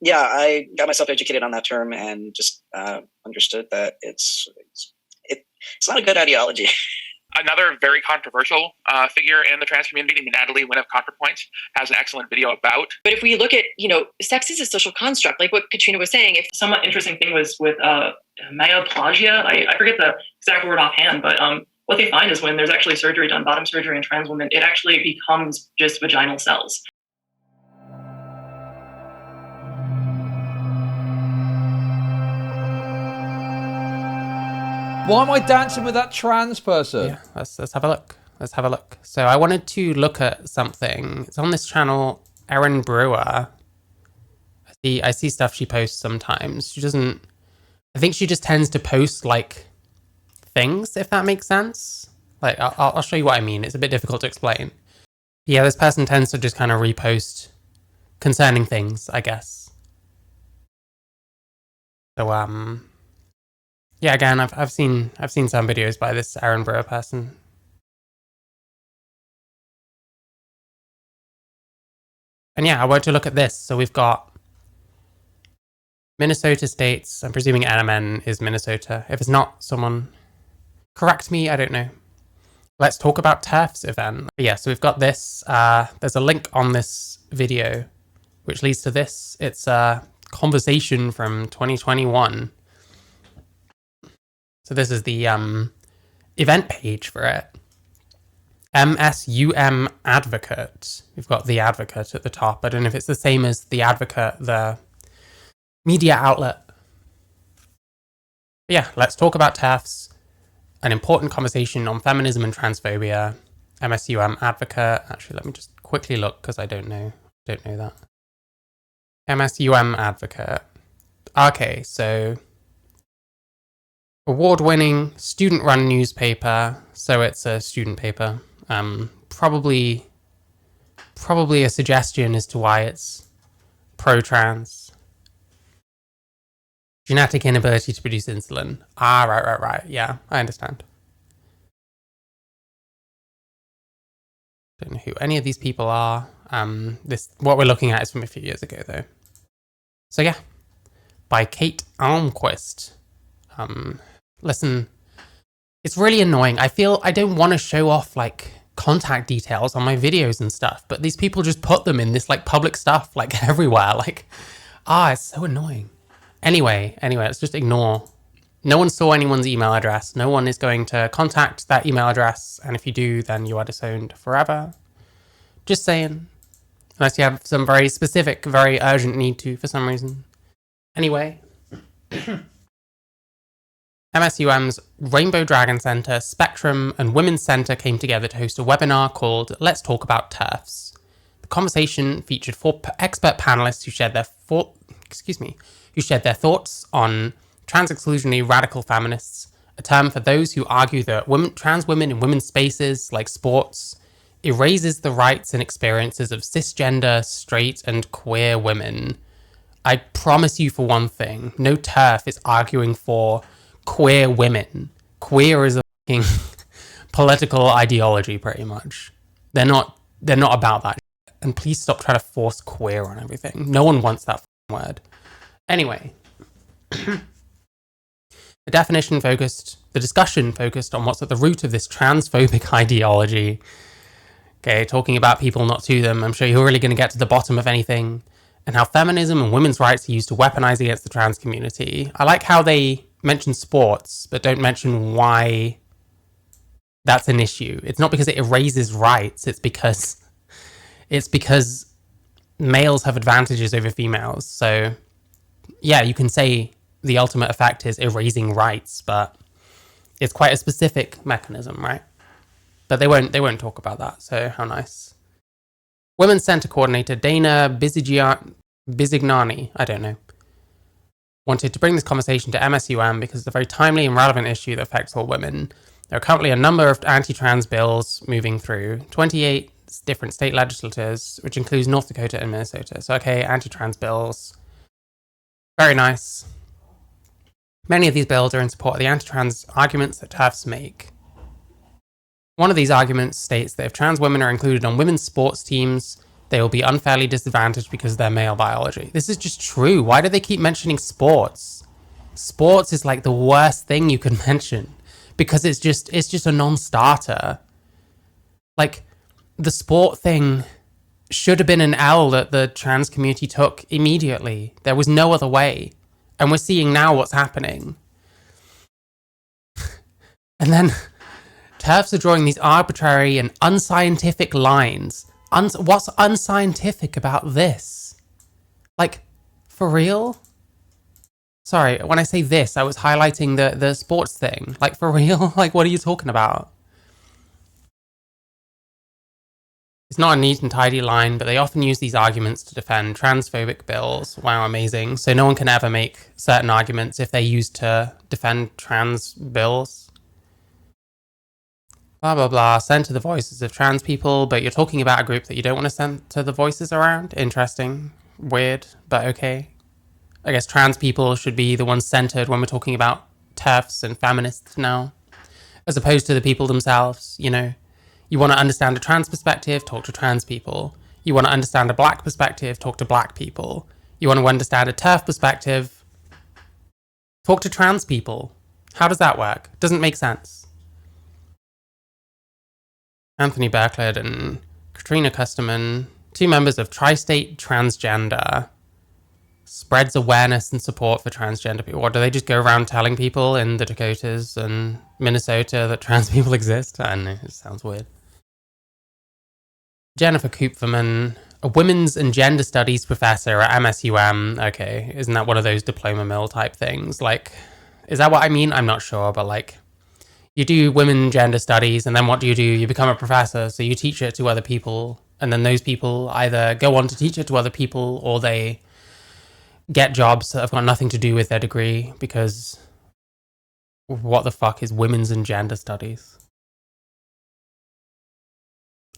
yeah, I got myself educated on that term and just understood that it's not a good ideology. Another very controversial figure in the trans community, Natalie Wynn of ContraPoint, has an excellent video about. But if we look at, sex is a social construct, like what Katrina was saying. If somewhat interesting thing was with myoplastia, I forget the exact word offhand, but what they find is when there's actually surgery done, bottom surgery in trans women, it actually becomes just vaginal cells. Why am I dancing with that trans person? Yeah, let's have a look. Let's have a look. So I wanted to look at something. It's on this channel, Erin Brewer. I see stuff she posts sometimes. She doesn't... I think she just tends to post, like, things, if that makes sense. Like, I'll show you what I mean. It's a bit difficult to explain. Yeah, this person tends to just kind of repost concerning things, I guess. So, yeah, again, I've seen some videos by this Erin Brewer person. And yeah, I want to look at this. So we've got Minnesota states. I'm presuming NMN is Minnesota. If it's not, someone correct me. I don't know. Let's talk about TERFs event. Yeah, so we've got this. There's a link on this video, which leads to this. It's a conversation from 2021. So this is the event page for it. MSUM Advocate. We've got the Advocate at the top. I don't know if it's the same as the Advocate, the media outlet. But yeah, let's talk about TERFs. An important conversation on feminism and transphobia. MSUM Advocate. Actually, let me just quickly look because I don't know that. MSUM Advocate. Okay, so award-winning student-run newspaper. So it's a student paper. Probably a suggestion as to why it's pro-trans. Genetic inability to produce insulin. Ah, right. Yeah, I understand. Don't know who any of these people are. What we're looking at is from a few years ago, though. So yeah, by Kate Almquist. Listen, it's really annoying. I feel I don't want to show off like contact details on my videos and stuff, but these people just put them in this like public stuff like everywhere. Like, it's so annoying. Anyway, let's just ignore. No one saw anyone's email address. No one is going to contact that email address. And if you do, then you are disowned forever. Just saying. Unless you have some very specific, very urgent need to for some reason. Anyway. MSUM's Rainbow Dragon Center, Spectrum, and Women's Center came together to host a webinar called Let's Talk About TERFs. The conversation featured 4 expert panelists who shared their thoughts on trans-exclusionary radical feminists, a term for those who argue that trans women in women's spaces, like sports, erases the rights and experiences of cisgender, straight, and queer women. I promise you for one thing, no TERF is arguing for queer women. Queer is a fucking political ideology, pretty much. They're not about that shit. And please stop trying to force queer on everything. No one wants that word. Anyway. The discussion focused on what's at the root of this transphobic ideology. Okay, talking about people, not to them. I'm sure you're really going to get to the bottom of anything. And how feminism and women's rights are used to weaponize against the trans community. I like how they mention sports, but don't mention why that's an issue. It's not because it erases rights. It's because males have advantages over females. So yeah, you can say the ultimate effect is erasing rights, but it's quite a specific mechanism, right? But they won't talk about that. So how nice. Women's Center coordinator Dana Bisignani, I don't know, wanted to bring this conversation to MSUM because it's a very timely and relevant issue that affects all women. There are currently a number of anti-trans bills moving through, 28 different state legislatures, which includes North Dakota and Minnesota. So, okay, anti-trans bills. Very nice. Many of these bills are in support of the anti-trans arguments that TERFs make. One of these arguments states that if trans women are included on women's sports teams, They will be unfairly disadvantaged because of their male biology. This is just true. Why do they keep mentioning sports? Sports is like the worst thing you can mention because it's just a non-starter. Like, the sport thing should have been an L that the trans community took immediately. There was no other way. And we're seeing now what's happening. And then TERFs are drawing these arbitrary and unscientific lines. What's unscientific about this? Like, for real? Sorry, when I say this, I was highlighting the sports thing. Like, for real? Like, what are you talking about? It's not a neat and tidy line, but they often use these arguments to defend transphobic bills. Wow, amazing. So no one can ever make certain arguments if they're used to defend trans bills. Blah, blah, blah. Center the voices of trans people, but you're talking about a group that you don't want to center the voices around? Interesting. Weird, but okay. I guess trans people should be the ones centered when we're talking about TERFs and feminists now, as opposed to the people themselves, you know. You want to understand a trans perspective, talk to trans people. You want to understand a black perspective, talk to black people. You want to understand a TERF perspective, talk to trans people. How does that work? Doesn't make sense. Anthony Berklid and Katrina Custerman, 2 members of Tri-State Transgender, spreads awareness and support for transgender people. What, do they just go around telling people in the Dakotas and Minnesota that trans people exist? I don't know, it sounds weird. Jennifer Koopferman, a women's and gender studies professor at MSUM. Okay, isn't that one of those diploma mill type things? Like, is that what I mean? I'm not sure, but like, you do women gender studies, and then what do? You become a professor, so you teach it to other people, and then those people either go on to teach it to other people, or they get jobs that have got nothing to do with their degree, because what the fuck is women's and gender studies?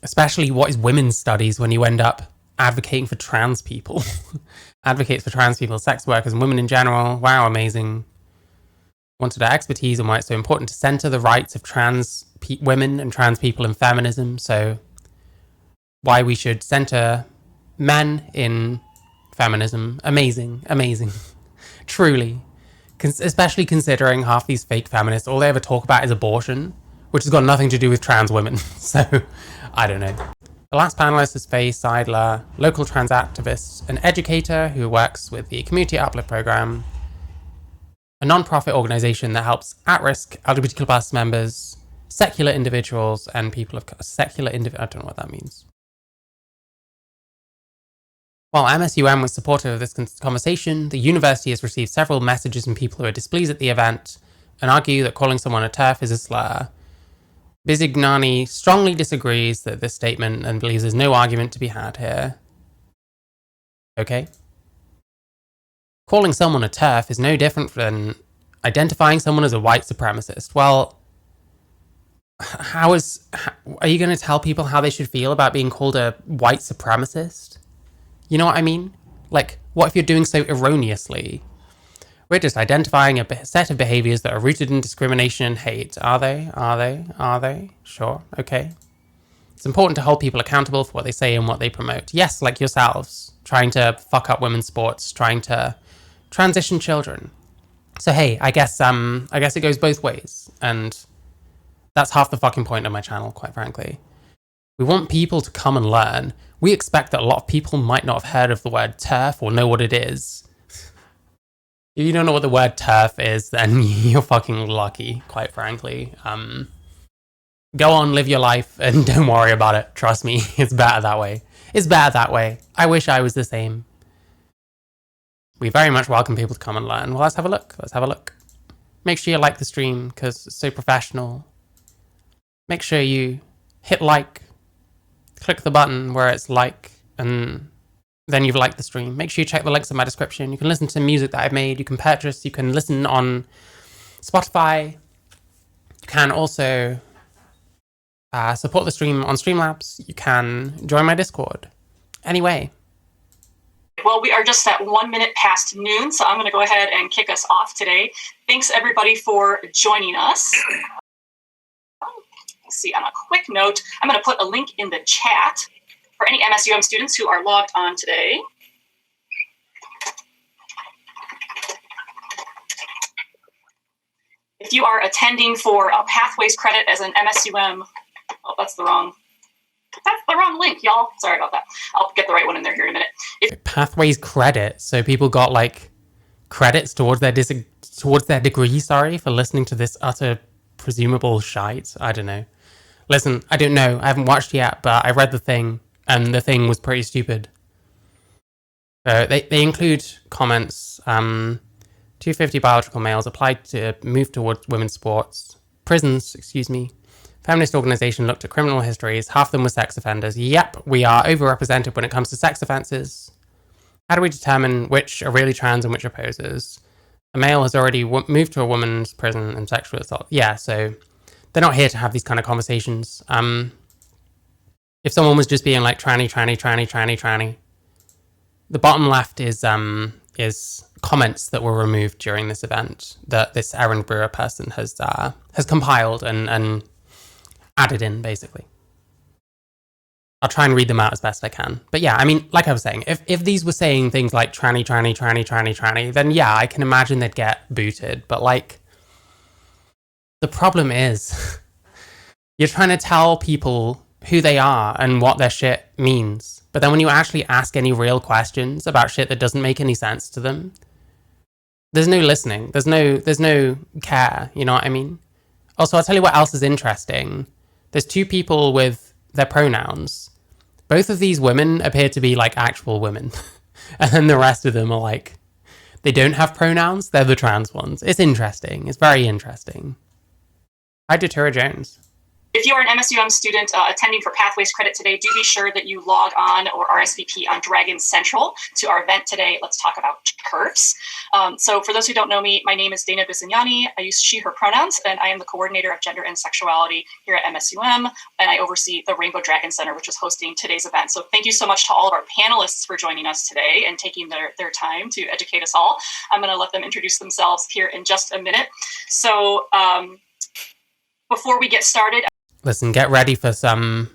Especially, what is women's studies when you end up advocating for trans people? Advocates for trans people, sex workers, and women in general. Wow, amazing. Wanted their expertise on why it's so important to center the rights of trans women and trans people in feminism. So why we should center men in feminism. Amazing, amazing. Truly. Especially considering half these fake feminists, all they ever talk about is abortion, which has got nothing to do with trans women. So, I don't know. The last panelist is Faye Seidler, local trans activist and educator who works with the Community Uplift Program, a non-profit organization that helps at-risk LGBTQ+ members, secular individuals, and people of I don't know what that means. While MSUM was supportive of this conversation, the university has received several messages from people who are displeased at the event and argue that calling someone a TERF is a slur. Bisignani strongly disagrees with this statement and believes there's no argument to be had here. Okay. Calling someone a TERF is no different than identifying someone as a white supremacist. Well, are you going to tell people how they should feel about being called a white supremacist? You know what I mean? Like, what if you're doing so erroneously? We're just identifying a set of behaviors that are rooted in discrimination and hate. Are they? Sure, okay. It's important to hold people accountable for what they say and what they promote. Yes, like yourselves, trying to fuck up women's sports, trying to transition children. So hey, I guess it goes both ways, and that's half the fucking point of my channel, quite frankly. We want people to come and learn. We expect that a lot of people might not have heard of the word TERF or know what it is. If you don't know what the word TERF is, then you're fucking lucky, quite frankly. Go on, live your life, and don't worry about it. Trust me, it's better that way. It's better that way. I wish I was the same. We very much welcome people to come and learn. Well, let's have a look. Make sure you like the stream, because it's so professional. Make sure you hit like. Click the button where it's like, and then you've liked the stream. Make sure you check the links in my description. You can listen to music that I've made. You can purchase. You can listen on Spotify. You can also support the stream on Streamlabs. You can join my Discord. Anyway. Well, we are just at 1 minute past noon, so I'm going to go ahead and kick us off today. Thanks, everybody, for joining us. Let's see, on a quick note, I'm going to put a link in the chat For any MSUM students who are logged on today, if you are attending for Pathways credit as an MSUM, oh, that's the wrong link, y'all. Sorry about that. I'll get the right one in there here in a minute. Pathways credit, so people got like credits towards their degree, sorry, for listening to this utter presumable shite. I don't know. Listen, I don't know. I haven't watched yet, but I read the thing, and the thing was pretty stupid. They include comments. 250 biological males applied to move towards women's sports. Prisons, excuse me. Feminist organization looked at criminal histories. Half of them were sex offenders. Yep, we are overrepresented when it comes to sex offenses. How do we determine which are really trans and which are posers? A male has already moved to a woman's prison and sexual assault. Yeah, so they're not here to have these kind of conversations. If someone was just being like tranny, the bottom left is comments that were removed during this event that this Erin Brewer person has compiled and added in, basically. I'll try and read them out as best I can. But yeah, I mean, like I was saying, if these were saying things like tranny, then yeah, I can imagine they'd get booted. But like, the problem is, you're trying to tell people who they are and what their shit means. But then when you actually ask any real questions about shit that doesn't make any sense to them, there's no listening. There's no care. You know what I mean? Also, I'll tell you what else is interesting. There's two people with their pronouns. Both of these women appear to be like actual women. And then the rest of them are like, they don't have pronouns. They're the trans ones. It's interesting. It's very interesting. Hi, Datura Jones. If you are an MSUM student attending for Pathways credit today, do be sure that you log on or RSVP on Dragon Central to our event today. Let's talk about TERFs. So for those who don't know me, my name is Dana Bisignani. I use she, her pronouns, and I am the coordinator of gender and sexuality here at MSUM, and I oversee the Rainbow Dragon Center, which is hosting today's event. So thank you so much to all of our panelists for joining us today and taking their time to educate us all. I'm going to let them introduce themselves here in just a minute. So before we get started, listen, get ready for some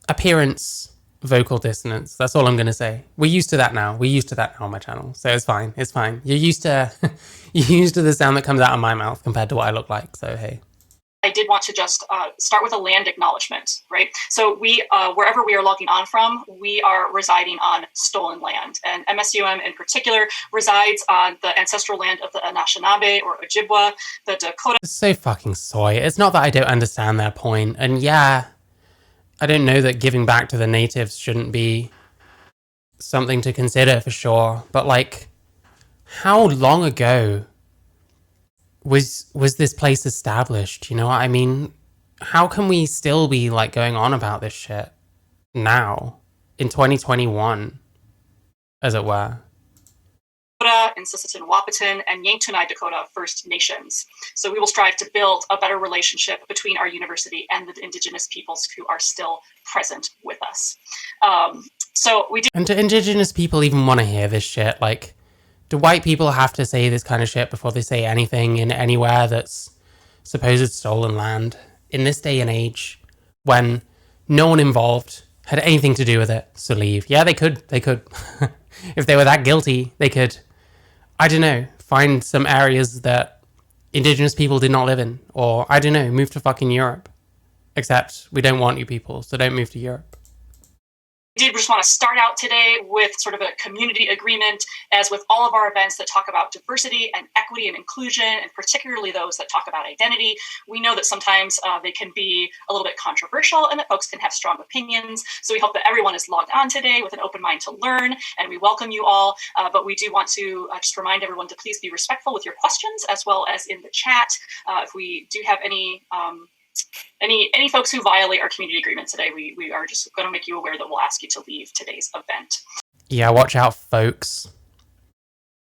appearance vocal dissonance. That's all I'm going to say. We're used to that now. We're used to that now on my channel. So it's fine. It's fine. You're used to the sound that comes out of my mouth compared to what I look like. So, hey. I did want to just start with a land acknowledgement, right? So we, wherever we are logging on from, we are residing on stolen land. And MSUM in particular resides on the ancestral land of the Anishinaabe or Ojibwa, the Dakota. It's so fucking soy. It's not that I don't understand their point. And yeah, I don't know that giving back to the natives shouldn't be something to consider for sure. But like, how long ago was this place established? You know what I mean? How can we still be like going on about this shit now in 2021, as it were? Dakota, and Sisseton Wahpeton, and Yanktonai Dakota First Nations. So we will strive to build a better relationship between our university and the Indigenous peoples who are still present with us. So we do. And do Indigenous people even want to hear this shit? Like, do white people have to say this kind of shit before they say anything in anywhere that's supposed stolen land in this day and age when no one involved had anything to do with it? So leave. Yeah, they could. If they were that guilty, they could, I don't know, find some areas that Indigenous people did not live in. Or, I don't know, move to fucking Europe. Except we don't want you people, so don't move to Europe. I did just want to start out today with sort of a community agreement, as with all of our events that talk about diversity and equity and inclusion, and particularly those that talk about identity. We know that sometimes they can be a little bit controversial and that folks can have strong opinions. So we hope that everyone is logged on today with an open mind to learn, and we welcome you all. But we do want to just remind everyone to please be respectful with your questions as well as in the chat. If we do have any folks who violate our community agreement today, we are just going to make you aware that we'll ask you to leave today's event. Yeah, watch out, folks.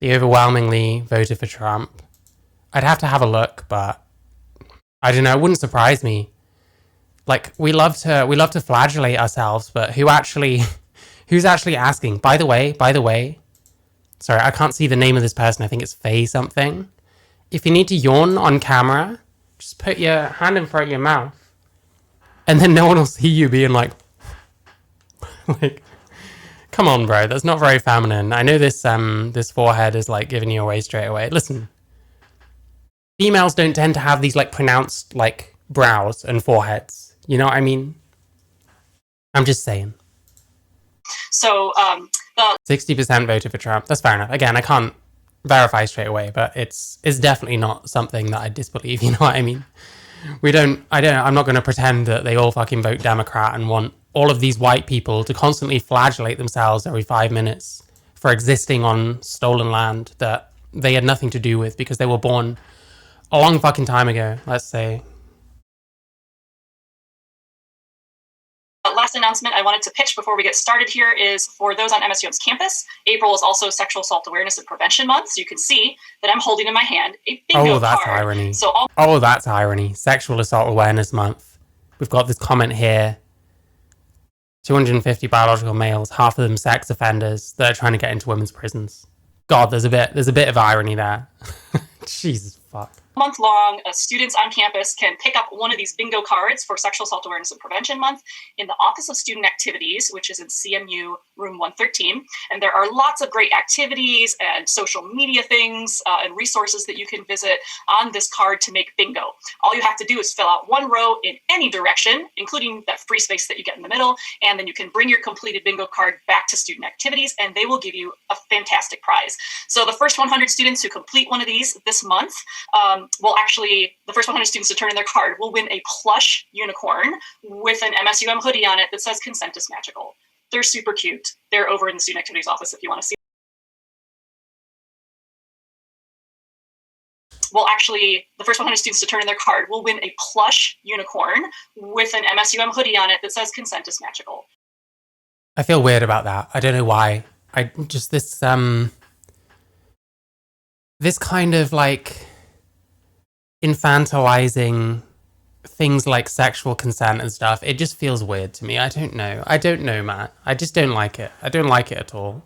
They overwhelmingly voted for Trump. I'd have to have a look, but I don't know, it wouldn't surprise me. Like, we love to flagellate ourselves, but who's actually asking? By the way, sorry, I can't see the name of this person. I think it's Faye something. If you need to yawn on camera, just put your hand in front of your mouth, and then no one will see you being like Come on, bro. That's not very feminine. I know this this forehead is like giving you away straight away. Listen, females don't tend to have these like pronounced like brows and foreheads. You know what I mean? I'm just saying. So 60% voted for Trump. That's fair enough. Again, I can't verify straight away, but it's definitely not something that I disbelieve. You know what I mean? I'm not going to pretend that they all fucking vote Democrat and want all of these white people to constantly flagellate themselves every 5 minutes for existing on stolen land that they had nothing to do with because they were born a long fucking time ago, let's say. last announcement I wanted to pitch before we get started here is for those on MSUM's campus. April is also Sexual Assault Awareness and Prevention Month, so you can see that I'm holding in my hand a bingo Oh, that's card. irony. So that's irony. Sexual Assault Awareness Month. We've got this comment here. 250 biological males, half of them sex offenders that are trying to get into women's prisons. God, there's a bit of irony there. Jesus fuck. month long, students on campus can pick up one of these bingo cards for Sexual Assault Awareness and Prevention Month in the Office of Student Activities, which is in CMU room 113. And there are lots of great activities and social media things and resources that you can visit on this card to make bingo. All you have to do is fill out one row in any direction, including that free space that you get in the middle, and then you can bring your completed bingo card back to Student Activities, and they will give you a fantastic prize. So the first 100 students who complete one of these this month the first 100 students to turn in their card will win a plush unicorn with an MSUM hoodie on it that says "Consent is Magical." They're super cute. They're over in the Student Activities office if you want to see. The first 100 students to turn in their card will win a plush unicorn with an MSUM hoodie on it that says "Consent is Magical." I feel weird about that. I don't know why. I just this kind of like infantilizing things like sexual consent and stuff. It just feels weird to me. I don't know, Matt. I just don't like it. I don't like it at all.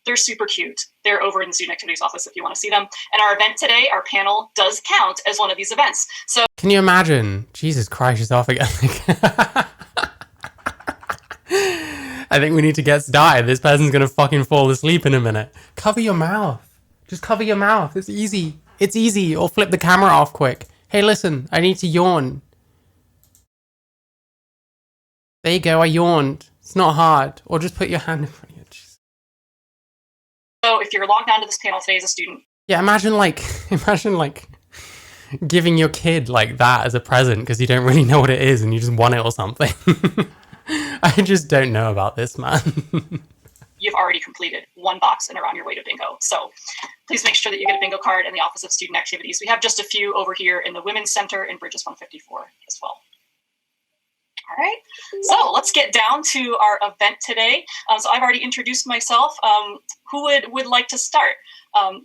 They're super cute. They're over in the Student Activities office if you want to see them. And our event today, our panel, does count as one of these events. So can you imagine? Jesus Christ, she's off again. I think we need to get started. This person's gonna fucking fall asleep in a minute. Cover your mouth. Just cover your mouth. It's easy. It's easy. Or flip the camera off quick. Hey, listen, I need to yawn. There you go, I yawned. It's not hard. Or just put your hand in front of you. Jeez. So if you're logged onto this panel today as a student. Yeah, imagine giving your kid like that as a present because you don't really know what it is and you just want it or something. I just don't know about this, man. You've already completed one box and are on your way to bingo. So please make sure that you get a bingo card in the Office of Student Activities. We have just a few over here in the Women's Center in Bridges 154 as well. All right, so let's get down to our event today. So I've already introduced myself. Who would like to start?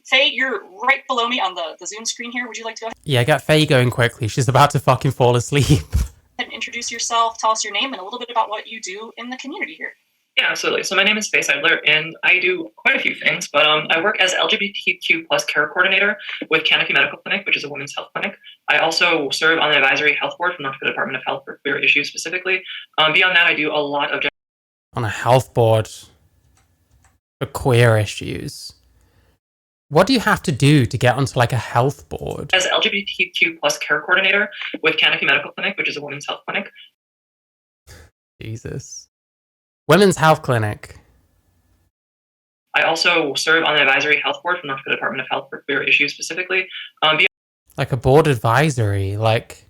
Faye, you're right below me on the Zoom screen here. Would you like to go ahead Yeah, get Faye going quickly. She's about to fucking fall asleep. and introduce yourself, tell us your name and a little bit about what you do in the community here? Yeah, absolutely. So my name is Faye Seidler, and I do quite a few things, but I work as LGBTQ plus care coordinator with Canopy Medical Clinic, which is a women's health clinic. I also serve on the advisory health board from North Dakota Department of Health for queer issues specifically. Beyond that, I do a lot of On a health board for queer issues. What do you have to do to get onto like a health board? as LGBTQ plus care coordinator with Canopy Medical Clinic, which is a women's health clinic. Jesus. Women's health clinic. I also serve on the advisory health board from North Dakota Department of Health for queer issues specifically. Like a board advisory. Like,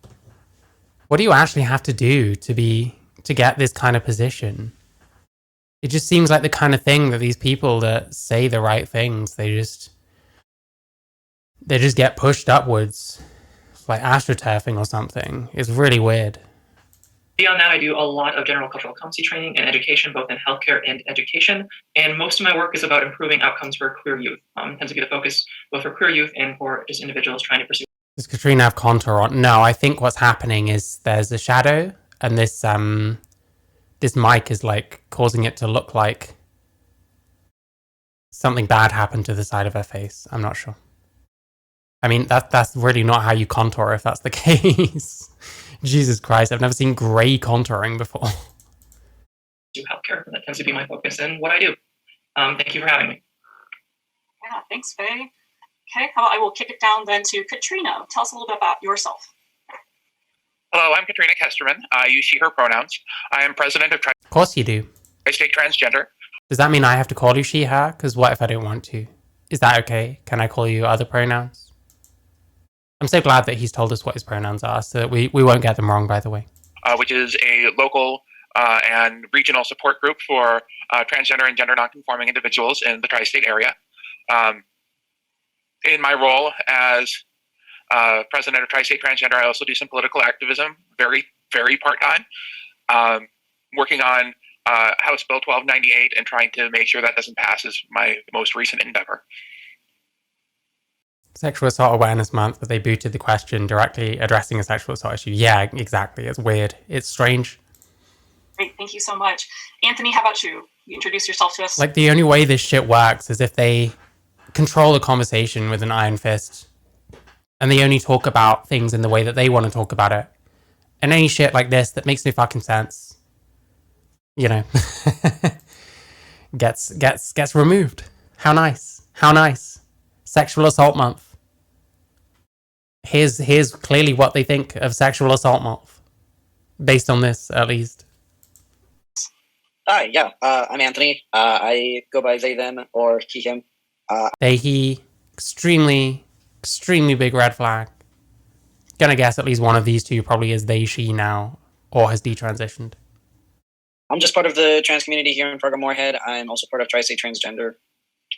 what do you actually have to do to get this kind of position? It just seems like the kind of thing that these people that say the right things, they just get pushed upwards, like astroturfing or something. It's really weird. Beyond that, I do a lot of general cultural competency training and education, both in healthcare and education. And most of my work is about improving outcomes for queer youth. Tends to be the focus both for queer youth and for just individuals trying to pursue. Does Katrina have contour on? No, I think what's happening is there's a shadow, and this mic is like causing it to look like something bad happened to the side of her face. I'm not sure. I mean, that's really not how you contour if that's the case. Jesus Christ, I've never seen grey contouring before. do healthcare. That tends to be my focus and what I do. Thank you for having me. Yeah, thanks, Faye. Okay, how about I will kick it down then to Katrina. Tell us a little bit about yourself. Hello, I'm Katrina Kesterman. I use she, her pronouns. I am president of Of course you do. Tri-State Transgender. Does that mean I have to call you she, her? Because what if I don't want to? Is that okay? Can I call you other pronouns? I'm so glad that he's told us what his pronouns are, so that we won't get them wrong, by the way. Which is a local and regional support group for transgender and gender nonconforming individuals in the tri-state area. In my role as president of Tri-State Transgender, I also do some political activism, very, very part-time, working on House Bill 1298 and trying to make sure that doesn't pass is my most recent endeavor. Sexual Assault Awareness Month, but they booted the question directly addressing a sexual assault issue. Yeah, exactly. It's weird. It's strange. Great, thank you so much. Anthony, how about you? You introduce yourself to us. Like, the only way this shit works is if they control the conversation with an iron fist and they only talk about things in the way that they want to talk about it. And any shit like this that makes no fucking sense, you know, gets removed. How nice. How nice. Sexual Assault Month. Here's clearly what they think of Sexual Assault Month. Based on this, at least. Hi, yeah, I'm Anthony. I go by they, them, or he, him. They, he, extremely big red flag. Gonna guess at least one of these two probably is they, she now, or has detransitioned. I'm just part of the trans community here in Fargo Moorhead. I'm also part of Tri-State Transgender.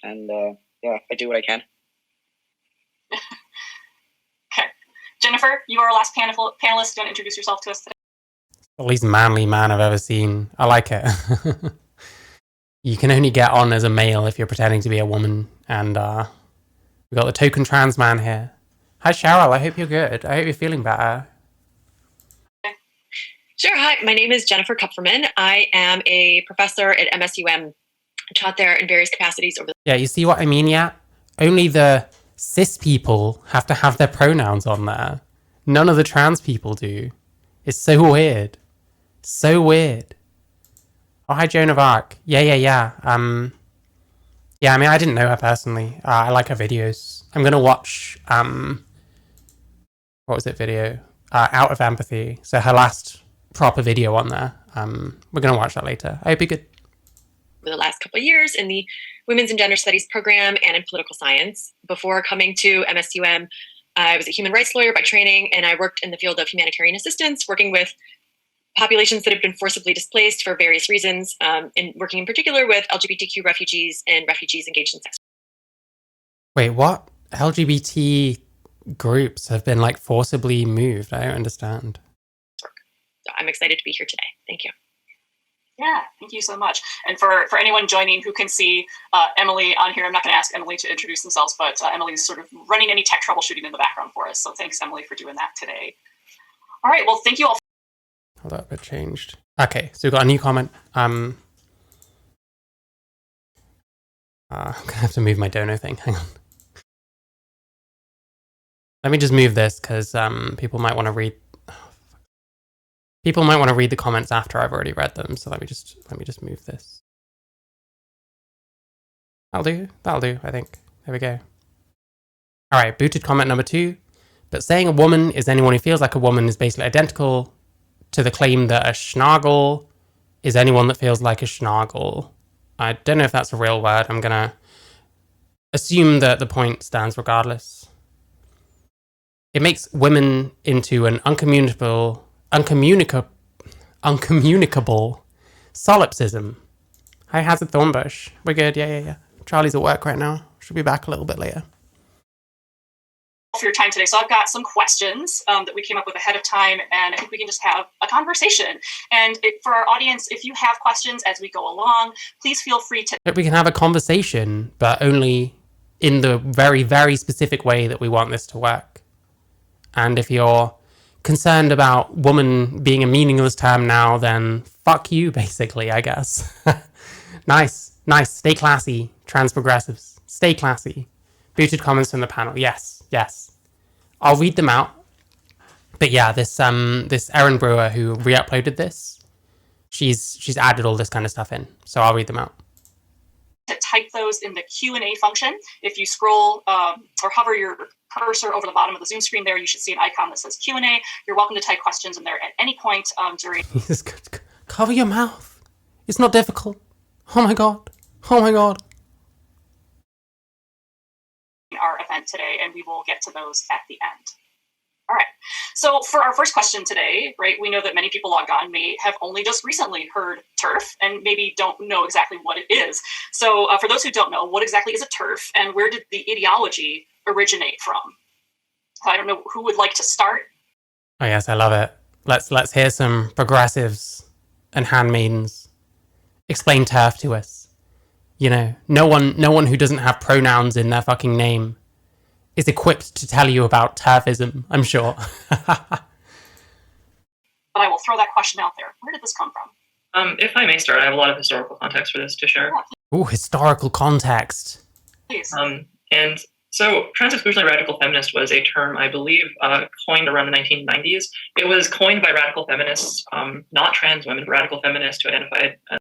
And yeah, I do what I can. Okay. Jennifer, you are our last panelist. Do you want to introduce yourself to us today? The least manly man I've ever seen. I like it. You can only get on as a male if you're pretending to be a woman. And we've got the token trans man here. Hi, Cheryl. I hope you're good. I hope you're feeling better. Sure. Hi, my name is Jennifer Kupferman. I am a professor at MSUM. I taught there in various capacities over the... Yeah, you see what I mean, yeah? Only the cis people have to have their pronouns on there. None of the trans people do. It's so weird. So weird. Oh, hi, Joan of Arc. Yeah. Yeah, I mean, I didn't know her personally. I like her videos. I'm going to watch, what was it video? Out of Empathy. So her last proper video on there. We're going to watch that later. I hope you're good. For the last couple of years in the Women's and Gender Studies program and in political science. Before coming to MSUM, I was a human rights lawyer by training, and I worked in the field of humanitarian assistance, working with populations that have been forcibly displaced for various reasons, and working in particular with LGBTQ refugees and refugees engaged in sex. Wait, what? LGBT groups have been like forcibly moved? I don't understand. So I'm excited to be here today. Thank you. Yeah, thank you so much. And for anyone joining who can see Emily on here, I'm not going to ask Emily to introduce themselves, but Emily's sort of running any tech troubleshooting in the background for us. So thanks, Emily, for doing that today. All right, well, thank you all. Hold up, it changed. Okay, so we've got a new comment. I'm gonna have to move my dono thing. Hang on. Let me just move this because people might want to read. People might want to read the comments after I've already read them. So let me just move this. That'll do. I think. There we go. All right, booted comment number 2. But saying a woman is anyone who feels like a woman is basically identical to the claim that a schnagel is anyone that feels like a schnagel. I don't know if that's a real word. I'm gonna assume that the point stands regardless. It makes women into an uncommunicable solipsism. Hi, Hazard Thornbush. We're good. Yeah. Charlie's at work right now. She'll be back a little bit later. For your time today. So I've got some questions that we came up with ahead of time, and I think we can just have a conversation. And for our audience, if you have questions as we go along, please feel free to... We can have a conversation, but only in the very, very specific way that we want this to work. And if you're concerned about woman being a meaningless term now, then fuck you, basically, I guess. Nice. Stay classy, trans progressives. Stay classy. Booted comments from the panel. Yes. I'll read them out. But yeah, this Erin Brewer who re-uploaded this, she's added all this kind of stuff in. So I'll read them out. To type those in the Q&A function. If you scroll or hover your cursor over the bottom of the Zoom screen there, you should see an icon that says Q&A. You're welcome to type questions in there at any point during... Cover your mouth. It's not difficult. Oh my God. Oh my God. Our event today, and we will get to those at the end. All right. So for our first question today, right, we know that many people logged on may have only just recently heard TERF and maybe don't know exactly what it is. So for those who don't know, what exactly is a TERF and where did the ideology originate from? I don't know who would like to start. Oh yes, I love it. Let's hear some progressives and handmaidens explain TERF to us. You know, no one who doesn't have pronouns in their fucking name is equipped to tell you about TERFism, I'm sure. But I will throw that question out there. Where did this come from? If I may start, I have a lot of historical context for this to share. Ooh, historical context. Please. And so trans-exclusionary radical feminist was a term, I believe, coined around the 1990s. It was coined by radical feminists, not trans women, but radical feminists who identified as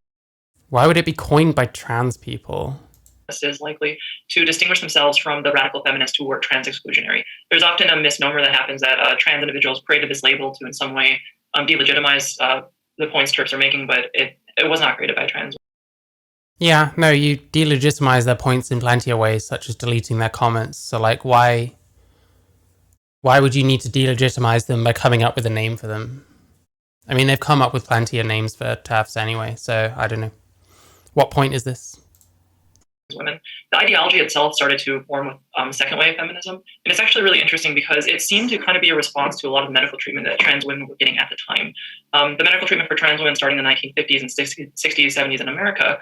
Why would it be coined by trans people? is likely to distinguish themselves from the radical feminists who were trans-exclusionary. There's often a misnomer that happens that trans individuals created this label to in some way delegitimize the points TERFs are making, but it was not created by trans. Yeah, no, you delegitimize their points in plenty of ways, such as deleting their comments. So like, why would you need to delegitimize them by coming up with a name for them? I mean, they've come up with plenty of names for TERFs anyway, so I don't know. What point is this? Women. The ideology itself started to form with second wave feminism. And it's actually really interesting because it seemed to kind of be a response to a lot of medical treatment that trans women were getting at the time. The medical treatment for trans women starting in the 1950s and 60s, 70s in America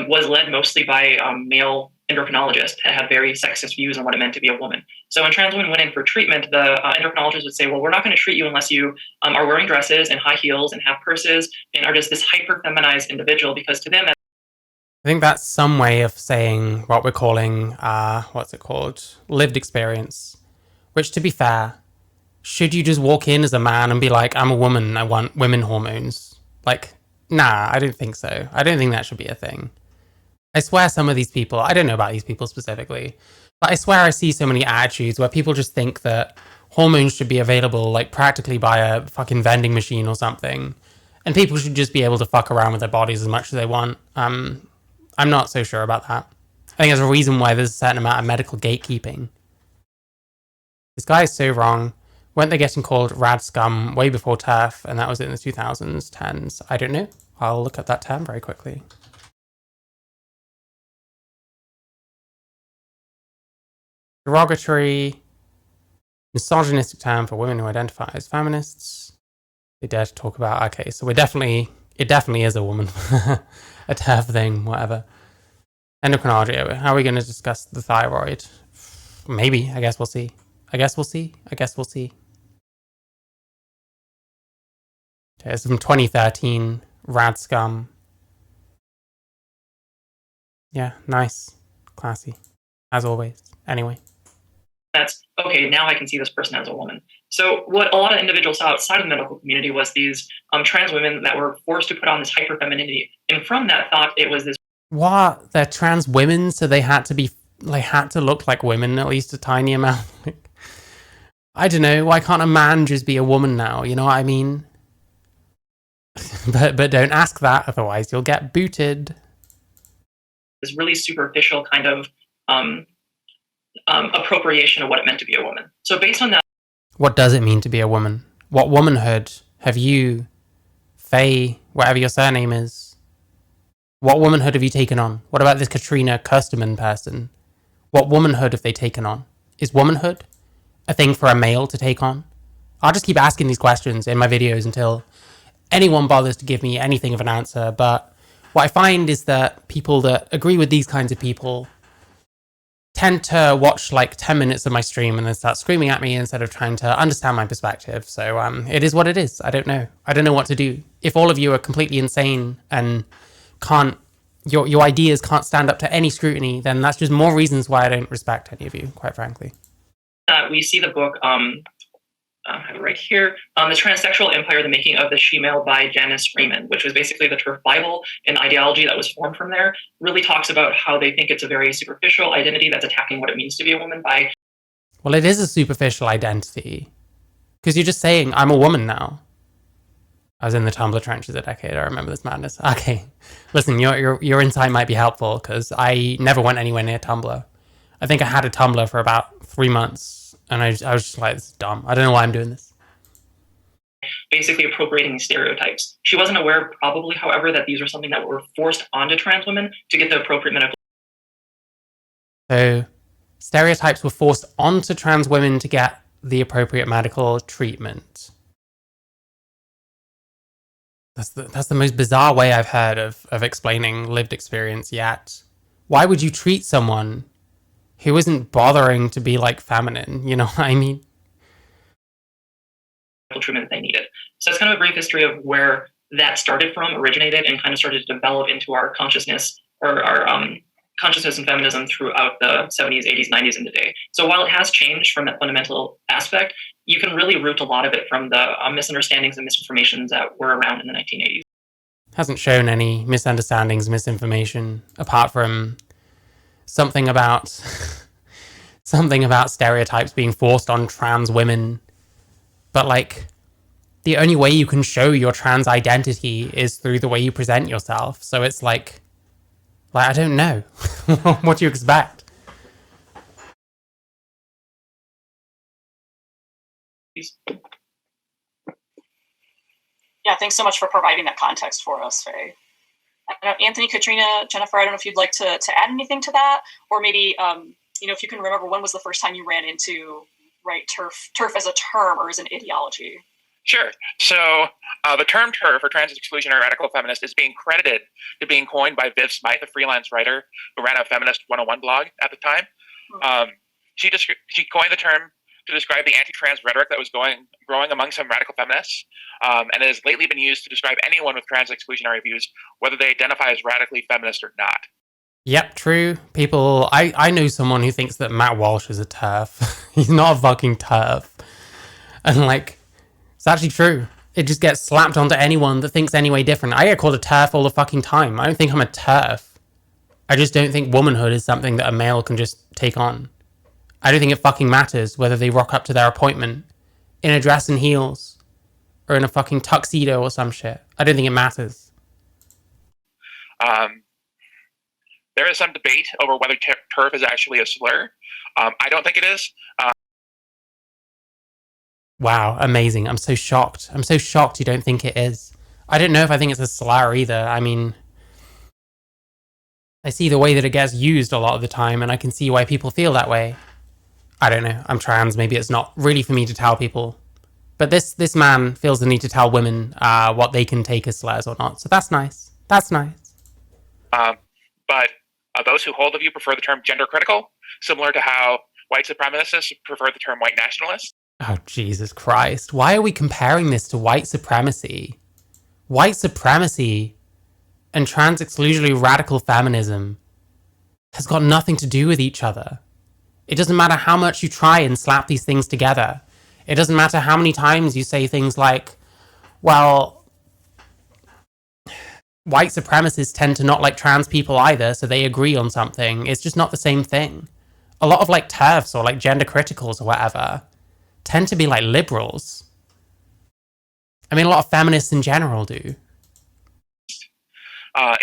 was led mostly by male endocrinologists that had very sexist views on what it meant to be a woman. So when trans women went in for treatment, the endocrinologists would say, well, we're not going to treat you unless you are wearing dresses and high heels and have purses and are just this hyper-feminized individual, because to them, I think that's some way of saying what we're calling, lived experience. Which, to be fair, should you just walk in as a man and be like, I'm a woman, I want women hormones? Like, nah, I don't think so. I don't think that should be a thing. I swear some of these people, I don't know about these people specifically, but I swear I see so many attitudes where people just think that hormones should be available, like, practically by a fucking vending machine or something. And people should just be able to fuck around with their bodies as much as they want. I'm not so sure about that. I think there's a reason why there's a certain amount of medical gatekeeping. This guy is so wrong. Weren't they getting called rad scum way before TERF, and that was in the 2000s, 10s? I don't know. I'll look at that term very quickly. Derogatory, misogynistic term for women who identify as feminists. They dare to talk about, okay, so it definitely is a woman. A TERF thing, whatever. Endocrinology, how are we going to discuss the thyroid? Maybe, I guess we'll see. I guess we'll see. Okay, it's from 2013, rad scum. Yeah, nice. Classy. As always. Anyway. that's, okay, now I can see this person as a woman. So what a lot of individuals saw outside of the medical community was these trans women that were forced to put on this hyper-femininity. And from that thought, it was this... What? They're trans women, so they had to look like women at least a tiny amount? I don't know, why can't a man just be a woman now? You know what I mean? but don't ask that, otherwise you'll get booted. This really superficial kind of appropriation of what it meant to be a woman. So based on that... What does it mean to be a woman? What womanhood have you, Faye, whatever your surname is, what womanhood have you taken on? What about this Katrina Kirsterman person? What womanhood have they taken on? Is womanhood a thing for a male to take on? I'll just keep asking these questions in my videos until anyone bothers to give me anything of an answer. But what I find is that people that agree with these kinds of people tend to watch like 10 minutes of my stream and then start screaming at me instead of trying to understand my perspective. So it is what it is. I don't know what to do. If all of you are completely insane and your ideas can't stand up to any scrutiny, then that's just more reasons why I don't respect any of you, quite frankly. We see the book I have it right here. The Transsexual Empire, The Making of the She-Male by Janice Raymond, which was basically the TERF Bible, an ideology that was formed from there, really talks about how they think it's a very superficial identity that's attacking what it means to be a woman by... Well, it is a superficial identity. Because you're just saying, I'm a woman now. I was in the Tumblr trenches a decade, I remember this madness. Okay, listen, your insight might be helpful, because I never went anywhere near Tumblr. I think I had a Tumblr for about 3 months, and I was just like, this is dumb. I don't know why I'm doing this. Basically appropriating these stereotypes. She wasn't aware, probably, however, that these were something that were forced onto trans women to get the appropriate medical... So, stereotypes were forced onto trans women to get the appropriate medical treatment. That's the most bizarre way I've heard of explaining lived experience yet. Why would you treat someone who isn't bothering to be like feminine? You know what I mean? Treatment they needed. So it's kind of a brief history of where that started from, originated, and kind of started to develop into our consciousness, or our consciousness and feminism throughout the 70s, 80s, 90s, and today. So while it has changed from that fundamental aspect, you can really root a lot of it from the misunderstandings and misinformations that were around in the 1980s. Hasn't shown any misunderstandings, misinformation, apart from something about stereotypes being forced on trans women. But like, the only way you can show your trans identity is through the way you present yourself. So it's like I don't know. What do you expect? Yeah, thanks so much for providing that context for us, Faye. I don't know, Anthony, Katrina, Jennifer, I don't know if you'd like to add anything to that, or maybe, if you can remember, when was the first time you ran into, right, TERF as a term or as an ideology? Sure. So the term TERF, or trans exclusionary radical feminist, is being credited to being coined by Viv Smythe, a freelance writer who ran a Feminist 101 blog at the time. She coined the term to describe the anti-trans rhetoric that was growing among some radical feminists, and it has lately been used to describe anyone with trans exclusionary views, whether they identify as radically feminist or not. Yep, true. People, I know someone who thinks that Matt Walsh is a TERF. He's not a fucking TERF. And like, it's actually true. It just gets slapped onto anyone that thinks any way different. I get called a TERF all the fucking time. I don't think I'm a TERF. I just don't think womanhood is something that a male can just take on. I don't think it fucking matters whether they rock up to their appointment in a dress and heels or in a fucking tuxedo or some shit. I don't think it matters. There is some debate over whether TERF is actually a slur. I don't think it is. Wow, amazing. I'm so shocked. I'm so shocked you don't think it is. I don't know if I think it's a slur either. I mean, I see the way that it gets used a lot of the time, and I can see why people feel that way. I don't know. I'm trans. Maybe it's not really for me to tell people. But this man feels the need to tell women what they can take as slurs or not. So that's nice. That's nice. But those who hold the view prefer the term gender critical, similar to how white supremacists prefer the term white nationalist. Oh, Jesus Christ. Why are we comparing this to white supremacy? White supremacy and trans exclusionary radical feminism has got nothing to do with each other. It doesn't matter how much you try and slap these things together. It doesn't matter how many times you say things like, well, white supremacists tend to not like trans people either, so they agree on something. It's just not the same thing. A lot of like TERFs or like gender criticals or whatever tend to be like liberals. I mean, a lot of feminists in general do.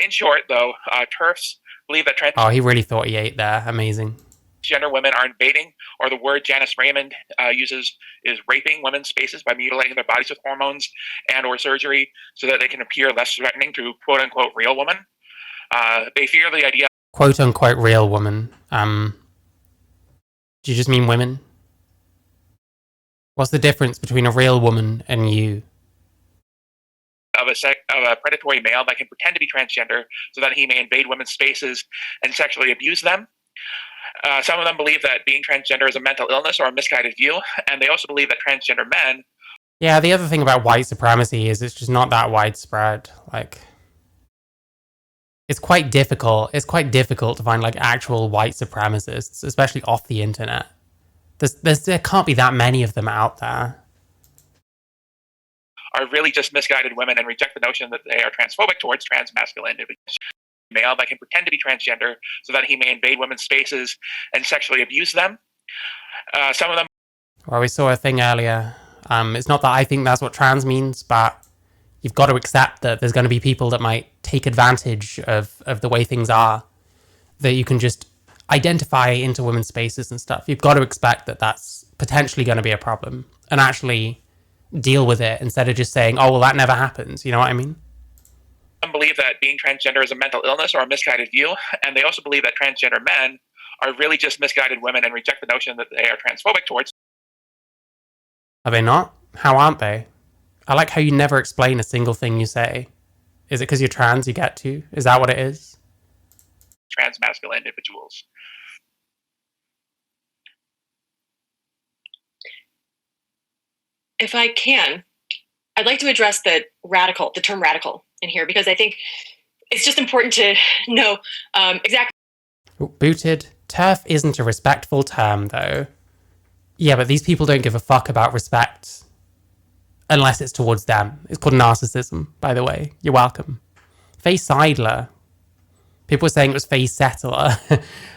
In short, though, TERFs believe that Oh, he really thought he ate there. Amazing. Transgender women are invading, or the word Janice Raymond uses is raping women's spaces by mutilating their bodies with hormones and or surgery so that they can appear less threatening to quote-unquote real woman. They fear the idea... Quote-unquote real woman. Do you just mean women? What's the difference between a real woman and you? Of a predatory male that can pretend to be transgender so that he may invade women's spaces and sexually abuse them. Some of them believe that being transgender is a mental illness or a misguided view, and they also believe that transgender men... Yeah, the other thing about white supremacy is it's just not that widespread. Like, it's quite difficult. It's quite difficult to find like actual white supremacists, especially off the internet. There can't be that many of them out there. are really just misguided women and reject the notion that they are transphobic towards trans masculine individuals. Male that can pretend to be transgender so that he may invade women's spaces and sexually abuse them. Some of them. Well, we saw a thing earlier. It's not that I think that's what trans means, but you've got to accept that there's going to be people that might take advantage of the way things are, that you can just identify into women's spaces and stuff. You've got to expect that that's potentially going to be a problem and actually deal with it instead of just saying, oh, well, that never happens. You know what I mean? Some believe that being transgender is a mental illness or a misguided view, and they also believe that transgender men are really just misguided women and reject the notion that they are transphobic towards. Are they not? How aren't they? I like how you never explain a single thing you say. Is it because you're trans you get to? Is that what it is? Trans masculine individuals. If I can, I'd like to address the term radical in here, because I think it's just important to know exactly. Booted. TERF isn't a respectful term, though. Yeah, but these people don't give a fuck about respect. Unless it's towards them. It's called narcissism, by the way. You're welcome. Faye Seidler. People were saying it was Faye Settler.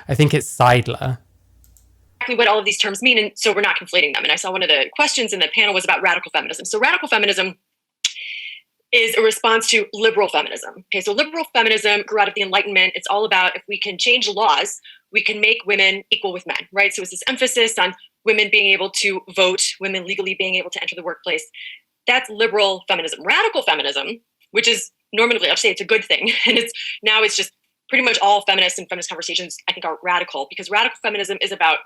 I think it's Seidler. Exactly what all of these terms mean, and so we're not conflating them. And I saw one of the questions in the panel was about radical feminism. So radical feminism is a response to liberal feminism. Okay, so liberal feminism grew out of the Enlightenment. It's all about if we can change laws, we can make women equal with men, right? So it's this emphasis on women being able to vote, women legally being able to enter the workplace. That's liberal feminism. Radical feminism, which is normatively, I'll say it's a good thing. And it's just pretty much all feminists and feminist conversations, I think, are radical, because radical feminism is about,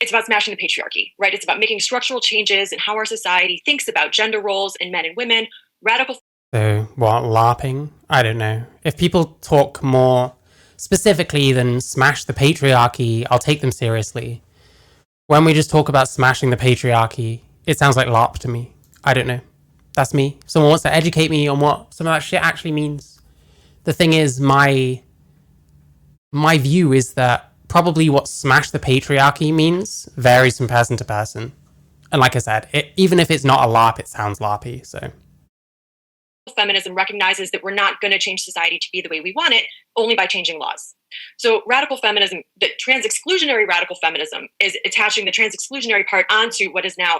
it's about smashing the patriarchy, right? It's about making structural changes in how our society thinks about gender roles in men and women. Radical. So, what, LARPing? I don't know. If people talk more specifically than smash the patriarchy, I'll take them seriously. When we just talk about smashing the patriarchy, it sounds like LARP to me. I don't know. That's me. If someone wants to educate me on what some of that shit actually means. The thing is, my view is that probably what smash the patriarchy means varies from person to person. And like I said, even if it's not a LARP, it sounds LARPy, so. Feminism recognizes that we're not going to change society to be the way we want it only by changing laws. So radical feminism, the trans-exclusionary radical feminism, is attaching the trans-exclusionary part onto what is now,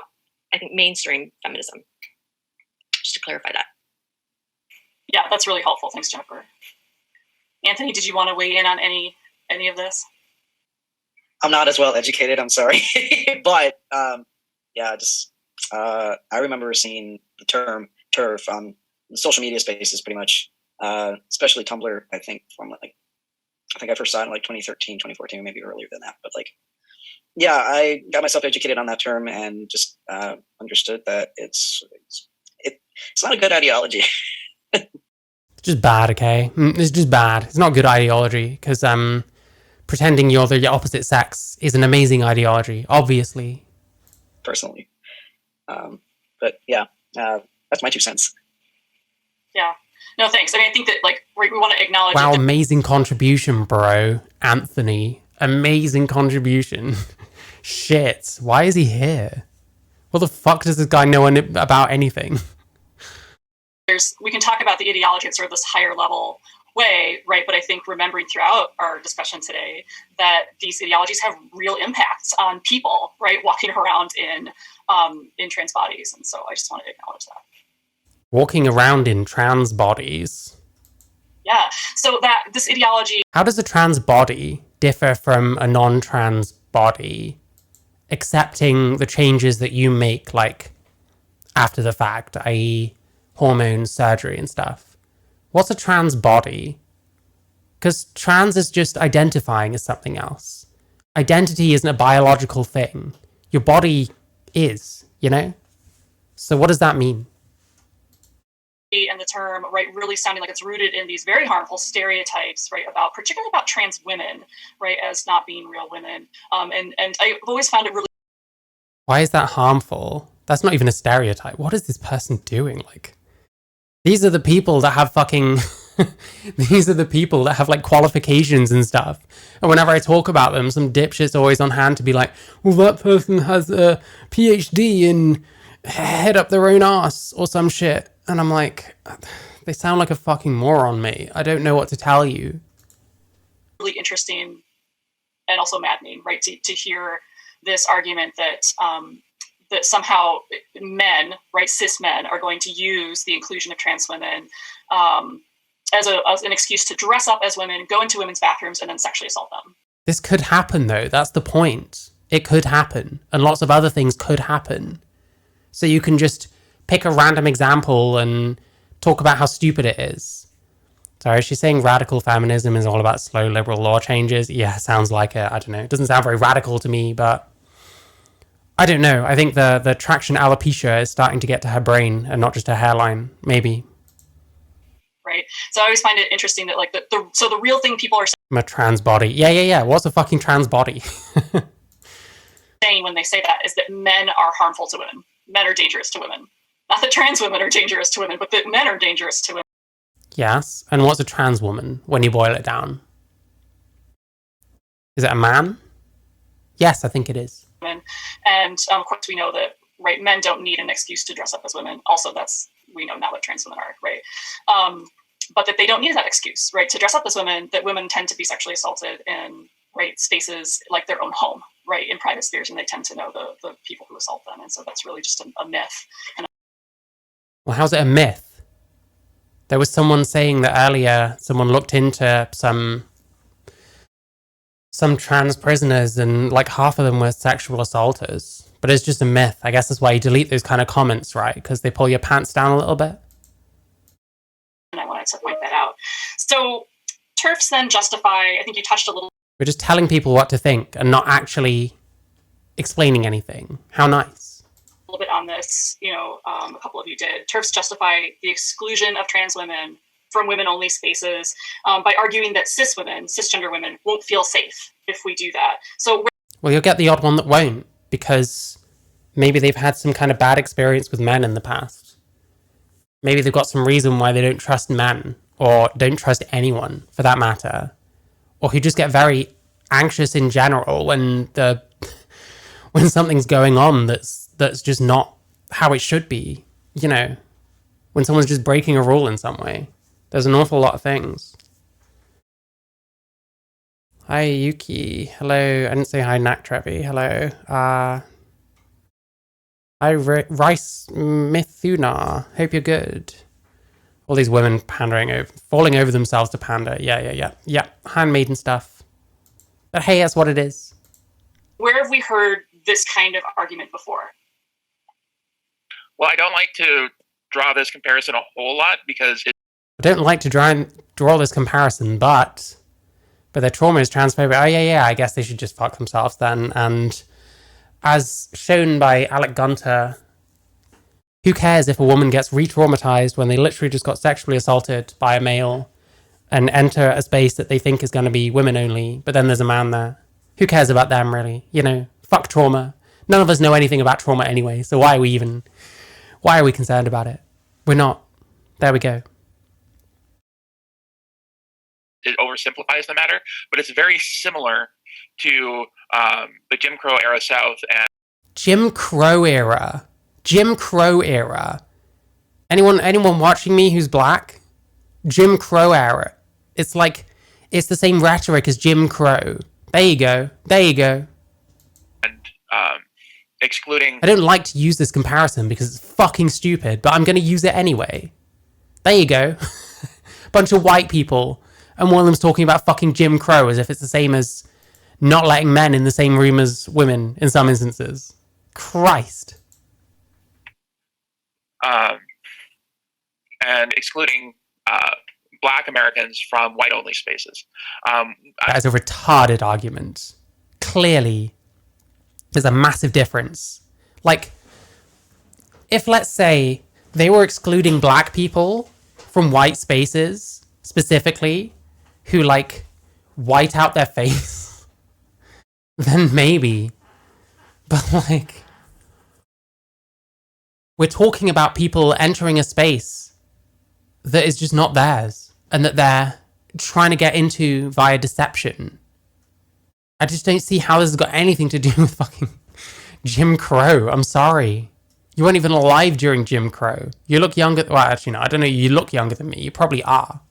I think, mainstream feminism. Just to clarify that. Yeah, that's really helpful. Thanks, Jennifer. Anthony, did you want to weigh in on any of this? I'm not as well educated, I'm sorry. But yeah, I remember seeing the term TERF on social media spaces pretty much, especially Tumblr, I think I first saw it in 2013, 2014, maybe earlier than that. But yeah, I got myself educated on that term and just understood that it's not a good ideology. It's just bad, okay? It's just bad. It's not good ideology, because pretending you're the opposite sex is an amazing ideology, obviously. Personally. But yeah, that's my 2 cents. Yeah. No, thanks. I mean, I think that we want to acknowledge. Wow, amazing contribution, bro. Anthony. Amazing contribution. Shit. Why is he here? What the fuck does this guy know about anything? We can talk about the ideology at sort of this higher level way, right? But I think remembering throughout our discussion today that these ideologies have real impacts on people, right? Walking around in trans bodies. And so I just want to acknowledge that. Walking around in trans bodies. Yeah. So that this ideology. How does a trans body differ from a non-trans body, accepting the changes that you make, after the fact, i.e., hormones, surgery, and stuff? What's a trans body? Because trans is just identifying as something else. Identity isn't a biological thing. Your body is, So what does that mean? And the term, right, really sounding like it's rooted in these very harmful stereotypes, right, particularly about trans women, right, as not being real women. And I've always found it really. Why is that harmful? That's not even a stereotype. What is this person doing? These are the people that have these are the people that have qualifications and stuff. And whenever I talk about them, some dipshit's always on hand to be like, well, that person has a PhD in head up their own ass or some shit. And I'm like, they sound like a fucking moron, mate. I don't know what to tell you. Really interesting and also maddening, right? To hear this argument that that somehow men, right, cis men, are going to use the inclusion of trans women as an excuse to dress up as women, go into women's bathrooms, and then sexually assault them. This could happen, though. That's the point. It could happen. And lots of other things could happen. So you can just pick a random example and talk about how stupid it is. Sorry, she's saying radical feminism is all about slow liberal law changes. Yeah, sounds like it. I don't know. It doesn't sound very radical to me, but I don't know. I think the traction alopecia is starting to get to her brain and not just her hairline, maybe. Right. So I always find it interesting that like the real thing people are I'm a trans body. Yeah. What's a fucking trans body? saying when they say that is that men are harmful to women. Men are dangerous to women. Not that trans women are dangerous to women, but that men are dangerous to women. Yes. And what's a trans woman when you boil it down? Is it a man? Yes, I think it is. And of course, we know that, right, men don't need an excuse to dress up as women. Also, we know now what trans women are, right? But that they don't need that excuse, right, to dress up as women, that women tend to be sexually assaulted in, right, spaces like their own home, right, in private spheres, and they tend to know the people who assault them. And so that's really just a myth. Well, how's it a myth? There was someone saying that earlier, someone looked into some trans prisoners and like half of them were sexual assaulters. But it's just a myth. I guess that's why you delete those kind of comments, right? Because they pull your pants down a little bit. And I wanted to point that out. So TERFs then justify, I think you touched a little. We're just telling people what to think and not actually explaining anything. How nice. A little bit on this, a couple of you did. TERFs justify the exclusion of trans women from women-only spaces by arguing that cisgender women, won't feel safe if we do that. So, well, you'll get the odd one that won't, because maybe they've had some kind of bad experience with men in the past. Maybe they've got some reason why they don't trust men, or don't trust anyone, for that matter, or who just get very anxious in general when something's going on that's just not how it should be. When someone's just breaking a rule in some way. There's an awful lot of things. Hi, Yuki. Hello. I didn't say hi, Nat Trevi. Hello. Hi, Rice Mithuna. Hope you're good. All these women falling over themselves to pander. Yeah. Handmaiden stuff. But hey, that's what it is. Where have we heard this kind of argument before? Well, I don't like to draw this comparison a whole lot because I don't like to draw this comparison, but their trauma is transphobic. Oh, yeah, I guess they should just fuck themselves then. And as shown by Alec Gunter, who cares if a woman gets re-traumatized when they literally just got sexually assaulted by a male and enter a space that they think is going to be women only, but then there's a man there. Who cares about them, really? Fuck trauma. None of us know anything about trauma anyway, so why are we concerned about it? We're not. There we go. It oversimplifies the matter, but it's very similar to the Jim Crow era South and Jim Crow era. Anyone watching me who's black? Jim Crow era. It's like it's the same rhetoric as Jim Crow. There you go. And excluding. I don't like to use this comparison because it's fucking stupid, but I'm going to use it anyway. There you go. Bunch of white people. And one of them's talking about fucking Jim Crow as if it's the same as not letting men in the same room as women in some instances. Christ. And excluding Black Americans from white-only spaces. That is a retarded argument. Clearly, there's a massive difference. Like, if, let's say, they were excluding black people from white spaces, specifically, who, like, white out their face, then maybe. But, like, we're talking about people entering a space that is just not theirs and that they're trying to get into via deception. I just don't see how this has got anything to do with fucking Jim Crow. I'm sorry. You weren't even alive during Jim Crow. You look younger. Well, actually, no, I don't know. You look younger than me. You probably are.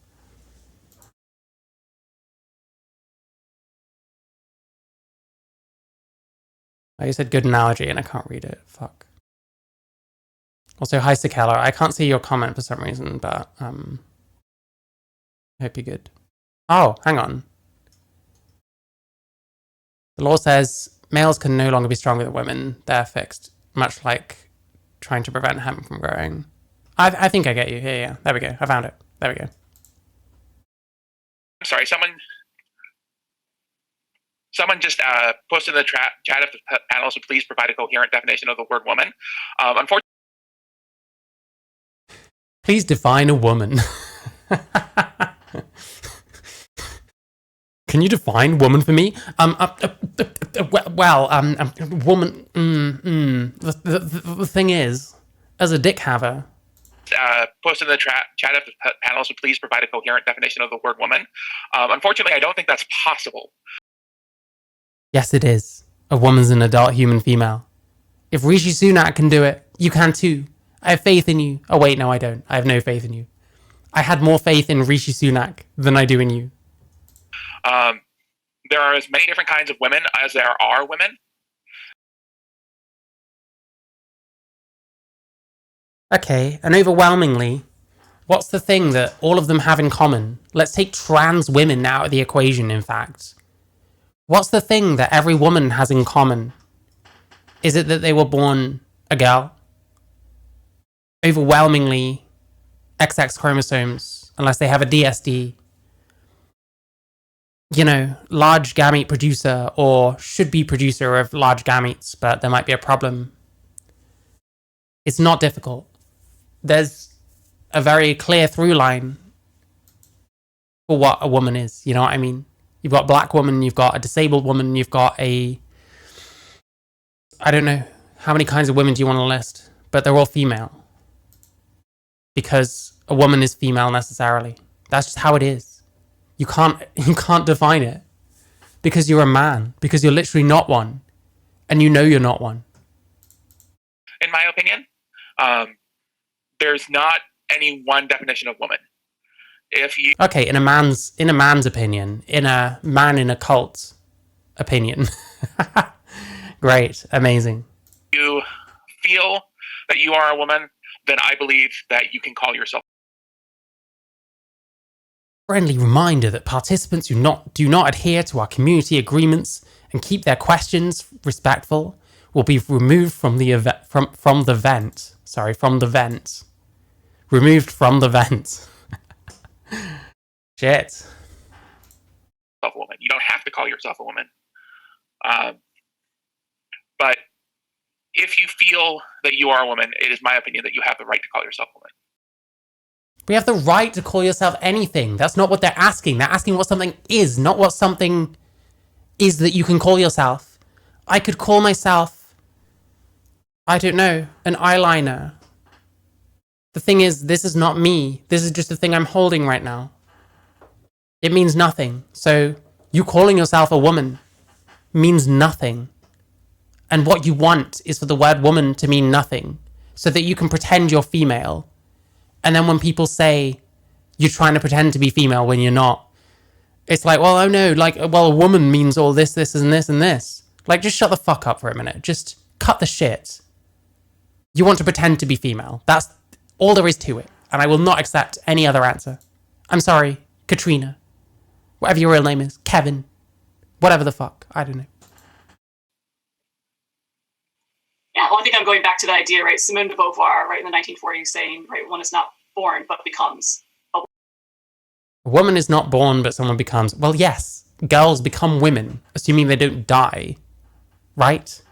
Oh, you said good analogy and I can't read it. Fuck. Also, hi, Sakella. I can't see your comment for some reason, but I hope you're good. Oh, hang on. The law says males can no longer be stronger than women. They're fixed, much like trying to prevent hemp from growing. I think I get you. Yeah. There we go. I found it. There we go. I'm sorry, someone just posted in the chat if the panelists would please provide a coherent definition of the word woman. Unfortunately, please define a woman. Can you define woman for me? Woman. The thing is, as a dick haver. Posted in the chat if the panelists would please provide a coherent definition of the word woman. Unfortunately, I don't think that's possible. Yes, it is. A woman's an adult human female. If Rishi Sunak can do it, you can too. I have faith in you. Oh wait, no, I don't. I have no faith in you. I had more faith in Rishi Sunak than I do in you. There are as many different kinds of women as there are women. Okay, and overwhelmingly, what's the thing that all of them have in common? Let's take trans women out of the equation, in fact. What's the thing that every woman has in common? Is it that they were born a girl? Overwhelmingly, XX chromosomes, unless they have a DSD. You know, large gamete producer or should-be producer of large gametes, but there might be a problem. It's not difficult. There's a very clear through line for what a woman is, you know what I mean? You've got a black woman, you've got a disabled woman, you've got a... I don't know how many kinds of women do you want to list, but they're all female. Because a woman is female necessarily. That's just how it is. You can't define it. Because you're a man. Because you're literally not one. And you know you're not one. In my opinion, there's not any one definition of woman. If you okay, in a man's opinion, in a man in a cult opinion. Great, amazing. You feel that you are a woman, then I believe that you can call yourself. Friendly reminder that participants do not adhere to our community agreements and keep their questions respectful will be removed from the vent. Sorry, from the vent. Removed from the vent. Shit. A woman. You don't have to call yourself a woman. But if you feel that you are a woman, it is my opinion that you have the right to call yourself a woman. We have the right to call yourself anything. That's not what they're asking. They're asking what something is, not what something is that you can call yourself. I could call myself, I don't know, an eyeliner. The thing is, this is not me. This is just the thing I'm holding right now. It means nothing. So you calling yourself a woman means nothing. And what you want is for the word woman to mean nothing, so that you can pretend you're female. And then when people say you're trying to pretend to be female when you're not, it's like, well, oh no, like, well, a woman means all this, this, and this, and this. Like, just shut the fuck up for a minute. Just cut the shit. You want to pretend to be female. That's all there is to it. And I will not accept any other answer. I'm sorry, Katrina. Whatever your real name is. Kevin. Whatever the fuck. I don't know. Yeah, well, I think I'm going back to the idea, right? Simone de Beauvoir, right, in the 1940s saying, right, one is not born, but becomes a woman. A woman is not born, but someone becomes... Well, yes. Girls become women, assuming they don't die. Right?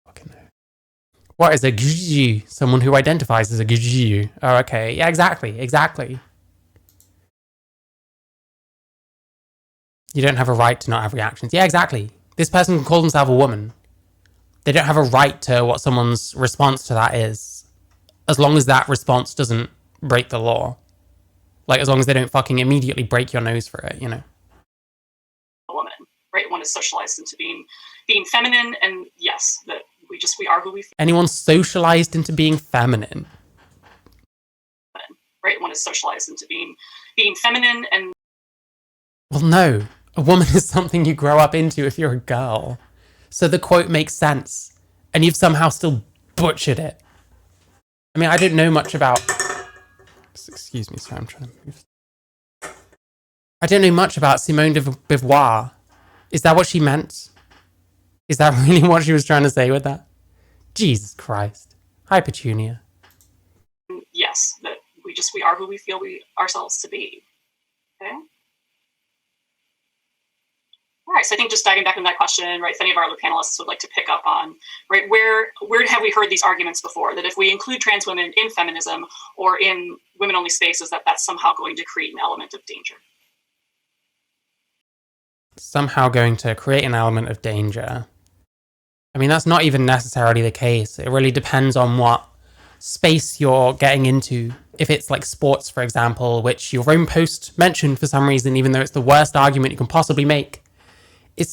Fucking no. What is a gju? Someone who identifies as a gju. Oh, okay. Yeah, exactly. Exactly. You don't have a right to not have reactions. Yeah, exactly. This person can call themselves a woman. They don't have a right to what someone's response to that is. As long as that response doesn't break the law. Like, as long as they don't fucking immediately break your nose for it, you know? A woman, right? One is socialized into being feminine, and yes, that we we are who we feel. Anyone socialized into being feminine? Right, one is socialized into being feminine, and well, no, a woman is something you grow up into if you're a girl. So the quote makes sense, and you've somehow still butchered it. I mean, I don't know much about. Excuse me, sorry, I'm trying to move. I don't know much about Simone de Beauvoir. Is that what she meant? Is that really what she was trying to say with that? Jesus Christ. Hi, Petunia. yes, that we are who we feel ourselves to be. Okay. All right, so I think just diving back into that question, right, if any of our other panelists would like to pick up on, right, where have we heard these arguments before, that if we include trans women in feminism or in women-only spaces, that's somehow going to create an element of danger? Somehow going to create an element of danger. I mean, that's not even necessarily the case. It really depends on what space you're getting into. If it's like sports, for example, which your own post mentioned for some reason, even though it's the worst argument you can possibly make, it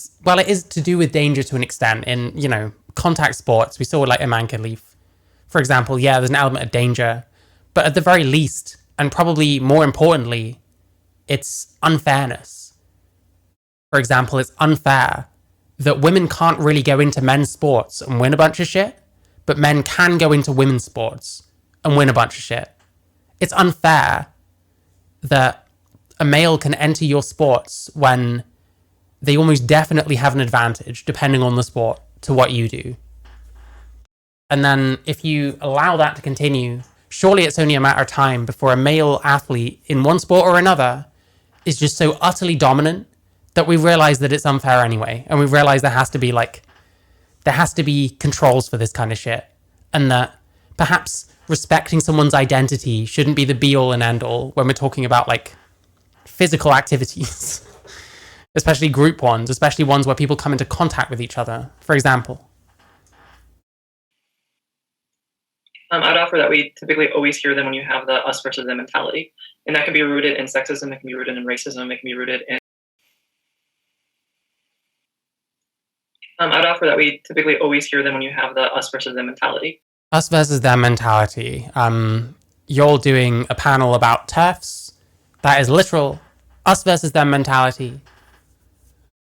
is to do with danger to an extent. In, contact sports, we saw like Imanka Leaf, for example. Yeah, there's an element of danger, but at the very least, and probably more importantly, it's unfairness. For example, it's unfair that women can't really go into men's sports and win a bunch of shit, but men can go into women's sports and win a bunch of shit. It's unfair that a male can enter your sports when they almost definitely have an advantage, depending on the sport, to what you do. And then if you allow that to continue, surely it's only a matter of time before a male athlete in one sport or another is just so utterly dominant that we realize that it's unfair anyway. And we realize there has to be controls for this kind of shit. And that perhaps respecting someone's identity shouldn't be the be all and end all when we're talking about like physical activities. Especially group ones, especially ones where people come into contact with each other, for example. I'd offer that we typically always hear them when you have the us versus them mentality. And that can be rooted in sexism, it can be rooted in racism, it can be rooted in... I'd offer that we typically always hear them when you have the us versus them mentality. Us versus them mentality. You're doing a panel about TERFs. That is literal us versus them mentality.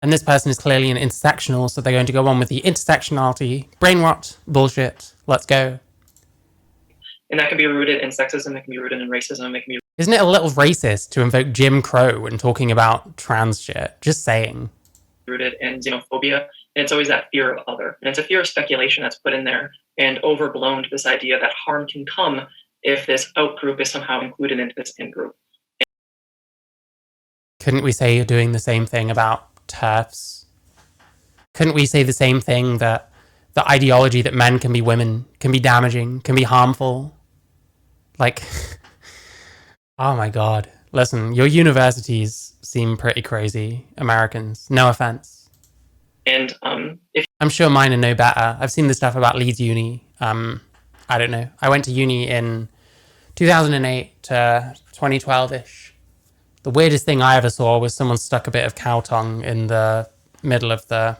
And this person is clearly an intersectional, so they're going to go on with the intersectionality, brain rot, bullshit, let's go. And that can be rooted in sexism, it can be rooted in racism, it can be... Isn't it a little racist to invoke Jim Crow when talking about trans shit? Just saying. Rooted in xenophobia, and it's always that fear of other. And it's a fear of speculation that's put in there and overblown to this idea that harm can come if this out group is somehow included into this in group. Couldn't we say you're doing the same thing about TERFs? Couldn't we say the same thing, that the ideology that men can be women can be damaging, can be harmful? Like, oh my god. Listen, your universities seem pretty crazy, Americans. No offense. And I'm sure mine are no better. I've seen the stuff about Leeds Uni. I don't know. I went to uni in 2008 to 2012-ish. The weirdest thing I ever saw was someone stuck a bit of cow tongue in the middle of the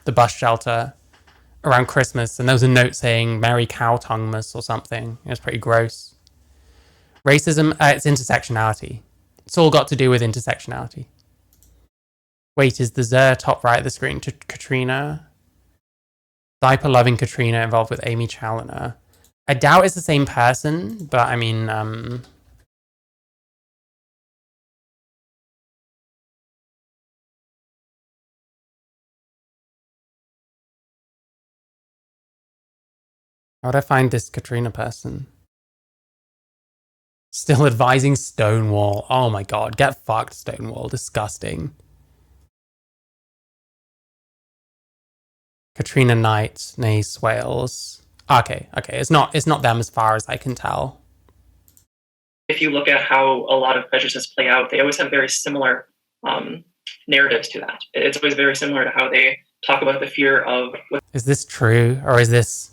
bus shelter around Christmas, and there was a note saying Merry Cow Tonguemas or something. It was pretty gross. Racism, it's intersectionality. It's all got to do with intersectionality. Wait, is the Zer top right of the screen to Katrina? Diaper-loving Katrina involved with Amy Challoner. I doubt it's the same person, but I mean, how would I find this Katrina person? Still advising Stonewall. Oh my god, get fucked, Stonewall. Disgusting. Katrina Knight, nay Swales. Okay. It's not them as far as I can tell. if you look at how a lot of prejudices play out, they always have very similar narratives to that. It's always very similar to how they talk about the fear of... Is this true? Or is this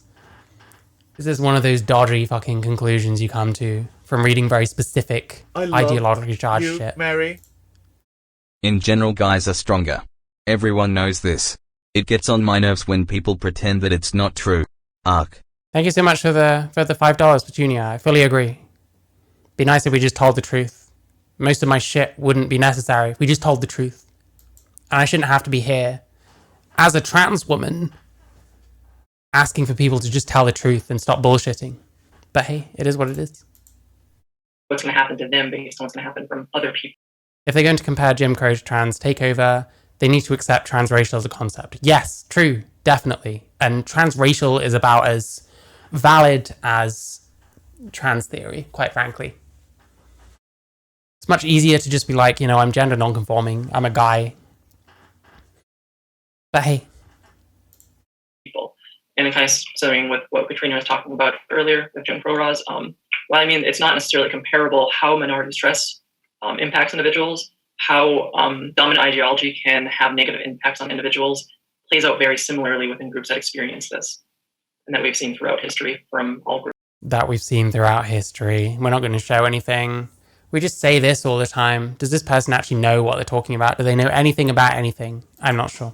one of those dodgy fucking conclusions you come to from reading very specific ideologically charged shit? Mary. In general, guys are stronger. Everyone knows this. It gets on my nerves when people pretend that it's not true. Arc. Thank you so much for the $5, Petunia. I fully agree. Be nice if we just told the truth. Most of my shit wouldn't be necessary if we just told the truth. And I shouldn't have to be here as a trans woman asking for people to just tell the truth and stop bullshitting. But hey, it is what it is. What's going to happen to them based on what's going to happen from other people. If they're going to compare Jim Crow to trans takeover, they need to accept transracial as a concept. Yes, true, definitely. And transracial is about as valid as trans theory, quite frankly. It's much easier to just be like, you know, I'm gender non-conforming, I'm a guy. But hey. People. And kind of similar with what Katrina was talking about earlier with Jim Crow laws. Well, I mean, it's not necessarily comparable how minority stress impacts individuals, how dominant ideology can have negative impacts on individuals, plays out very similarly within groups that experience this, and that we've seen throughout history from all groups. That we've seen throughout history. We're not going to show anything. We just say this all the time. Does this person actually know what they're talking about? Do they know anything about anything? I'm not sure.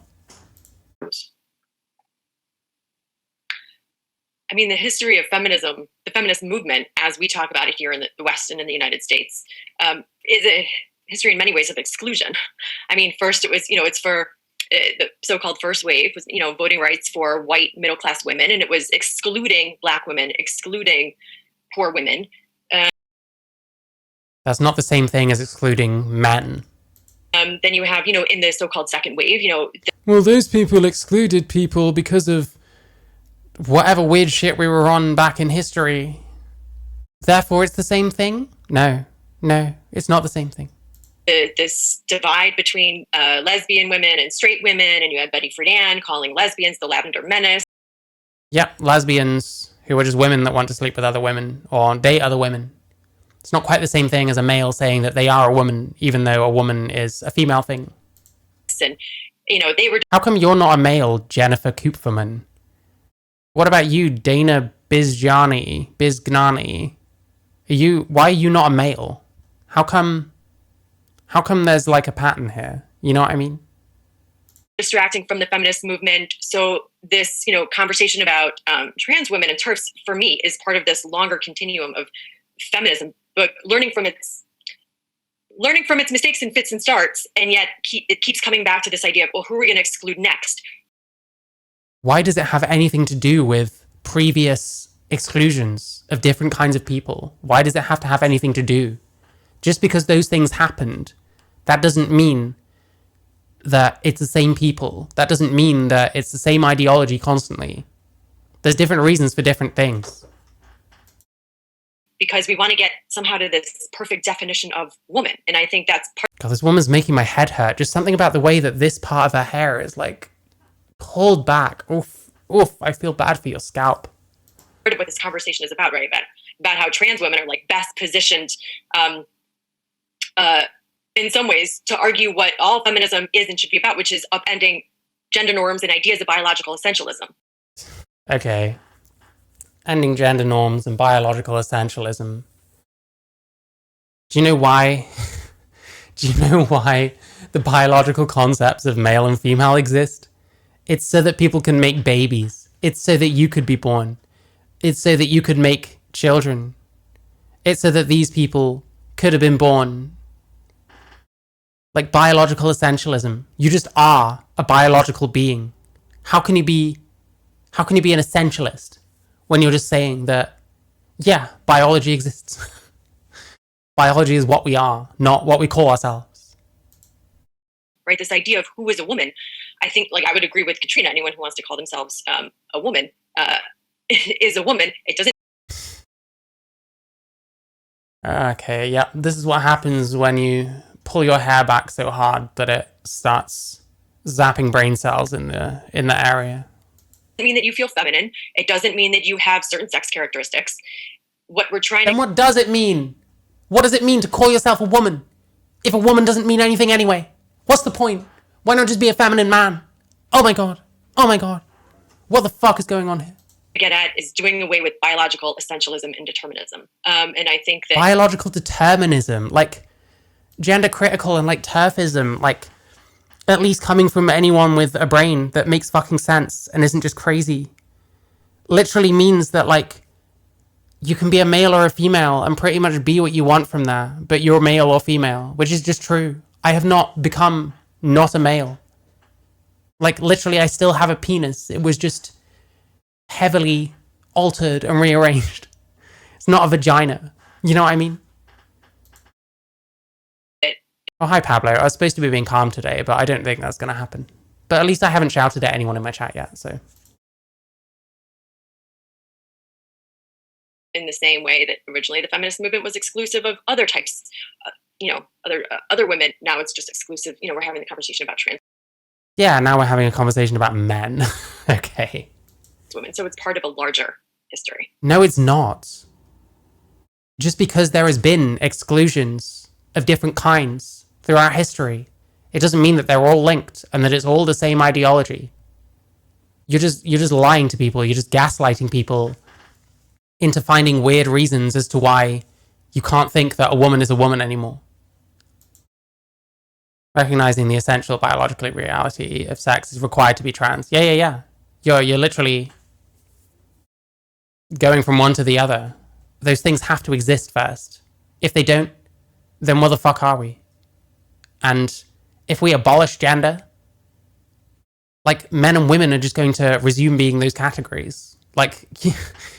I mean, the history of feminism, the feminist movement, as we talk about it here in the West and in the United States, is a history in many ways of exclusion. I mean, first it was, it's for the so-called first wave was, voting rights for white middle-class women, and it was excluding Black women, excluding poor women. That's not the same thing as excluding men. Then you have, in the so-called second wave, well, those people excluded people because of whatever weird shit we were on back in history. Therefore, it's the same thing? No, it's not the same thing. This divide between lesbian women and straight women, and you had Betty Friedan calling lesbians the Lavender Menace. Yep, lesbians who are just women that want to sleep with other women or date other women. It's not quite the same thing as a male saying that they are a woman, even though a woman is a female thing. And, they were... How come you're not a male, Jennifer Kupferman? What about you, Dana Bizgnani? Why are you not a male? How come there's like a pattern here? You know what I mean? Distracting from the feminist movement. So this, conversation about trans women and TERFs, for me, is part of this longer continuum of feminism, but learning from its mistakes and fits and starts, and yet it keeps coming back to this idea of, well, who are we going to exclude next? Why does it have anything to do with previous exclusions of different kinds of people? Why does it have to have anything to do? Just because those things happened, that doesn't mean that it's the same people. That doesn't mean that it's the same ideology constantly. There's different reasons for different things. Because we want to get somehow to this perfect definition of woman. And I think that's part... God, this woman's making my head hurt. Just something about the way that this part of her hair is like pulled back. Oof, I feel bad for your scalp. Part of what this conversation is about, right? About how trans women are like best positioned in some ways to argue what all feminism is and should be about, which is upending gender norms and ideas of biological essentialism. Okay. Ending gender norms and biological essentialism. Do you know why? Do you know why the biological concepts of male and female exist? It's so that people can make babies. It's so that you could be born. It's so that you could make children. It's so that these people could have been born. Like biological essentialism. You just are a biological being. How can you be an essentialist when you're just saying that, yeah, biology exists? Biology is what we are, not what we call ourselves. Right, this idea of who is a woman. I think, I would agree with Katrina, anyone who wants to call themselves a woman is a woman. It doesn't... Okay, yeah, this is what happens when you pull your hair back so hard that it starts zapping brain cells in the area. It doesn't mean that you feel feminine. It doesn't mean that you have certain sex characteristics. What we're trying to... And what does it mean? What does it mean to call yourself a woman? If a woman doesn't mean anything anyway? What's the point? Why not just be a feminine man? Oh my god. What the fuck is going on here? Get at is doing away with biological essentialism and determinism. And I think that... Biological determinism, like gender critical and like TERFism, like at least coming from anyone with a brain that makes fucking sense and isn't just crazy. literally means that, like, you can be a male or a female and pretty much be what you want from there, but you're male or female, which is just true. I have not become not a male. Like, literally, I still have a penis. It was just heavily altered and rearranged. It's not a vagina. You know what I mean? Oh, hi, Pablo. I was supposed to be being calm today, but I don't think that's going to happen. But at least I haven't shouted at anyone in my chat yet, so. In the same way that originally the feminist movement was exclusive of other types, other women. Now it's just exclusive. We're having the conversation about trans Yeah, now we're having a conversation about men. Okay. women. So it's part of a larger history. No, it's not. Just because there has been exclusions of different kinds throughout history, it doesn't mean that they're all linked and that it's all the same ideology. You're just lying to people. You're just gaslighting people into finding weird reasons as to why you can't think that a woman is a woman anymore. Recognizing the essential biological reality of sex is required to be trans. Yeah. You're literally going from one to the other. Those things have to exist first. If they don't, then what the fuck are we? And if we abolish gender, like, men and women are just going to resume being those categories. Like,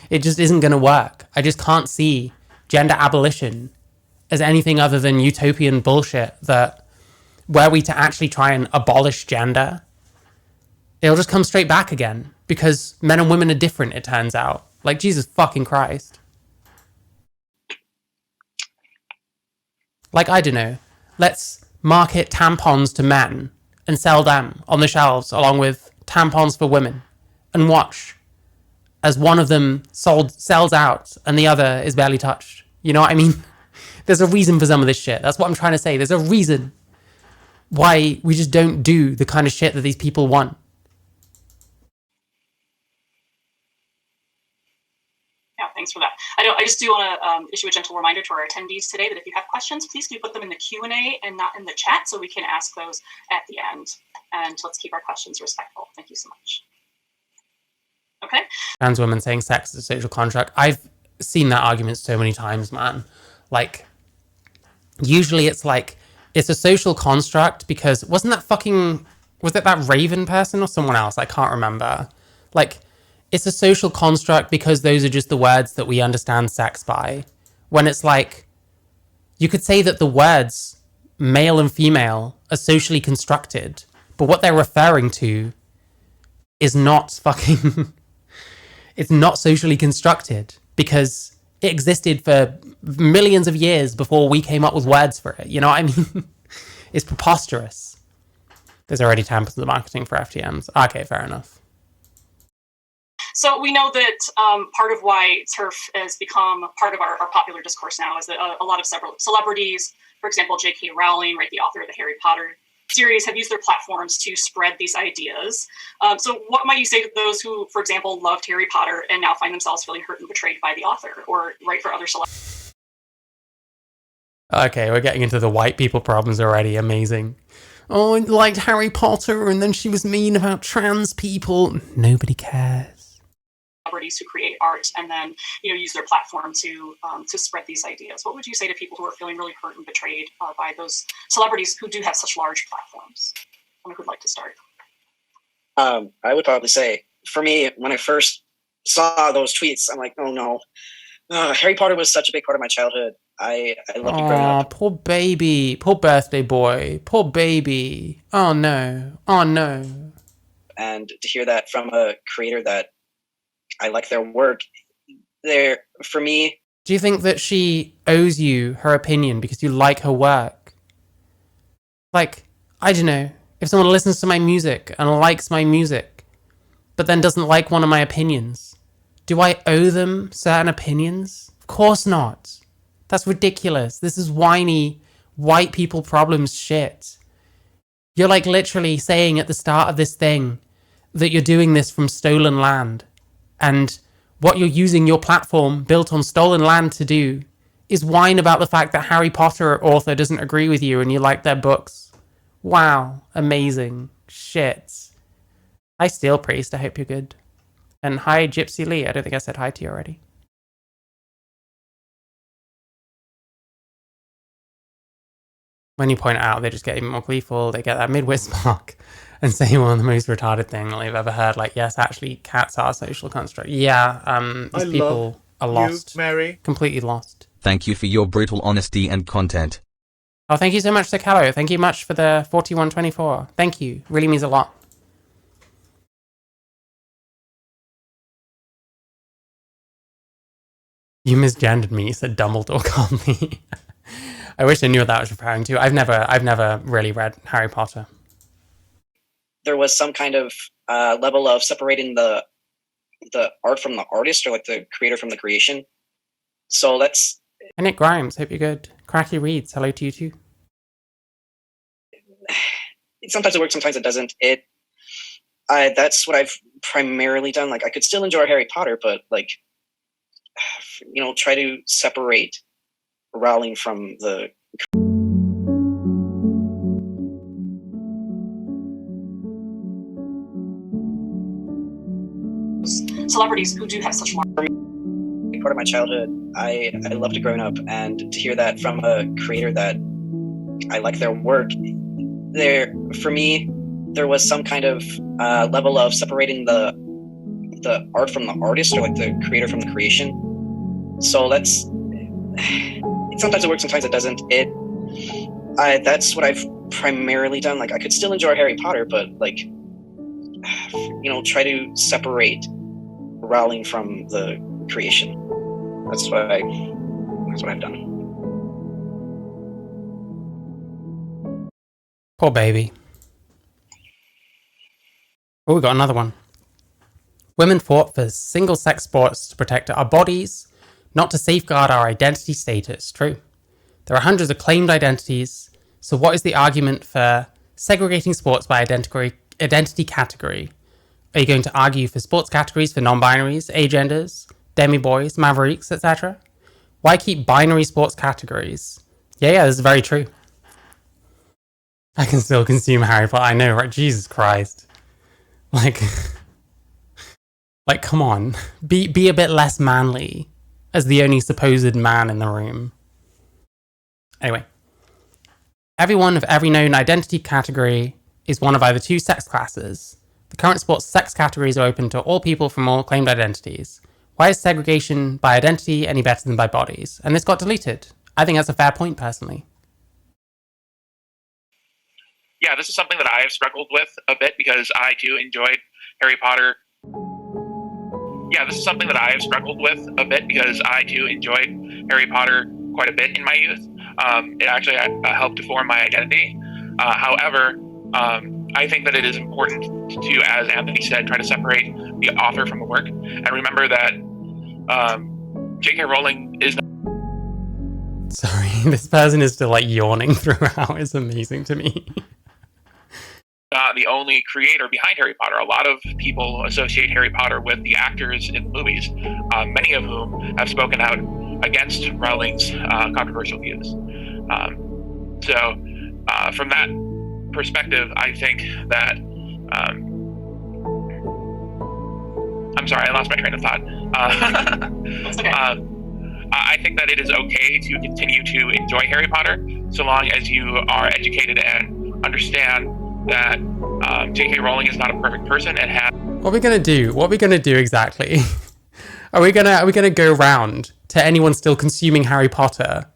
it just isn't going to work. I just can't see gender abolition as anything other than utopian bullshit that were we to actually try and abolish gender, it'll just come straight back again because men and women are different, it turns out. Like, Jesus fucking Christ. Like, I don't know, let's market tampons to men and sell them on the shelves along with tampons for women and watch as one of them sells out and the other is barely touched. You know what I mean? There's a reason for some of this shit. That's what I'm trying to say. There's a reason why we just don't do the kind of shit that these people want. Yeah, thanks for that. I just do want to issue a gentle reminder to our attendees today that if you have questions, please do put them in the Q&A and not in the chat so we can ask those at the end. And let's keep our questions respectful. Thank you so much. Okay. Trans women saying sex is a social contract. I've seen that argument so many times, man. Like, usually it's like, it's a social construct because was it that Raven person or someone else? I can't remember. Like, it's a social construct because those are just the words that we understand sex by. When it's like, you could say that the words male and female are socially constructed, but what they're referring to is not fucking, it's not socially constructed because it existed for millions of years before we came up with words for it. You know what I mean? It's preposterous. There's already tampons in the marketing for FTMs. Okay, fair enough. So we know that part of why TERF has become part of our popular discourse now is that a lot of several celebrities, for example, J.K. Rowling, right, the author of the Harry Potter series, have used their platforms to spread these ideas. So what might you say to those who, for example, loved Harry Potter and now find themselves feeling hurt and betrayed by the author, or right for other celebrities? Okay, we're getting into the white people problems already. Amazing. Oh, I liked Harry Potter and then she was mean about trans people. Nobody cares. Celebrities who create art and then use their platform to spread these ideas. What would you say to people who are feeling really hurt and betrayed by those celebrities who do have such large platforms? Who would like to start? I would probably say, for me, when I first saw those tweets, I'm like, oh no. Harry Potter was such a big part of my childhood. I loved it growing up. Poor baby. Poor birthday boy. Poor baby. Oh no. Oh no. And to hear that from a creator that I like their work, for me. Do you think that she owes you her opinion because you like her work? Like, I don't know. If someone listens to my music and likes my music, but then doesn't like one of my opinions, do I owe them certain opinions? Of course not. That's ridiculous. This is whiny, white people problems shit. You're like literally saying at the start of this thing that you're doing this from stolen land. And what you're using your platform built on stolen land to do is whine about the fact that Harry Potter author doesn't agree with you and you like their books. Wow. Amazing. Shit. Hi, Steel Priest. I hope you're good. And hi, Gypsy Lee. I don't think I said hi to you already. When you point it out, they just get even more gleeful. They get that mid-wit spark and say one of the most retarded thing they've ever heard. Like, yes, actually, cats are a social construct. Yeah, these people are lost. Mary. Completely lost. Thank you for your brutal honesty and content. Oh, thank you so much, Sakalo. Thank you much for the 4124. Thank you. Really means a lot. You misgendered me, said Dumbledore calmly. I wish I knew what that was referring to. I've never really read Harry Potter. There was some kind of level of separating the art from the artist, or like the creator from the creation. So that's... And Nick Grimes, hope you're good. Cracky Reads, hello to you too. Sometimes it works, sometimes it doesn't. That's what I've primarily done. Like, I could still enjoy Harry Potter, but like, try to separate Rowling from the... Celebrities who do have such large... Part of my childhood, I loved growing up, and to hear that from a creator that I like their work, for me, there was some kind of level of separating the art from the artist, or like the creator from the creation. So that's... Sometimes it works, sometimes it doesn't. That's what I've primarily done. Like, I could still enjoy Harry Potter, but like, try to separate Rowling from the creation. That's what I've done. Poor baby. Oh, we got another one. Women fought for single-sex sports to protect our bodies, not to safeguard our identity status. True. There are hundreds of claimed identities, so what is the argument for segregating sports by identity category? Are you going to argue for sports categories for non-binaries, agenders, demi-boys, mavericks, etc.? Why keep binary sports categories? Yeah, this is very true. I can still consume Harry Potter. I know, right? Jesus Christ. Like, come on. Be a bit less manly as the only supposed man in the room. Anyway. Everyone of every known identity category is one of either two sex classes. The current sports sex categories are open to all people from all claimed identities. Why is segregation by identity any better than by bodies? And this got deleted. I think that's a fair point, personally. Yeah, this is something that I have struggled with a bit because I too enjoyed Harry Potter. Yeah, this is something that I have struggled with a bit because I too enjoyed Harry Potter quite a bit in my youth. It actually helped to form my identity. However, I think that it is important to, as Anthony said, try to separate the author from the work, and remember that J.K. Rowling is... Sorry, this person is still like yawning throughout. It's amazing to me. The only creator behind Harry Potter. A lot of people associate Harry Potter with the actors in the movies, many of whom have spoken out against Rowling's controversial views. So from that perspective, I think that... I'm sorry, I lost my train of thought. That's okay. I think that it is okay to continue to enjoy Harry Potter so long as you are educated and understand that J.K. Rowling is not a perfect person and has... What are we gonna do? What are we gonna do exactly? Are we gonna go round to anyone still consuming Harry Potter?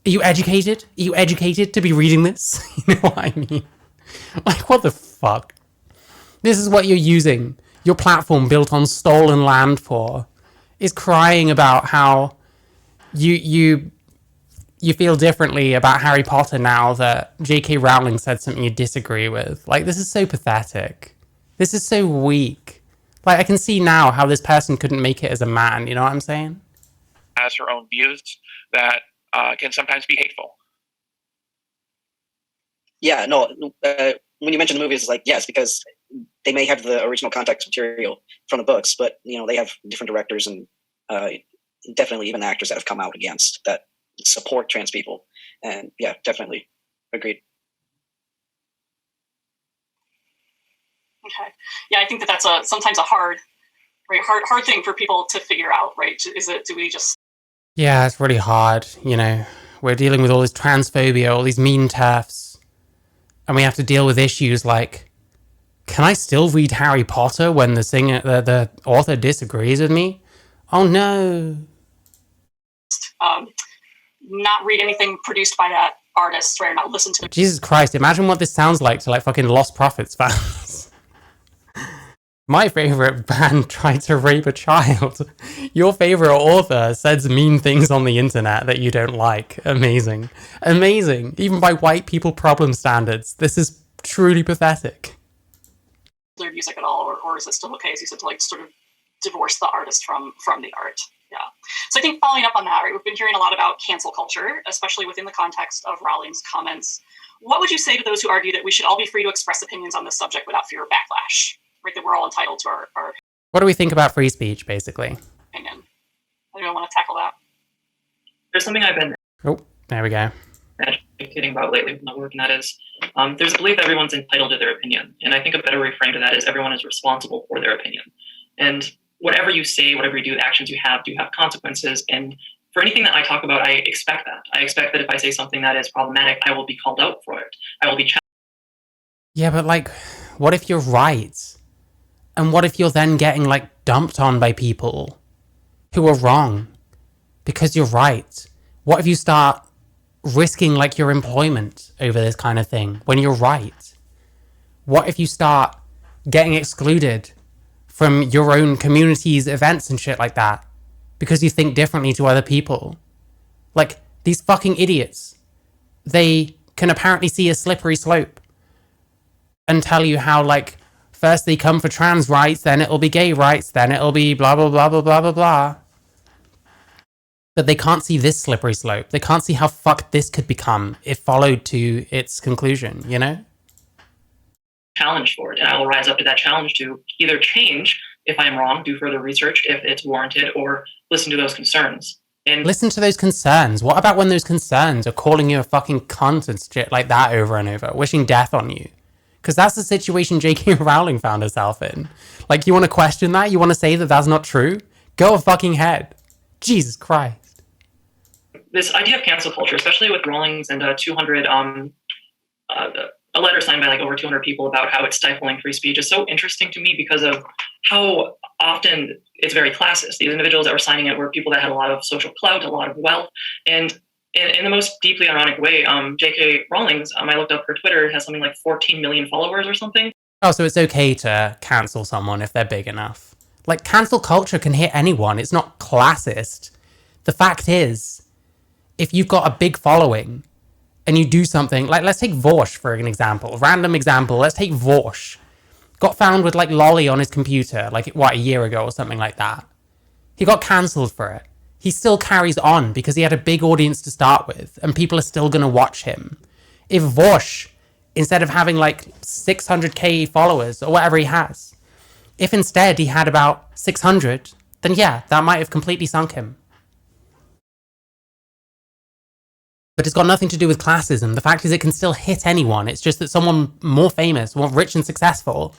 Are you educated? Are you educated to be reading this? You know what I mean? Like, what the fuck? This is what you're using your platform built on stolen land for, is crying about how you feel differently about Harry Potter now that J.K. Rowling said something you disagree with. Like, this is so pathetic. This is so weak. Like, I can see now how this person couldn't make it as a man, you know what I'm saying? has her own views that can sometimes be hateful. Yeah, no, when you mention the movies, it's like, yes, because they may have the original context material from the books, but, you know, they have different directors and definitely even actors that have come out against that support trans people. And yeah, definitely agreed. Okay. Yeah, I think that that's sometimes a hard right? Hard thing for people to figure out, right? Do we just... Yeah, it's really hard, you know. We're dealing with all this transphobia, all these mean TERFs, and we have to deal with issues like, can I still read Harry Potter when the author disagrees with me? Oh no. Not read anything produced by that artist, right? Not listen to... Jesus Christ, imagine what this sounds like to like fucking Lost Prophets fans. My favorite band tried to rape a child. Your favorite author says mean things on the internet that you don't like. Amazing. Amazing. Even by white people problem standards. This is truly pathetic. Their music at all, or is it still okay, as you said, to like sort of divorce the artist from the art? Yeah. So I think following up on that, right, we've been hearing a lot about cancel culture, especially within the context of Rowling's comments. What would you say to those who argue that we should all be free to express opinions on this subject without fear of backlash? Right, that we're all entitled to our What do we think about free speech, basically? opinion. I don't want to tackle that. There's something I've been Oh, there we go. educating about lately with my work, and that is there's a belief that everyone's entitled to their opinion. And I think a better reframe to that is everyone is responsible for their opinion. And whatever you say, whatever you do, the actions you have do have consequences. And for anything that I talk about, I expect that. I expect that if I say something that is problematic, I will be called out for it. I will be challenged. Yeah, but like, what if you're right? And what if you're then getting like dumped on by people who are wrong because you're right? What if you start risking like your employment over this kind of thing when you're right? What if you start getting excluded from your own community's events and shit like that because you think differently to other people? Like, these fucking idiots, they can apparently see a slippery slope and tell you how, like, first they come for trans rights, then it'll be gay rights, then it'll be blah, blah, blah, blah, blah, blah, blah. But they can't see this slippery slope. They can't see how fucked this could become if followed to its conclusion, you know? Challenge for it, and I will rise up to that challenge to either change if I'm wrong, do further research if it's warranted, or listen to those concerns. And listen to those concerns. What about when those concerns are calling you a fucking cunt and shit like that over and over, wishing death on you? Because that's the situation J.K. Rowling found herself in. Like, you want to question that? You want to say that that's not true? Go a fucking head. Jesus Christ. this idea of cancel culture, especially with Rawlings and 200 a letter signed by like over 200 people about how it's stifling free speech, is so interesting to me because of how often it's very classist. These individuals that were signing it were people that had a lot of social clout, a lot of wealth, and in the most deeply ironic way, J.K. Rawlings, I looked up her Twitter, has something like 14 million followers or something. Oh, so it's okay to cancel someone if they're big enough. Like, cancel culture can hit anyone. It's not classist. The fact is, if you've got a big following and you do something, like, let's take Vorsh for an example, random example. Let's take Vorsh. Got found with, like, lolly on his computer, like, what, a year ago or something like that. He got cancelled for it. He still carries on because he had a big audience to start with, and people are still going to watch him. If Vorsh, instead of having, like, 600k followers or whatever he has, if instead he had about 600, then yeah, that might have completely sunk him. But it's got nothing to do with classism. The fact is it can still hit anyone. It's just that someone more famous, more rich and successful,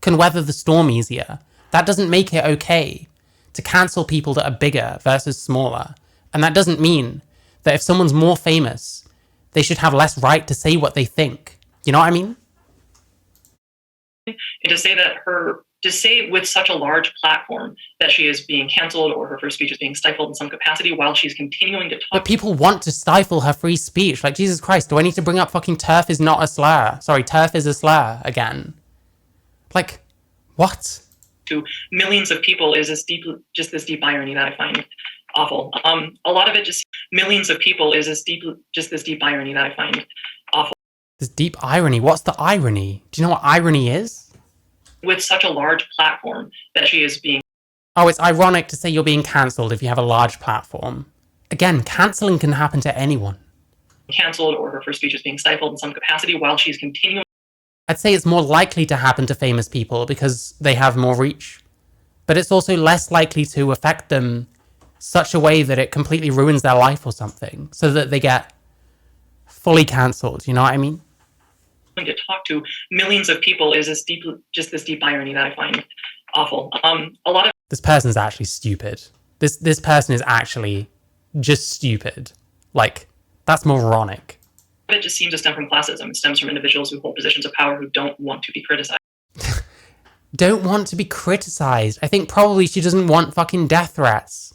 can weather the storm easier. That doesn't make it okay to cancel people that are bigger versus smaller. And that doesn't mean that if someone's more famous, they should have less right to say what they think. You know what I mean? And to say that to say with such a large platform that she is being canceled or her free speech is being stifled in some capacity while she's continuing to talk. But people want to stifle her free speech. Like, Jesus Christ, do I need to bring up fucking TERF is not a slur? Sorry, TERF is a slur again. Like, what? To millions of people is this deep irony that I find awful. A lot of it just millions of people is this deep irony that I find awful. This deep irony. What's the irony? Do you know what irony is? With such a large platform that she is being... Oh, it's ironic to say you're being cancelled if you have a large platform. Again, cancelling can happen to anyone. Cancelled or her free speech is being stifled in some capacity while she's continuing... I'd say it's more likely to happen to famous people because they have more reach. But it's also less likely to affect them such a way that it completely ruins their life or something, so that they get fully cancelled, you know what I mean? To talk to millions of people is this deep irony that I find awful. A lot of this person's actually stupid. This person is actually just stupid. Like, that's moronic. It just seems to stem from classism. It stems from individuals who hold positions of power who don't want to be criticized. Don't want to be criticized. I think probably she doesn't want fucking death threats.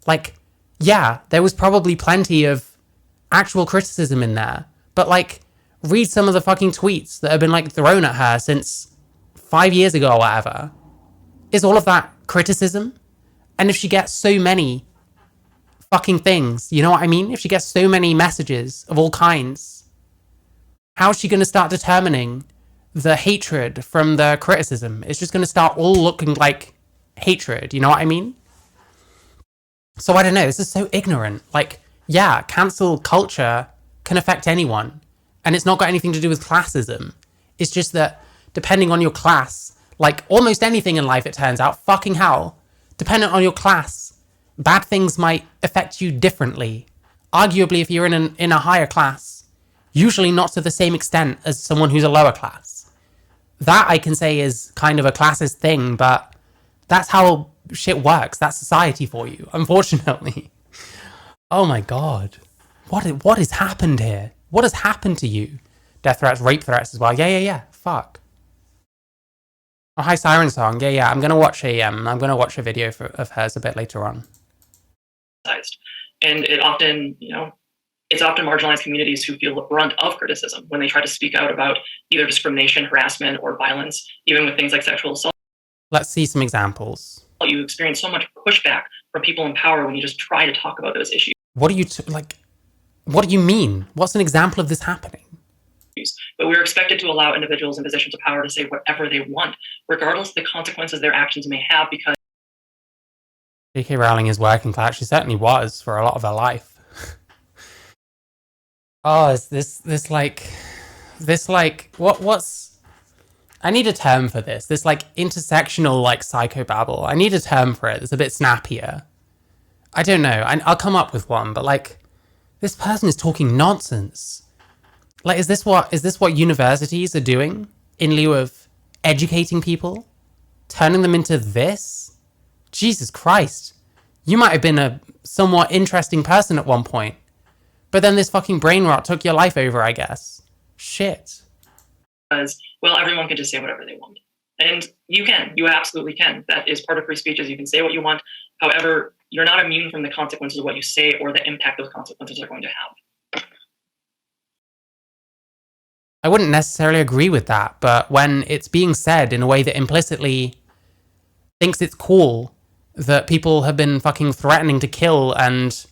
Like, yeah, there was probably plenty of actual criticism in there. But, like, read some of the fucking tweets that have been, like, thrown at her since 5 years ago or whatever. Is all of that criticism? And if she gets so many fucking things, you know what I mean? If she gets so many messages of all kinds, how is she going to start determining the hatred from the criticism? It's just going to start all looking like hatred, you know what I mean? So I don't know, this is so ignorant. Like, yeah, cancel culture can affect anyone, and it's not got anything to do with classism. It's just that depending on your class, like almost anything in life, it turns out, fucking hell, dependent on your class, bad things might affect you differently. Arguably, if you're in a higher class, usually not to the same extent as someone who's a lower class. That I can say is kind of a classist thing, but that's how shit works. That's society for you, unfortunately. Oh my god. What has happened here? What has happened to you? Death threats, rape threats as well. Yeah. Fuck. Oh, hi, Siren Song. Yeah. I'm gonna watch a video of hers a bit later on. And it often, it's often marginalized communities who feel the brunt of criticism when they try to speak out about either discrimination, harassment, or violence, even with things like sexual assault. Let's see some examples. You experience so much pushback from people in power when you just try to talk about those issues. What do you mean? What's an example of this happening? But we're expected to allow individuals in positions of power to say whatever they want, regardless of the consequences their actions may have, because J.K. Rowling is working class. She certainly was for a lot of her life. Oh, is this like what's I need a term for this. This like intersectional like psychobabble. I need a term for it. It's a bit snappier. I don't know. I'll come up with one, but like this person is talking nonsense. Like, is this what universities are doing in lieu of educating people? Turning them into this? Jesus Christ. You might have been a somewhat interesting person at one point, but then this fucking brain rot took your life over, I guess. Shit. Because, well, everyone can just say whatever they want. And you absolutely can. That is part of free speech, is you can say what you want. However, you're not immune from the consequences of what you say or the impact those consequences are going to have. I wouldn't necessarily agree with that, but when it's being said in a way that implicitly thinks it's cool that people have been fucking threatening to kill and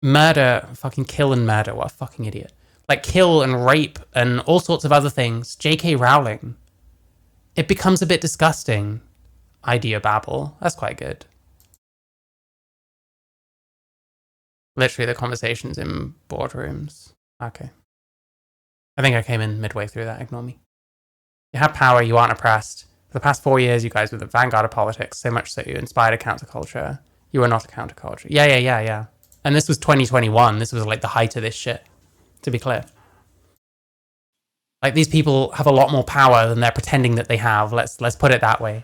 murder, fucking kill and murder, what a fucking idiot. Like kill and rape and all sorts of other things, J.K. Rowling, it becomes a bit disgusting. Idea babble, that's quite good. Literally the conversations in boardrooms. Okay. I think I came in midway through that, ignore me. You have power, you aren't oppressed. For the past 4 years, you guys were the vanguard of politics, so much so you inspired a counterculture. You are not a counterculture. Yeah. And this was 2021, this was like the height of this shit, to be clear. Like, these people have a lot more power than they're pretending that they have, let's put it that way.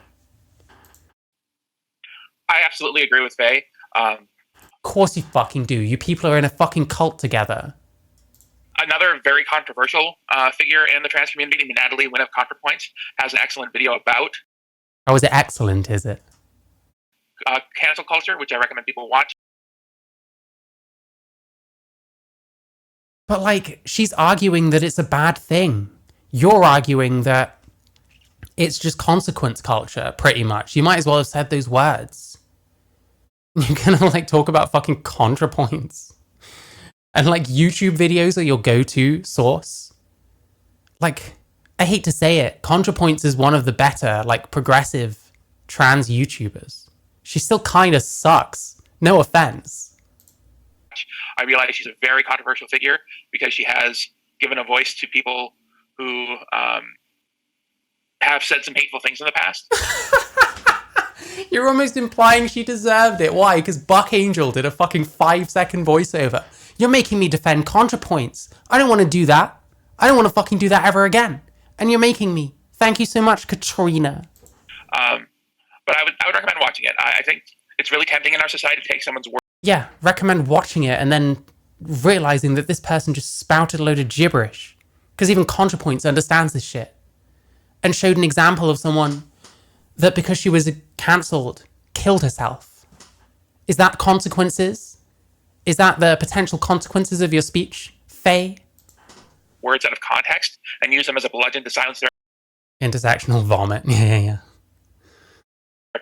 I absolutely agree with Faye. Of course you fucking do. You people are in a fucking cult together. Another very controversial figure in the trans community, Natalie Wynn of ContraPoints, has an excellent video about Oh, is it excellent, is it? cancel culture, which I recommend people watch. But, like, she's arguing that it's a bad thing. You're arguing that it's just consequence culture, pretty much. You might as well have said those words. You're gonna, like, talk about fucking ContraPoints. And, like, YouTube videos are your go-to source. Like, I hate to say it, ContraPoints is one of the better, like, progressive trans YouTubers. She still kind of sucks. No offense. I realize she's a very controversial figure because she has given a voice to people who have said some hateful things in the past. You're almost implying she deserved it. Why? Because Buck Angel did a fucking 5-second voiceover. You're making me defend ContraPoints. I don't want to do that. I don't want to fucking do that ever again. And you're making me. Thank you so much, Katrina. But I would recommend watching it. I think it's really tempting in our society to take someone's word. Yeah, recommend watching it and then realizing that this person just spouted a load of gibberish. Because even ContraPoints understands this shit. And showed an example of someone that because she was cancelled, killed herself. Is that consequences? Is that the potential consequences of your speech? Faye? Words out of context and use them as a bludgeon to silence their Intersectional vomit. Yeah.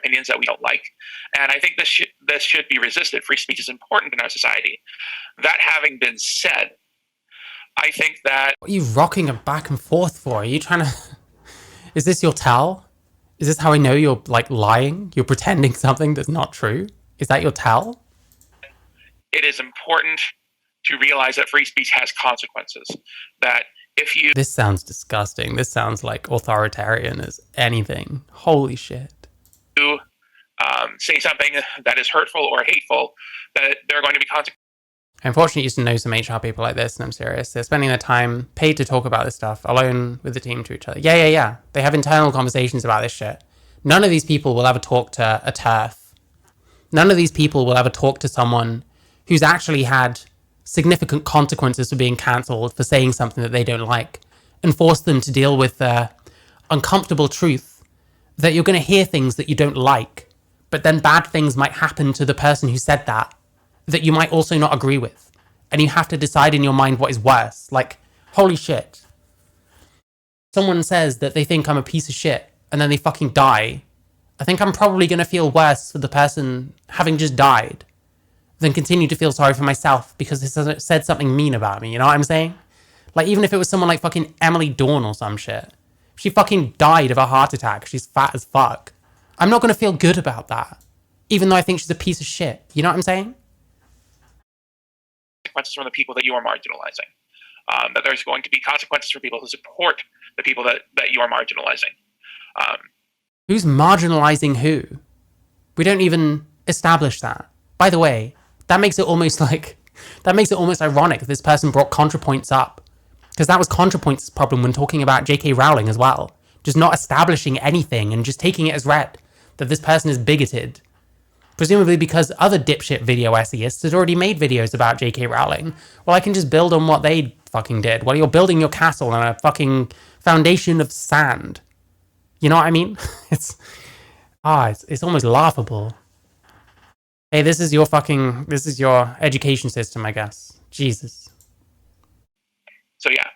opinions that we don't like. And I think this should be resisted. Free speech is important in our society. That having been said, I think that... What are you rocking it back and forth for? Are you trying to... Is this your tell? Is this how I know you're, like, lying? You're pretending something that's not true? Is that your tell? It is important to realize that free speech has consequences. That if you... This sounds disgusting. This sounds like authoritarian as anything. Holy shit. Say something that is hurtful or hateful, that there are going to be consequences. I unfortunately used to know some HR people like this, and I'm serious. They're spending their time paid to talk about this stuff, alone with the team to each other. Yeah. They have internal conversations about this shit. None of these people will ever talk to a TERF. None of these people will ever talk to someone who's actually had significant consequences for being cancelled for saying something that they don't like, and force them to deal with the uncomfortable truth that you're going to hear things that you don't like, but then bad things might happen to the person who said that you might also not agree with. And you have to decide in your mind what is worse. Like, holy shit. Someone says that they think I'm a piece of shit, and then they fucking die. I think I'm probably going to feel worse for the person having just died than continue to feel sorry for myself because they said something mean about me. You know what I'm saying? Like, even if it was someone like fucking Emily Dawn or some shit. She fucking died of a heart attack. She's fat as fuck. I'm not going to feel good about that. Even though I think she's a piece of shit. You know what I'm saying? Consequences from the people that you are marginalizing. That there's going to be consequences for people who support the people that you are marginalizing. Who's marginalizing who? We don't even establish that. By the way, that makes it almost ironic that this person brought ContraPoints up. Because that was ContraPoints' problem when talking about J.K. Rowling as well. Just not establishing anything and just taking it as read that this person is bigoted. Presumably because other dipshit video essayists had already made videos about J.K. Rowling. Well, I can just build on what they fucking did. Well, you're building your castle on a fucking foundation of sand. You know what I mean? It's almost laughable. Hey, this is your education system, I guess. Jesus. So yeah.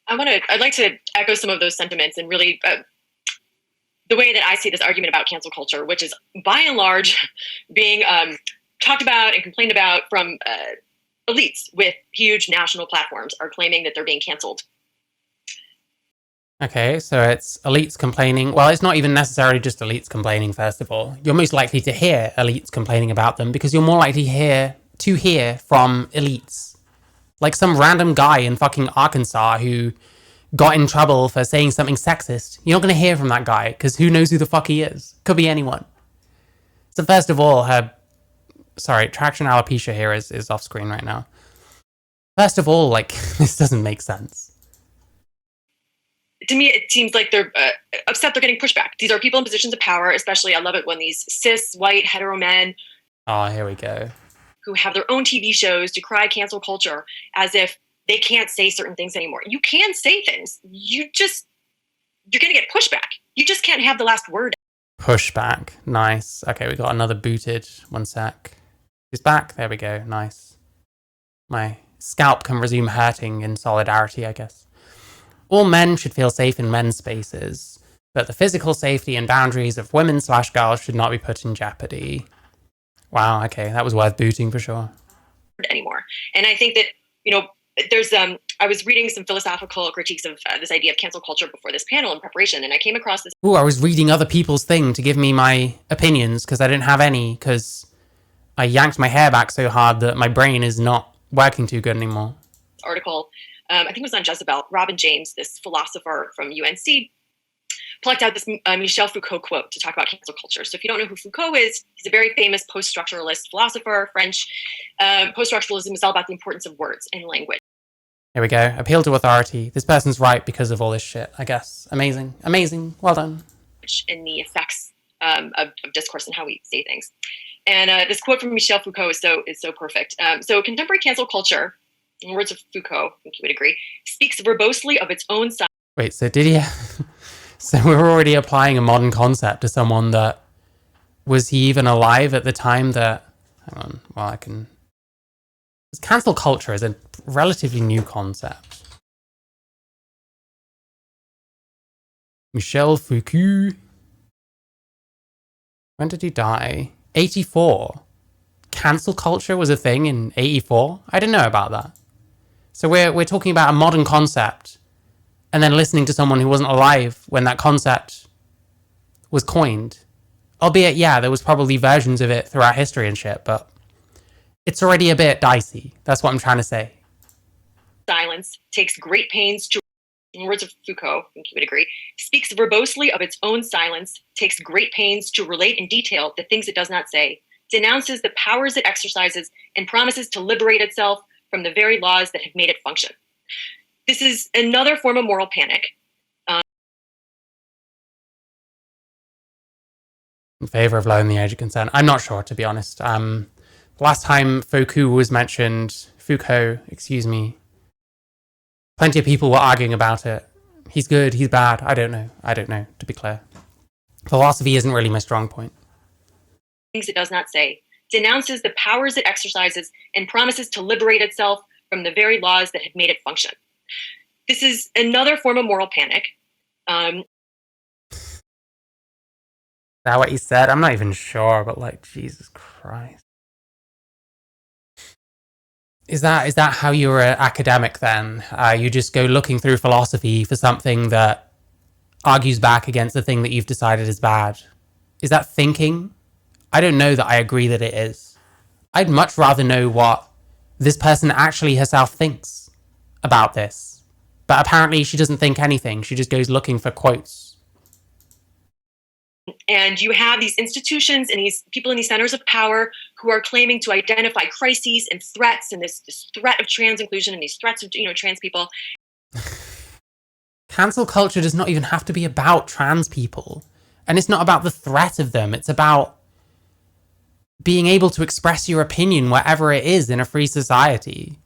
I'd like to echo some of those sentiments and really the way that I see this argument about cancel culture, which is by and large being talked about and complained about from elites with huge national platforms are claiming that they're being canceled. Okay, so it's elites complaining. Well, it's not even necessarily just elites complaining, first of all. You're most likely to hear elites complaining about them because you're more likely to hear from elites. Like some random guy in fucking Arkansas who got in trouble for saying something sexist. You're not going to hear from that guy because who knows who the fuck he is? Could be anyone. So first of all, traction alopecia here is off screen right now. First of all, like, this doesn't make sense. To me, it seems like they're upset they're getting pushback. These are people in positions of power, especially I love it when these cis, white, hetero men Oh, here we go. who have their own TV shows decry cancel culture as if they can't say certain things anymore. You can say things. You're going to get pushback. You just can't have the last word. Pushback. Nice. Okay, we got another booted. One sec. He's back. There we go. Nice. My scalp can resume hurting in solidarity, I guess. All men should feel safe in men's spaces, but the physical safety and boundaries of women/girls should not be put in jeopardy. Wow, okay, that was worth booting for sure. Anymore. And I think that, there's, I was reading some philosophical critiques of this idea of cancel culture before this panel in preparation, and I came across this. Ooh, I was reading other people's thing to give me my opinions because I didn't have any because I yanked my hair back so hard that my brain is not working too good anymore. Article, I think it was on Jezebel. Robin James, this philosopher from UNC, plucked out this Michel Foucault quote to talk about cancel culture. So if you don't know who Foucault is, he's a very famous post-structuralist philosopher, French. Post-structuralism is all about the importance of words and language. Here we go. Appeal to authority. This person's right because of all this shit, I guess. Amazing. Amazing. Well done. In the effects of discourse and how we say things. And this quote from Michel Foucault is so perfect. So contemporary cancel culture, in the words of Foucault, I think you would agree, speaks verbosely of its own side. Wait, so did he... So we're already applying a modern concept to someone that... Was he even alive at the time that... Hang on, well, I can... Cancel culture is a relatively new concept. Michel Foucault. When did he die? 84. Cancel culture was a thing in 84? I didn't know about that. So we're talking about a modern concept and then listening to someone who wasn't alive when that concept was coined. Albeit, yeah, there was probably versions of it throughout history and shit, but it's already a bit dicey. That's what I'm trying to say. Silence takes great pains to, in the words of Foucault, I think you would agree, speaks verbosely of its own silence, takes great pains to relate in detail the things it does not say, denounces the powers it exercises, and promises to liberate itself from the very laws that have made it function. This is another form of moral panic. In favor of lowering the age of consent. I'm not sure, to be honest. Last time Foucault was mentioned, excuse me, plenty of people were arguing about it. He's good, he's bad. I don't know, to be clear. Philosophy isn't really my strong point. Things it does not say, denounces the powers it exercises, and promises to liberate itself from the very laws that have made it function. This is another form of moral panic. Is that what he said? I'm not even sure, but like, Jesus Christ. Is that how you're an academic then? You just go looking through philosophy for something that argues back against the thing that you've decided is bad? Is that thinking? I don't know that I agree that it is. I'd much rather know what this person actually herself thinks about this. But apparently she doesn't think anything. She just goes looking for quotes. And you have these institutions and these people in these centers of power who are claiming to identify crises and threats, and this threat of trans inclusion and these threats of trans people. Cancel culture does not even have to be about trans people. And it's not about the threat of them. It's about being able to express your opinion wherever it is in a free society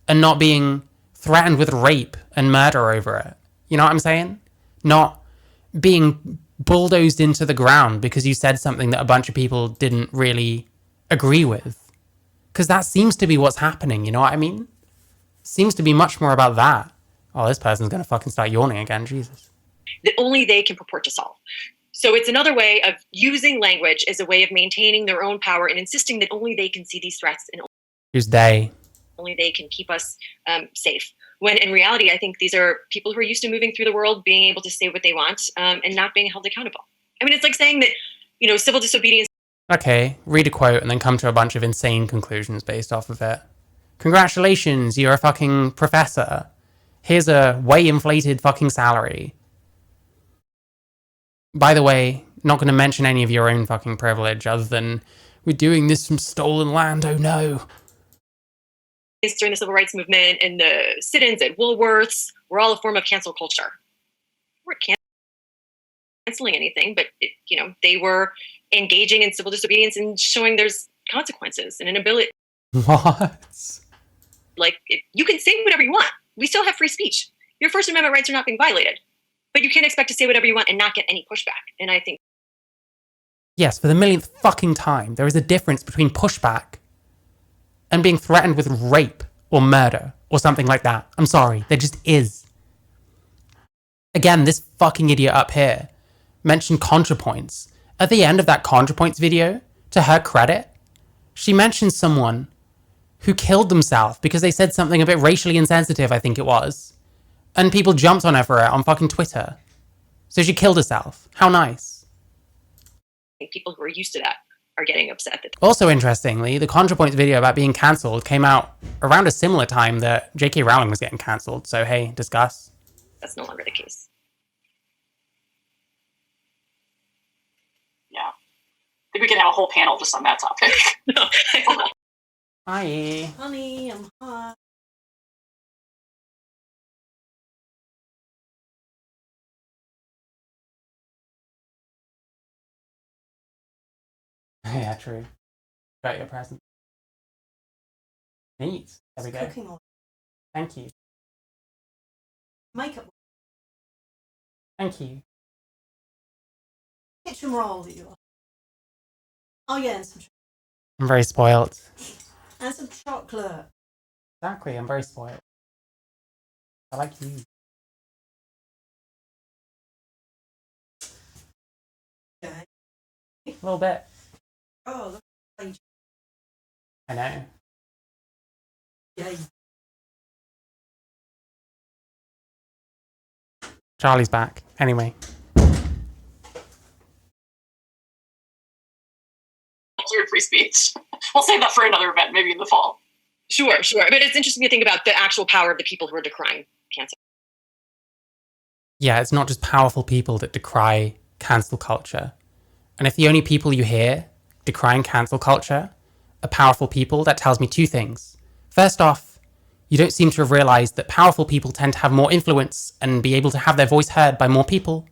and not being threatened with rape and murder over it. You know what I'm saying? Not being bulldozed into the ground because you said something that a bunch of people didn't really agree with. Because that seems to be what's happening, you know what I mean? Seems to be much more about that. Oh, this person's going to fucking start yawning again, Jesus. That only they can purport to solve. So it's another way of using language as a way of maintaining their own power and insisting that only they can see these threats and Who's they? only they can keep us safe. When in reality, I think these are people who are used to moving through the world, being able to say what they want and not being held accountable. I mean, it's like saying that, civil disobedience. Okay, read a quote and then come to a bunch of insane conclusions based off of it. Congratulations, you're a fucking professor. Here's a way inflated fucking salary. By the way, not going to mention any of your own fucking privilege other than we're doing this from stolen land, oh no. During the civil rights movement and the sit-ins at Woolworths were all a form of cancel culture. We weren't canceling anything, but they were engaging in civil disobedience and showing there's consequences and an ability. What? Like, you can say whatever you want. We still have free speech. Your First Amendment rights are not being violated. But you can't expect to say whatever you want and not get any pushback. And I think... Yes, for the millionth fucking time, there is a difference between pushback and being threatened with rape or murder or something like that. I'm sorry, there just is. Again, this fucking idiot up here mentioned ContraPoints. At the end of that ContraPoints video, to her credit, she mentioned someone who killed themselves because they said something a bit racially insensitive, I think it was. And people jumped on her for it on fucking Twitter. So she killed herself. How nice. People who are used to that are getting upset. Also interestingly, the ContraPoints video about being cancelled came out around a similar time that J.K. Rowling was getting cancelled. So hey, discuss. That's no longer the case. Yeah. I think we can have a whole panel just on that topic. No, I don't know. Hi. Honey, I'm hot. Yeah, true. Got your present. Neat. There we go. Cooking oil. Thank you. Makeup. Thank you. Kitchen roll that you are. Oh yeah, and some I'm very spoiled. and some chocolate. Exactly, I'm very spoiled. I like you. Okay. A little bit. Oh, look. I know. Yeah. Charlie's back. Anyway. Weird free speech. We'll save that for another event, maybe in the fall. Sure. But it's interesting to think about the actual power of the people who are decrying cancel. Yeah, it's not just powerful people that decry cancel culture. And if the only people you hear decrying cancel culture are powerful people, that tells me two things. First off, you don't seem to have realized that powerful people tend to have more influence and be able to have their voice heard by more people.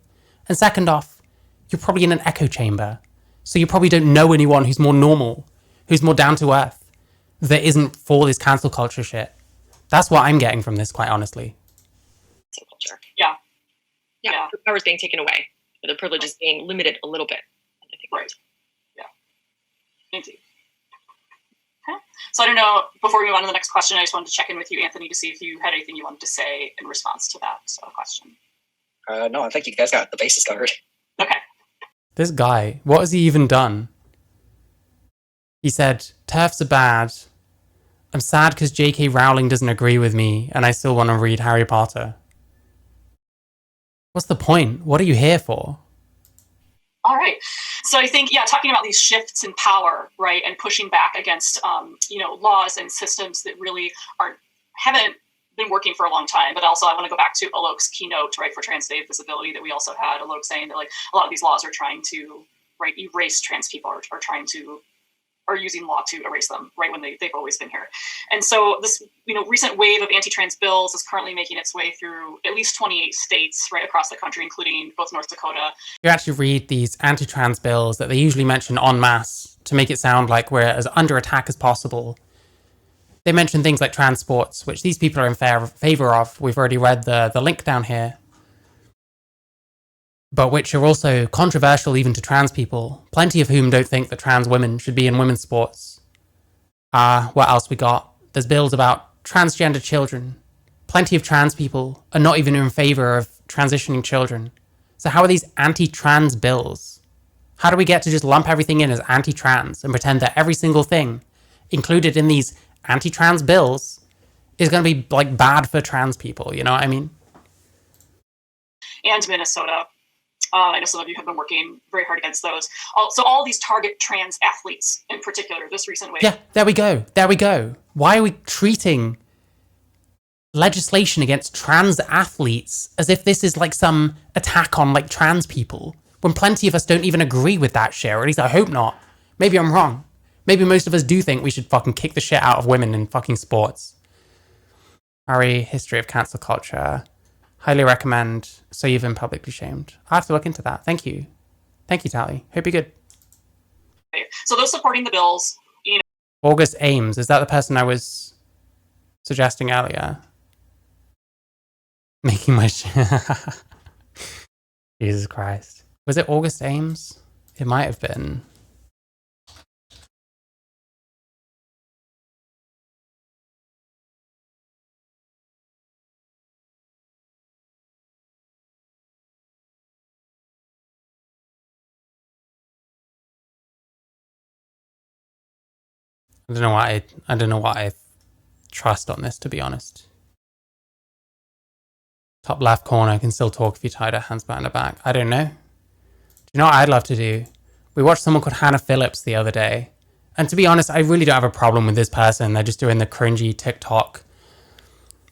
And second off, you're probably in an echo chamber. So you probably don't know anyone who's more normal, who's more down to earth, that isn't for this cancel culture shit. That's what I'm getting from this, quite honestly. Cancel culture. Yeah. Yeah. The power is being taken away. The privilege is being limited a little bit. I think Right. Yeah. Indeed. Okay. So I don't know, before we move on to the next question, I just wanted to check in with you, Anthony, to see if you had anything you wanted to say in response to that question. No, I think you guys got the bases covered. Okay. This guy, what has he even done? He said, TERFs are bad. I'm sad because J.K. Rowling doesn't agree with me and I still want to read Harry Potter. What's the point? What are you here for? All right. So I think, talking about these shifts in power, right, and pushing back against, laws and systems that really haven't been working for a long time. But also I want to go back to Alok's keynote, right, for Trans Day of Visibility that we also had. Alok saying that, like, a lot of these laws are trying to, right, erase trans people, are using law to erase them, right, when they've always been here. And so this, recent wave of anti-trans bills is currently making its way through at least 28 states right across the country, including both North Dakota. You actually read these anti-trans bills that they usually mention en masse to make it sound like we're as under attack as possible. They mention things like trans sports, which these people are in favor of. We've already read the link down here. But which are also controversial even to trans people, plenty of whom don't think that trans women should be in women's sports. What else we got? There's bills about transgender children. Plenty of trans people are not even in favor of transitioning children. So how are these anti-trans bills? How do we get to just lump everything in as anti-trans and pretend that every single thing included in these anti-trans bills is going to be, like, bad for trans people, you know what I mean? And Minnesota. I know some of you have been working very hard against those. So all these target trans athletes in particular, this recent wave. Yeah, there we go. Why are we treating legislation against trans athletes as if this is like some attack on, like, trans people, when plenty of us don't even agree with that shit, or at least I hope not. Maybe I'm wrong. Maybe most of us do think we should fucking kick the shit out of women in fucking sports. Harry, History of Cancel Culture. Highly recommend So You've Been Publicly Shamed. I'll have to look into that. Thank you. Thank you, Tally. Hope you're good. So those supporting the bills, August Ames. Is that the person I was suggesting earlier? Making my Jesus Christ. Was it August Ames? It might have been. I don't know what I trust on this, to be honest. Top left corner, can still talk if you tied her hands behind her back. I don't know. Do you know what I'd love to do? We watched someone called Hannah Phillips the other day. And to be honest, I really don't have a problem with this person. They're just doing the cringy TikTok,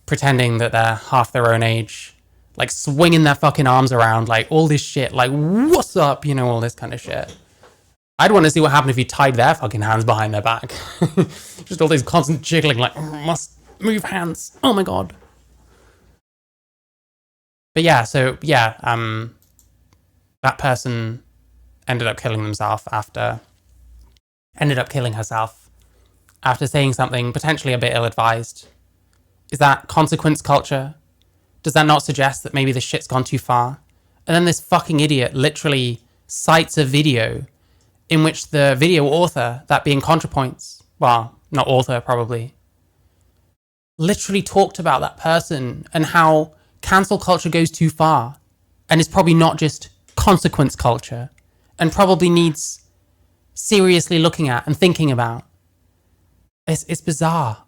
pretending that they're half their own age, like swinging their fucking arms around, like all this shit, like, what's up? You know, all this kind of shit. I'd want to see what happened if you tied their fucking hands behind their back. Just all this constant jiggling, like, must move hands. Oh my god. But yeah, that person ended up killing themselves after ended up killing herself after saying something potentially a bit ill-advised. Is that consequence culture? Does that not suggest that maybe this shit's gone too far? And then this fucking idiot literally cites a video in which the video author, that being ContraPoints, well, not author probably, literally talked about that person and how cancel culture goes too far and is probably not just consequence culture and probably needs seriously looking at and thinking about. It's bizarre.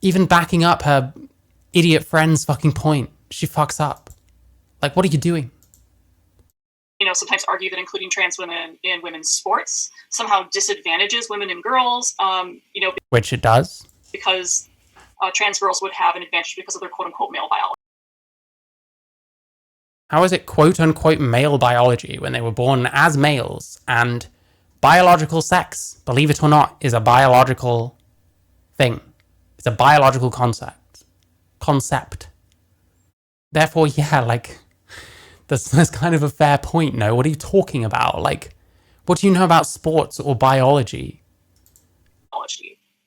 Even backing up her idiot friend's fucking point, she fucks up. Like, what are you doing? Sometimes argue that including trans women in women's sports somehow disadvantages women and girls, Which it does. because trans girls would have an advantage because of their quote-unquote male biology. How is it quote-unquote male biology when they were born as males and biological sex, believe it or not, is a biological thing. It's a biological concept. Therefore, yeah, like, that's kind of a fair point, no? What are you talking about? Like, what do you know about sports or biology?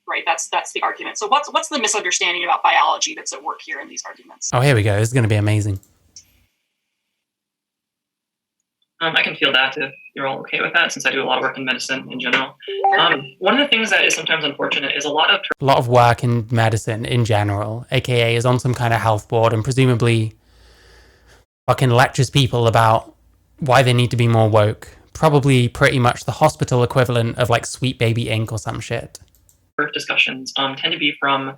Right, that's the argument. So what's the misunderstanding about biology that's at work here in these arguments? Oh, here we go. This is going to be amazing. I can feel that if you're all okay with that, since I do a lot of work in medicine in general. One of the things that is sometimes unfortunate is a lot of work in medicine in general, aka is on some kind of health board and presumably fucking lectures people about why they need to be more woke. Probably pretty much the hospital equivalent of like Sweet Baby Inc. or some shit. discussions tend to be from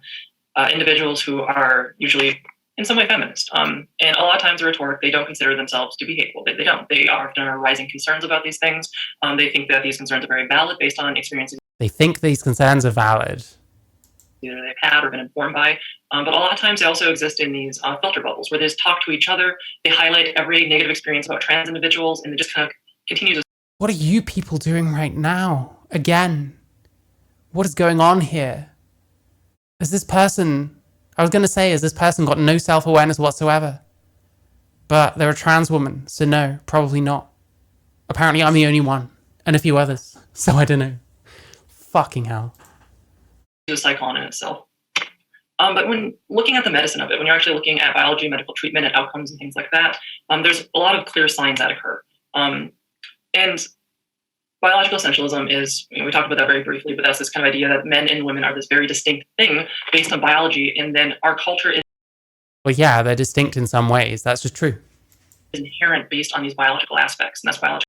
individuals who are usually in some way feminist. And a lot of times the rhetoric, they don't consider themselves to be hateful. They don't. They often are raising concerns about these things. They think that these concerns are very valid based on experiences They think these concerns are valid. either they've had or been informed by. But a lot of times they also exist in these filter bubbles where they just talk to each other. They highlight every negative experience about trans individuals, and they just kind of continue to... What are you people doing right now? Again? What is going on here? Has this person got no self-awareness whatsoever? But they're a trans woman, so no, probably not. Apparently I'm the only one, and a few others, so I don't know. Fucking hell. a cyclone in itself. But when looking at the medicine of it, when you're actually looking at biology, medical treatment, and outcomes and things like that, there's a lot of clear signs that occur. And biological essentialism is, we talked about that very briefly, but that's this kind of idea that men and women are this very distinct thing based on biology, and then our culture is... Well, yeah, they're distinct in some ways. That's just true. ...inherent based on these biological aspects, and that's biology.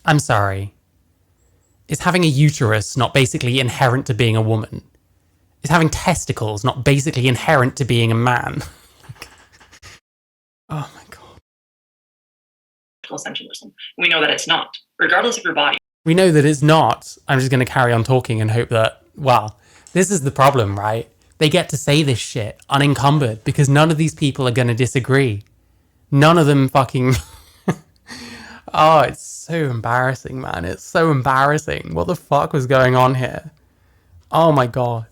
I'm sorry. Is having a uterus not basically inherent to being a woman? Is having testicles not basically inherent to being a man? Oh my god. Essentialism. We know that it's not, regardless of your body. We know that it's not. I'm just going to carry on talking and hope that, well, this is the problem, right? They get to say this shit unencumbered because none of these people are going to disagree. None of them fucking... Oh, it's so embarrassing, man. It's so embarrassing. What the fuck was going on here? Oh my god.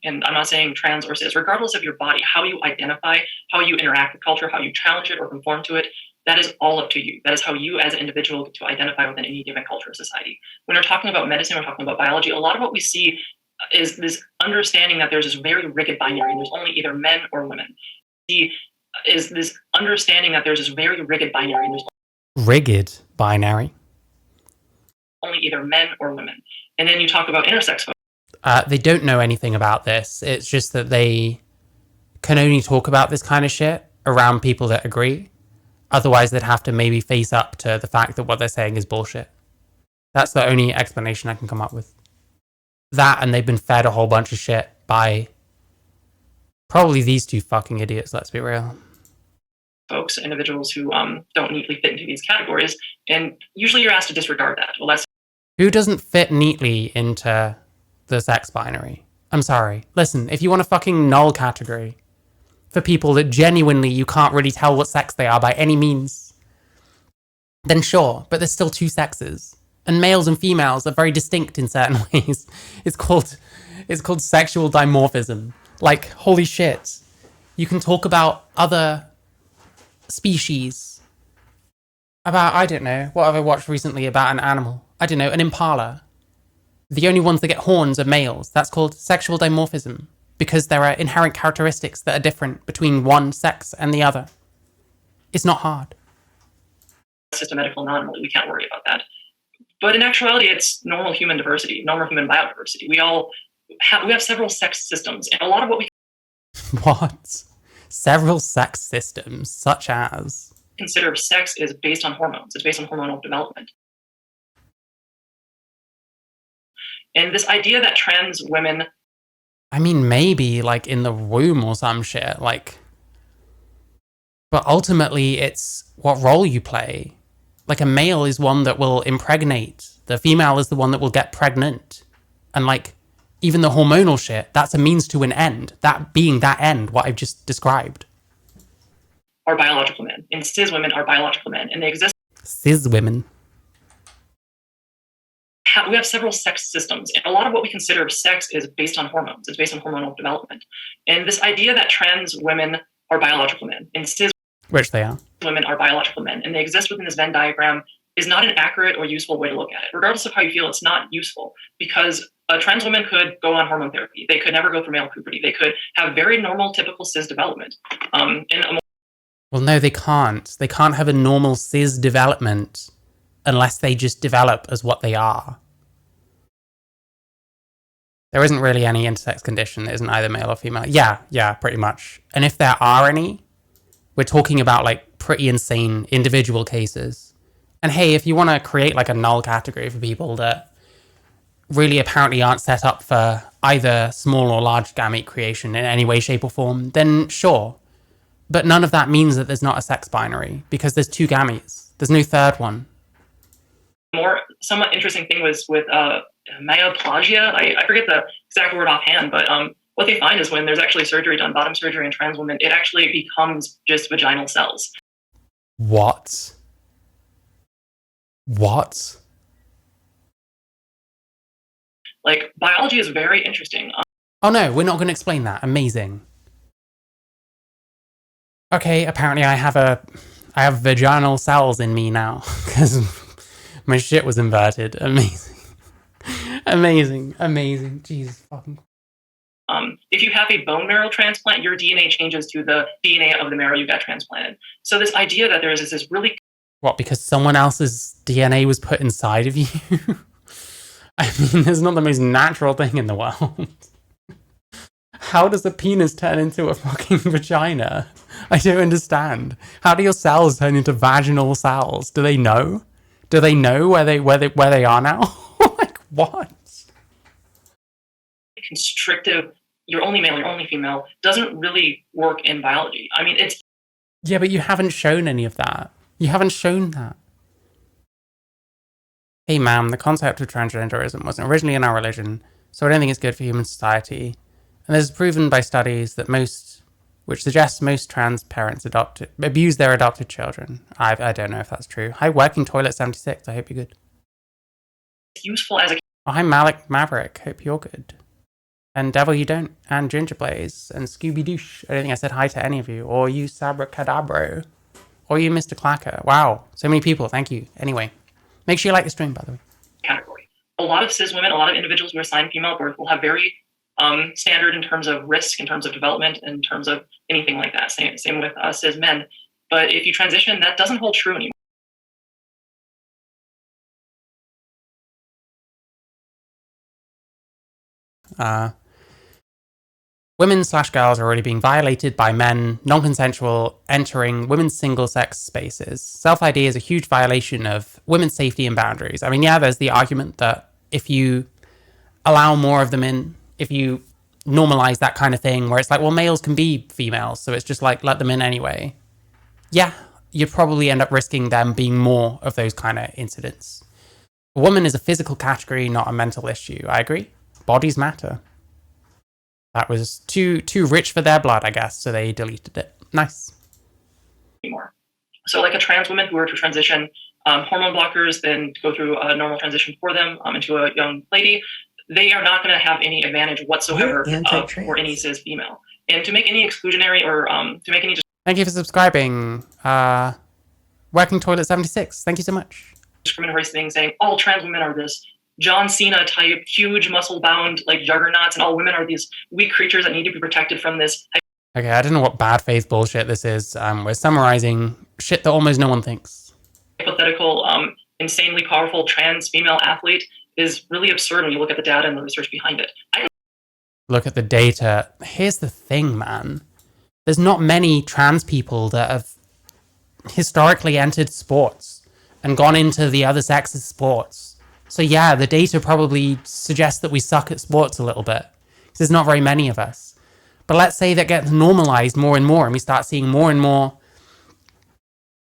And I'm not saying trans or cis, regardless of your body, how you identify, how you interact with culture, how you challenge it or conform to it, that is all up to you. That is how you as an individual get to identify within any given culture or society. When we're talking about medicine, we're talking about biology, a lot of what we see is this understanding that there's this very rigid binary, and there's only either men or women. Is this understanding that there's this very rigid binary, and there's rigid binary? Only either men or women. And then you talk about intersex folks. They don't know anything about this. It's just that they can only talk about this kind of shit around people that agree. Otherwise, they'd have to maybe face up to the fact that what they're saying is bullshit. That's the only explanation I can come up with. That, and they've been fed a whole bunch of shit by probably these two fucking idiots, let's be real. Folks, individuals who don't neatly fit into these categories, and usually you're asked to disregard that. Well, that's... Who doesn't fit neatly into the sex binary? I'm sorry. Listen, if you want a fucking null category for people that genuinely you can't really tell what sex they are by any means, then sure, but there's still two sexes. And males and females are very distinct in certain ways. It's called sexual dimorphism. Like, holy shit. You can talk about other species About, I don't know, what have I watched recently about an animal? I don't know, an impala. The only ones that get horns are males. That's called sexual dimorphism, because there are inherent characteristics that are different between one sex and the other. It's not hard. It's just a medical anomaly. We can't worry about that. But in actuality, it's normal human diversity, normal human biodiversity. We have several sex systems, and a lot of what we What? Several sex systems, such as? consider sex is based on hormones. It's based on hormonal development. And this idea that trans women... I mean, maybe, like, in the womb or some shit, like... But ultimately, it's what role you play. Like, a male is one that will impregnate. The female is the one that will get pregnant. And, like, even the hormonal shit, that's a means to an end. That being that end, what I've just described. are biological men, and cis women are biological men, and they exist. Cis women. We have several sex systems, and a lot of what we consider sex is based on hormones. It's based on hormonal development. And this idea that trans women are biological men, and cis Which they are. women are biological men, and they exist within this Venn diagram is not an accurate or useful way to look at it. Regardless of how you feel, it's not useful, because a trans woman could go on hormone therapy. They could never go through male puberty. They could have very normal, typical cis development. Well, no, they can't. They can't have a normal cis development unless they just develop as what they are. There isn't really any intersex condition that isn't either male or female. Yeah, pretty much. And if there are any, we're talking about like pretty insane individual cases. And hey, if you want to create like a null category for people that really apparently aren't set up for either small or large gamete creation in any way, shape or form, then sure. But none of that means that there's not a sex binary, because there's two gametes. There's no third one. More somewhat interesting thing was with myoplastia. I forget the exact word offhand, but what they find is when there's actually surgery done, bottom surgery in trans women, it actually becomes just vaginal cells. What? What? Like, biology is very interesting. Oh no, we're not going to explain that. Amazing. Okay, apparently I have vaginal cells in me now, because my shit was inverted. Amazing. Amazing. Jesus fucking. If you have a bone marrow transplant, your DNA changes to the DNA of the marrow you got transplanted. So this idea that there is this really... What, because someone else's DNA was put inside of you? I mean, it's not the most natural thing in the world. How does a penis turn into a fucking vagina? I don't understand. How do your cells turn into vaginal cells? Do they know? Do they know where they are now? Like, what? Constrictive, you're only male, you're only female, doesn't really work in biology. I mean, it's... Yeah, but you haven't shown any of that. You haven't shown that. Hey, ma'am, the concept of transgenderism wasn't originally in our religion, so I don't think it's good for human society. And this is proven by studies that which suggests most trans parents abuse their adopted children. I don't know if that's true. Hi, Working Toilet 76. I hope you're good. useful as a... Oh, hi, Malik Maverick. Hope you're good. And Devil You Don't. And Ginger Blaze. And Scooby Doosh. I don't think I said hi to any of you. Or you Sabracadabro. Or you Mr. Clacker. Wow. So many people. Thank you. Anyway. Make sure you like the stream, by the way. Category. A lot of cis women, a lot of individuals who are assigned female birth will have very standard in terms of risk, in terms of development, in terms of anything like that. Same with cis men. But if you transition, that doesn't hold true anymore. Women/girls are already being violated by men, non-consensual, entering women's single-sex spaces. Self-ID is a huge violation of women's safety and boundaries. I mean, yeah, there's the argument that if you allow more of them in, if you normalize that kind of thing, where it's like, well, males can be females, so it's just like, let them in anyway. Yeah, you'd probably end up risking them being more of those kind of incidents. A woman is a physical category, not a mental issue. I agree. Bodies matter. That was too rich for their blood, I guess, so they deleted it. Nice. Anymore. So like a trans woman who were to transition, hormone blockers, then go through a normal transition for them into a young lady, they are not going to have any advantage whatsoever for any cis female. And to make any exclusionary or to make any... Thank you for subscribing. Working Toilet 76, thank you so much. Discriminatory thing saying all trans women are this John Cena type, huge muscle bound like juggernauts, and all women are these weak creatures that need to be protected from this. Okay, I don't know what bad faith bullshit this is. We're summarizing shit that almost no one thinks. Hypothetical, insanely powerful trans female athlete is really absurd when you look at the data and the research behind it. Look at the data. Here's the thing, man. There's not many trans people that have historically entered sports and gone into the other sex's sports. So yeah, the data probably suggests that we suck at sports a little bit, because there's not very many of us. But let's say that gets normalized more and more, and we start seeing more and more,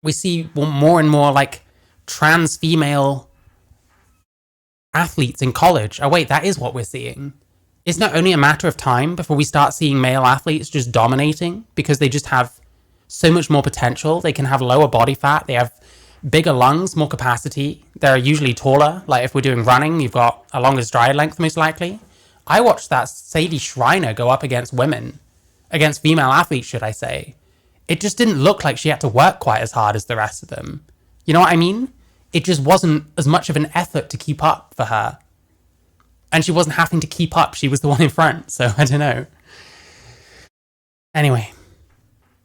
we see more and more like trans female athletes in college. Oh wait, that is what we're seeing. It's not only a matter of time before we start seeing male athletes just dominating, because they just have so much more potential. They can have lower body fat, they have bigger lungs, more capacity. They're usually taller. Like if we're doing running, you've got a longer stride length most likely. I watched that Sadie Schreiner go up against female athletes, should I say. It just didn't look like she had to work quite as hard as the rest of them. You know what I mean? It just wasn't as much of an effort to keep up for her. And she wasn't having to keep up. She was the one in front. So I don't know. Anyway.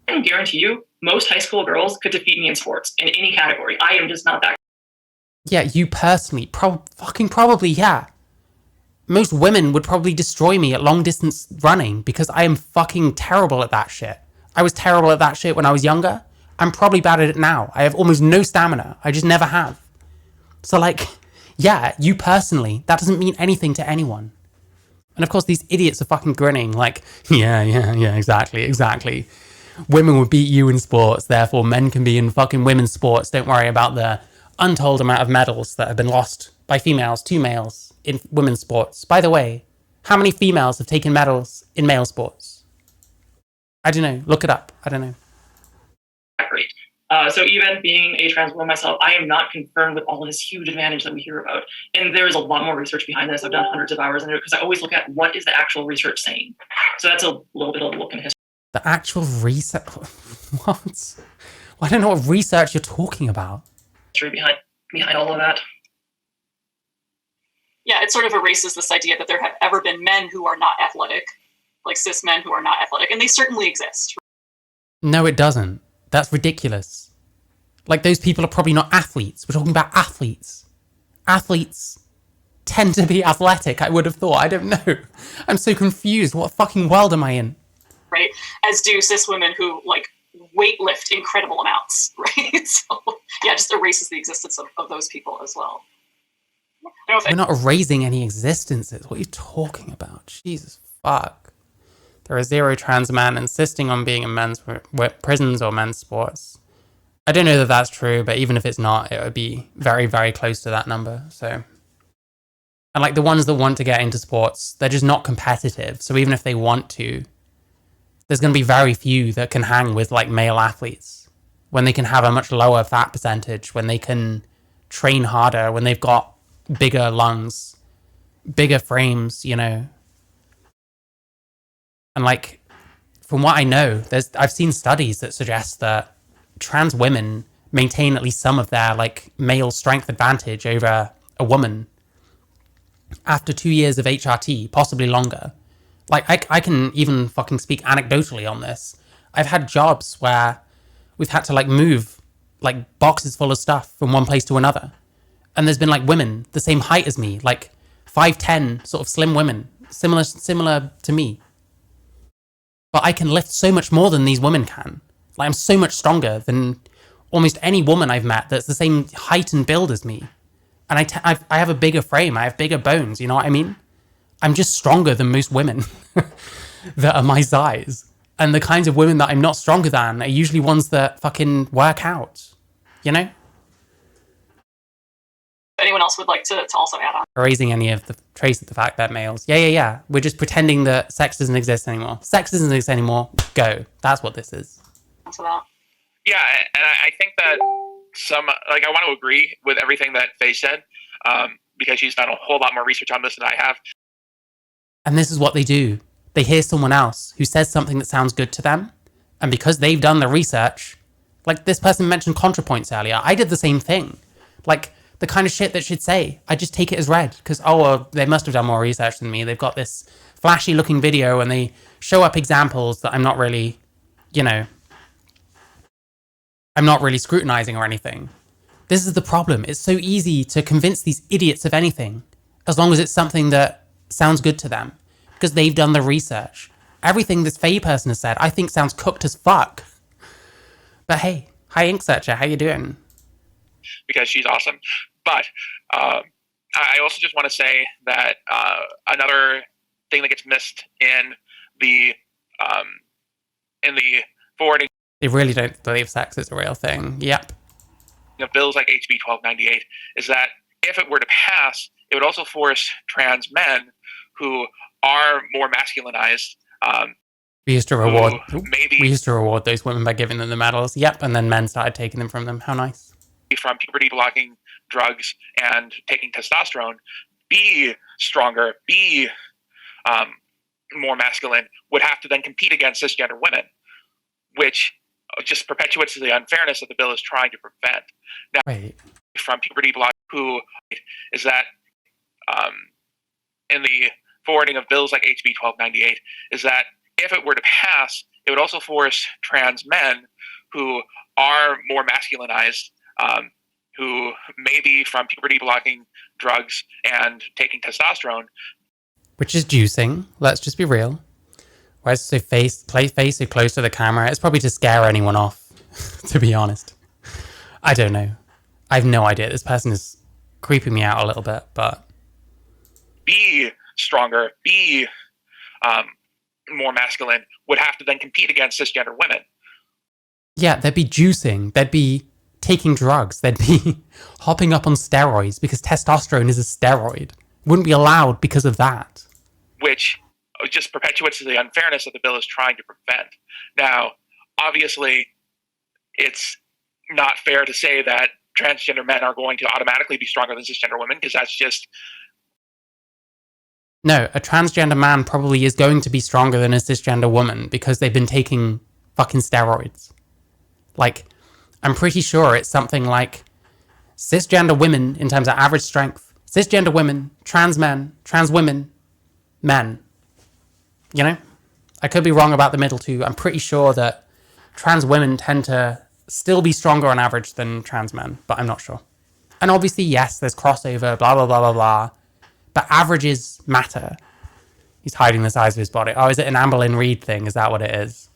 I can guarantee you, most high school girls could defeat me in sports in any category. I am just not that. Yeah, you personally, probably, yeah. Most women would probably destroy me at long distance running because I am fucking terrible at that shit. I was terrible at that shit when I was younger. I'm probably bad at it now. I have almost no stamina. I just never have. So like, yeah, you personally, that doesn't mean anything to anyone. And of course, these idiots are fucking grinning like, yeah, exactly. Women will beat you in sports, therefore men can be in fucking women's sports. Don't worry about the untold amount of medals that have been lost by females to males in women's sports. By the way, how many females have taken medals in male sports? I don't know. Look it up. I don't know. Great. So even being a trans woman myself, I am not concerned with all this huge advantage that we hear about. And there is a lot more research behind this. I've done hundreds of hours into it because I always look at what is the actual research saying. So that's a little bit of a look in history. The actual research? What? Well, I don't know what research you're talking about. Behind all of that. Yeah, it sort of erases this idea that there have ever been men who are not athletic, like cis men who are not athletic, and they certainly exist. No, it doesn't. That's ridiculous. Like, those people are probably not athletes. We're talking about athletes. Athletes tend to be athletic, I would have thought. I don't know. I'm so confused. What fucking world am I in? Right? As do cis women who, like, weightlift incredible amounts, right? So, yeah, just erases the existence of those people as well. We're not erasing any existences. What are you talking about? Jesus fuck. There are 0 trans men insisting on being in men's prisons or men's sports. I don't know that that's true, but even if it's not, it would be very, very close to that number. So, and like the ones that want to get into sports, they're just not competitive. So even if they want to, there's going to be very few that can hang with like male athletes when they can have a much lower fat percentage, when they can train harder, when they've got bigger lungs, bigger frames, you know. And like, from what I know, I've seen studies that suggest that trans women maintain at least some of their like male strength advantage over a woman after 2 years of HRT, possibly longer. Like, I can even fucking speak anecdotally on this. I've had jobs where we've had to like move like boxes full of stuff from one place to another. And there's been like women the same height as me, like 5'10", sort of slim women, similar to me. But I can lift so much more than these women can. Like, I'm so much stronger than almost any woman I've met that's the same height and build as me. And I have a bigger frame, I have bigger bones, you know what I mean? I'm just stronger than most women that are my size. And the kinds of women that I'm not stronger than are usually ones that fucking work out, you know? Anyone else would like to also add on? Erasing any of the trace of the fact that males. Yeah. We're just pretending that sex doesn't exist anymore. Sex doesn't exist anymore. Go. That's what this is. Yeah, and I think that I want to agree with everything that Faye said, because she's done a whole lot more research on this than I have. And this is what they do. They hear someone else who says something that sounds good to them, and because they've done the research, Like, this person mentioned ContraPoints earlier. I did the same thing. Like, the kind of shit that she'd say, I just take it as read. Because, well, they must have done more research than me. They've got this flashy looking video and they show up examples that I'm not really, I'm not really scrutinizing or anything. This is the problem. It's so easy to convince these idiots of anything, as long as it's something that sounds good to them, because they've done the research. Everything this Faye person has said, I think sounds cooked as fuck. But hey, hi Ink Searcher, how you doing? Because she's awesome. But I also just want to say that another thing that gets missed in the forwarding. They really don't believe sex is a real thing. Yep. Of bills like HB 1298 is that if it were to pass, it would also force trans men who are more masculinized. We used to reward those women by giving them the medals. Yep, and then men started taking them from them. How nice. From puberty blocking drugs and taking testosterone, be stronger, be more masculine, would have to then compete against cisgender women, which just perpetuates the unfairness that the bill is trying to prevent. Now, Wait. From puberty block, who is that in the forwarding of bills like HB 1298, is that if it were to pass, it would also force trans men who are more masculinized, who may be from puberty blocking drugs and taking testosterone. Which is juicing. Let's just be real. Why is it so face so close to the camera? It's probably to scare anyone off, to be honest. I don't know. I have no idea. This person is creeping me out a little bit, but... Be stronger, be more masculine, would have to then compete against cisgender women. Yeah, they'd be juicing. They'd be taking drugs. They'd be hopping up on steroids because testosterone is a steroid. Wouldn't be allowed because of that. Which just perpetuates the unfairness that the bill is trying to prevent. Now, obviously, it's not fair to say that transgender men are going to automatically be stronger than cisgender women, because that's just... No, a transgender man probably is going to be stronger than a cisgender woman because they've been taking fucking steroids. Like, I'm pretty sure it's something like cisgender women in terms of average strength, cisgender women, trans men, trans women, men. You know? I could be wrong about the middle two. I'm pretty sure that trans women tend to still be stronger on average than trans men, but I'm not sure. And obviously, yes, there's crossover, blah, blah, blah, blah, blah. But averages matter. He's hiding the size of his body. Oh, is it an Amberlynn Reid thing? Is that what it is?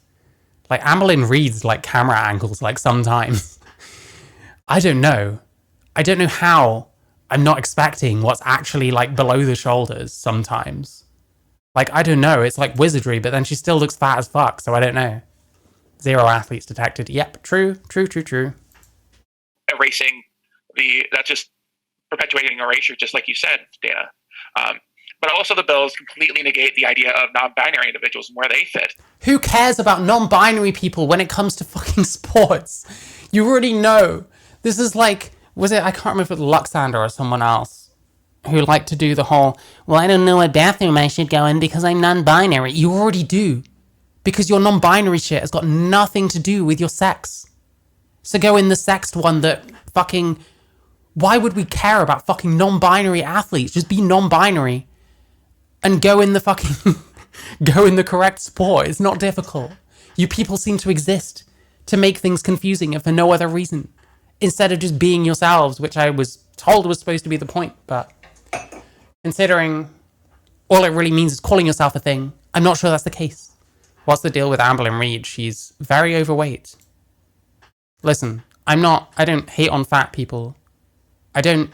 Like, Amberlynn Reid's, like, camera angles, like, sometimes. I don't know. I don't know how I'm not expecting what's actually, like, below the shoulders sometimes. Like, I don't know. It's like wizardry, but then she still looks fat as fuck, so I don't know. 0 athletes detected. Yep, true. Erasing that's just perpetuating erasure, just like you said, Dana. But also the bills completely negate the idea of non-binary individuals and where they fit. Who cares about non-binary people when it comes to fucking sports? You already know. This is like, I can't remember if it was Luxander or someone else who liked to do the whole, well, I don't know what bathroom I should go in because I'm non-binary. You already do. Because your non-binary shit has got nothing to do with your sex. So go in the sexed one that fucking... Why would we care about fucking non-binary athletes? Just be non-binary and go in the fucking... go in the correct sport. It's not difficult. You people seem to exist to make things confusing and for no other reason. Instead of just being yourselves, which I was told was supposed to be the point. But considering all it really means is calling yourself a thing, I'm not sure that's the case. What's the deal with Amberlynn Reid? She's very overweight. Listen, I don't hate on fat people. I don't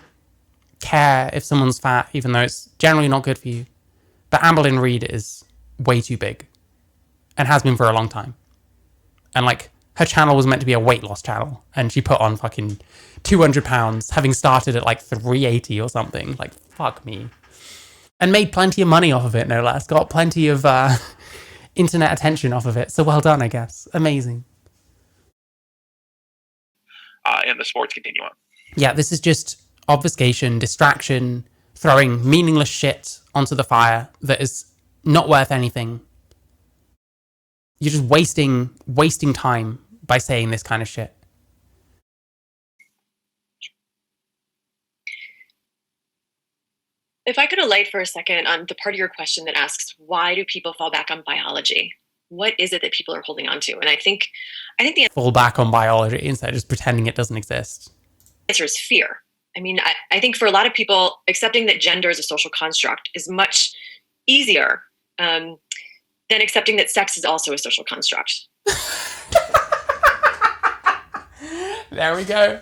care if someone's fat, even though it's generally not good for you. But Amberlynn Reid is way too big. And has been for a long time. And like, her channel was meant to be a weight loss channel. And she put on fucking 200 pounds, having started at like 380 or something. Like, fuck me. And made plenty of money off of it, no less. Got plenty of internet attention off of it. So well done, I guess. Amazing. In the sports continuum. Yeah, this is just obfuscation, distraction, throwing meaningless shit onto the fire that is not worth anything. You're just wasting time by saying this kind of shit. If I could alight for a second on the part of your question that asks, why do people fall back on biology? What is it that people are holding on to? And I think the Fall back on biology instead of just pretending it doesn't exist. answer is fear. I mean, I think for a lot of people, accepting that gender is a social construct is much easier than accepting that sex is also a social construct. There we go.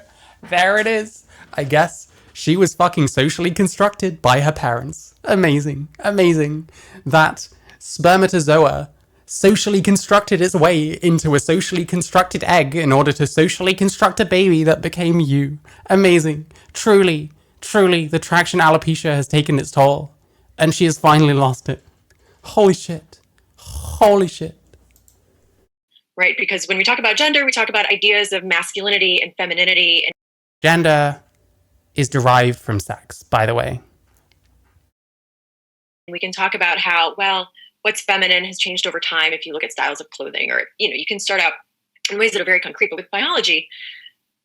There it is. I guess she was fucking socially constructed by her parents. Amazing. Amazing. That spermatozoa socially constructed its way into a socially constructed egg in order to socially construct a baby that became you. Amazing. Truly, truly, the traction alopecia has taken its toll. And she has finally lost it. Holy shit. Holy shit. Right? Because when we talk about gender, we talk about ideas of masculinity and femininity. And Gender is derived from sex, by the way. we can talk about how, well, what's feminine has changed over time if you look at styles of clothing, or, you can start out in ways that are very concrete, but with biology.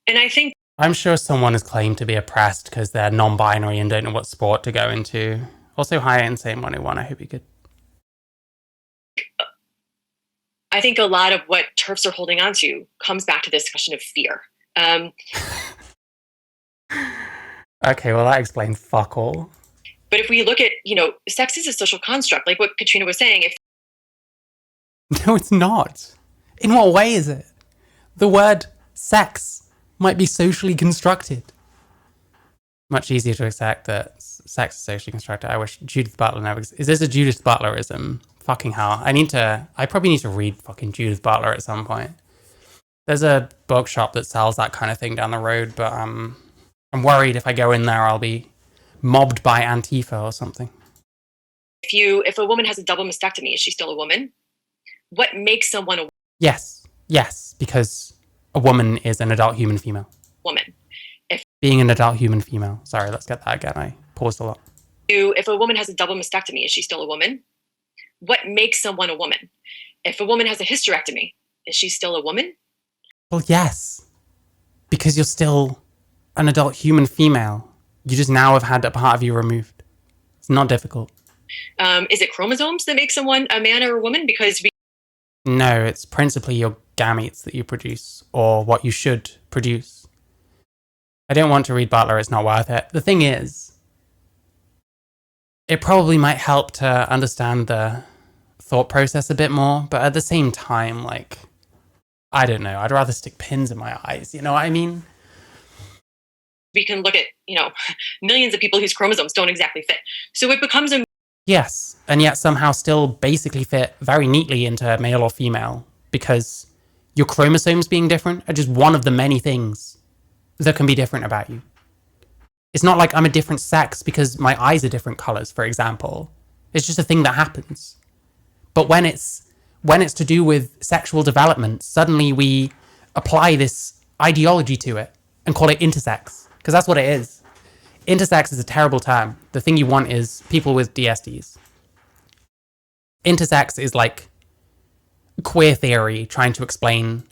And I think I'm sure someone has claimed to be oppressed because they're non-binary and don't know what sport to go into. Also, hi, Insane 101. I hope you're good. I think a lot of what TERFs are holding on to comes back to this question of fear. Okay, well, that explains fuck all. But if we look at, sex is a social construct, like what Katrina was saying. No, it's not. In what way is it? The word sex might be socially constructed. Much easier to accept that sex is socially constructed. I wish Judith Butler never... Is this a Judith Butlerism? Fucking hell. I probably need to read fucking Judith Butler at some point. There's a bookshop that sells that kind of thing down the road, but I'm worried if I go in there, I'll be mobbed by Antifa or something. If a woman has a double mastectomy, is she still a woman? What makes someone a Yes, because a woman is an adult human female. woman? Being an adult human female. Sorry, let's get that again. I paused a lot. If a woman has a double mastectomy, is she still a woman? What makes someone a woman? If a woman has a hysterectomy, is she still a woman? Well, yes. Because you're still an adult human female. You just now have had a part of you removed. It's not difficult. Is it chromosomes that make someone a man or a woman? No, it's principally your gametes that you produce, or what you should produce. I don't want to read Butler, it's not worth it. The thing is, it probably might help to understand the thought process a bit more, but at the same time, I don't know, I'd rather stick pins in my eyes, you know what I mean? We can look at, millions of people whose chromosomes don't exactly fit. So it becomes a... Yes, and yet somehow still basically fit very neatly into male or female, because your chromosomes being different are just one of the many things that can be different about you. It's not like I'm a different sex because my eyes are different colors, for example. It's just a thing that happens. But when it's to do with sexual development, suddenly we apply this ideology to it and call it intersex, because that's what it is. Intersex is a terrible term. The thing you want is people with DSDs. Intersex is like queer theory trying to explain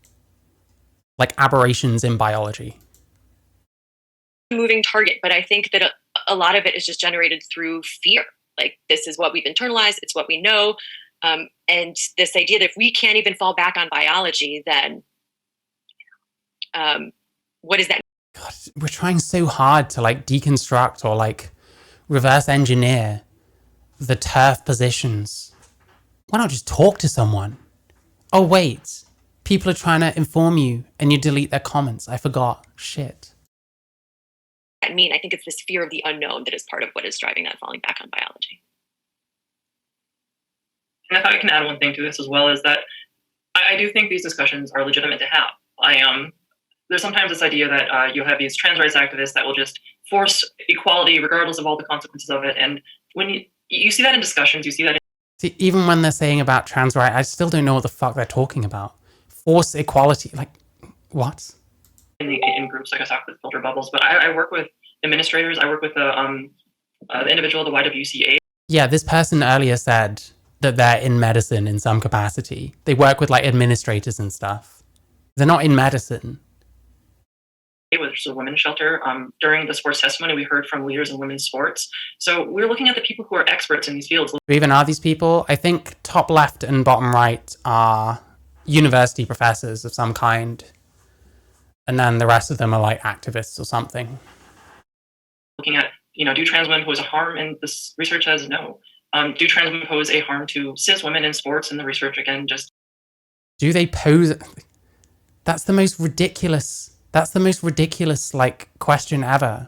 aberrations in biology. Moving target, but I think that a lot of it is just generated through fear. This is what we've internalized, it's what we know, and this idea that if we can't even fall back on biology, then what is that? God, we're trying so hard to deconstruct or reverse engineer the TERF positions. Why not just talk to someone? Oh wait, people are trying to inform you and you delete their comments. I forgot. Shit. I think it's this fear of the unknown that is part of what is driving that falling back on biology. And if I can add one thing to this as well, is that I do think these discussions are legitimate to have. There's sometimes this idea that you'll have these trans rights activists that will just force equality regardless of all the consequences of it. And when you see that in discussions, you see that See, even when they're saying about trans rights, I still don't know what the fuck they're talking about. Force equality, what? in groups like I talk with filter bubbles, but I work with administrators. I work with the individual, the YWCA. Yeah, this person earlier said that they're in medicine in some capacity. They work with administrators and stuff. They're not in medicine. which is a women's shelter. During the sports testimony, we heard from leaders in women's sports. So we're looking at the people who are experts in these fields. Who even are these people? I think top left and bottom right are university professors of some kind. And then the rest of them are like activists or something. Looking at, do trans women pose a harm? And this research says no. Do trans women pose a harm to cis women in sports? And the research, again, just... Do they pose... That's the most ridiculous like question ever.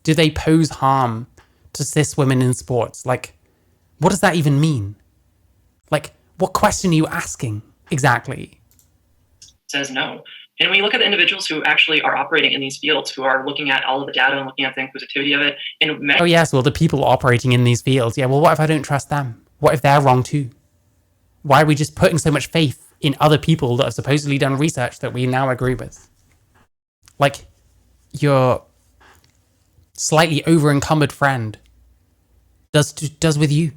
Do they pose harm to cis women in sports? Like, what does that even mean? Like, what question are you asking exactly? Says no. And when you look at the individuals who actually are operating in these fields, who are looking at all of the data and looking at the inclusivity of it, oh yes, well, the people operating in these fields. Yeah, well, what if I don't trust them? What if they're wrong too? Why are we just putting so much faith in other people that have supposedly done research that we now agree with? Like, your slightly over-encumbered friend does with you.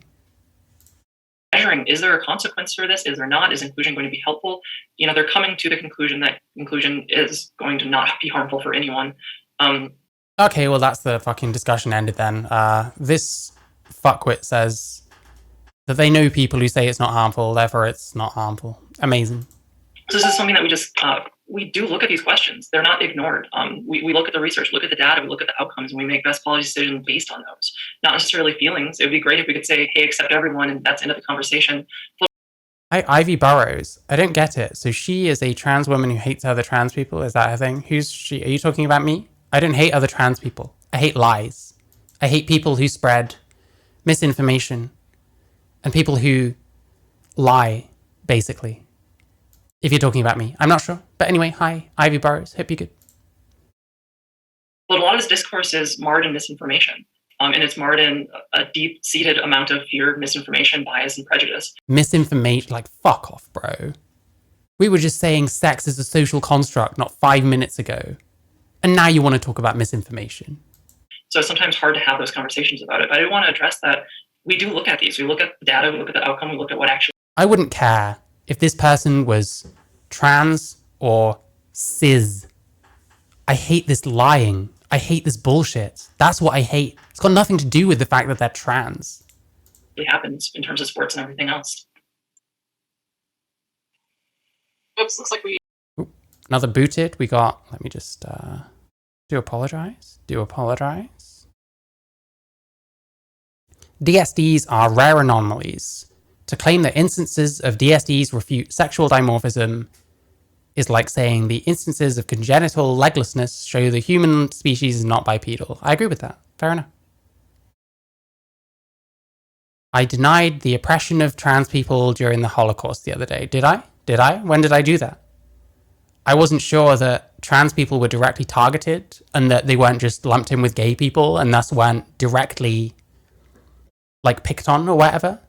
Measuring, is there a consequence for this? Is there not? Is inclusion going to be helpful? They're coming to the conclusion that inclusion is going to not be harmful for anyone. Okay, well, that's the fucking discussion ended then. This fuckwit says that they know people who say it's not harmful, therefore it's not harmful. Amazing. So this is something that we just, we do look at these questions. They're not ignored. We look at the research, look at the data, we look at the outcomes, and we make best policy decisions based on those. Not necessarily feelings. It would be great if we could say, hey, accept everyone, and that's the end of the conversation. Hi, Ivy Burrows. I don't get it. So she is a trans woman who hates other trans people? Is that her thing? Who's she? Are you talking about me? I don't hate other trans people. I hate lies. I hate people who spread misinformation and people who lie, basically. If you're talking about me. I'm not sure. But anyway, hi, Ivy Burrows. Hope you're good. Well, a lot of this discourse is marred in misinformation. And it's marred in a deep-seated amount of fear, misinformation, bias, and prejudice. Misinformation? Like, fuck off, bro. We were just saying sex is a social construct not 5 minutes ago. And now you want to talk about misinformation. So it's sometimes hard to have those conversations about it. But I do want to address that. We do look at these. We look at the data, we look at the outcome, we look at what actually... I wouldn't care if this person was trans or cis. I hate this lying. I hate this bullshit. That's what I hate. It's got nothing to do with the fact that they're trans. It happens in terms of sports and everything else. Oops, looks like we... Ooh, another booted. We got... Let me just... Do apologize. DSDs are rare anomalies. To claim that instances of DSDs refute sexual dimorphism is like saying the instances of congenital leglessness show the human species is not bipedal. I agree with that. Fair enough. I denied the oppression of trans people during the Holocaust the other day. Did I? When did I do that? I wasn't sure that trans people were directly targeted and that they weren't just lumped in with gay people and thus weren't directly like picked on or whatever.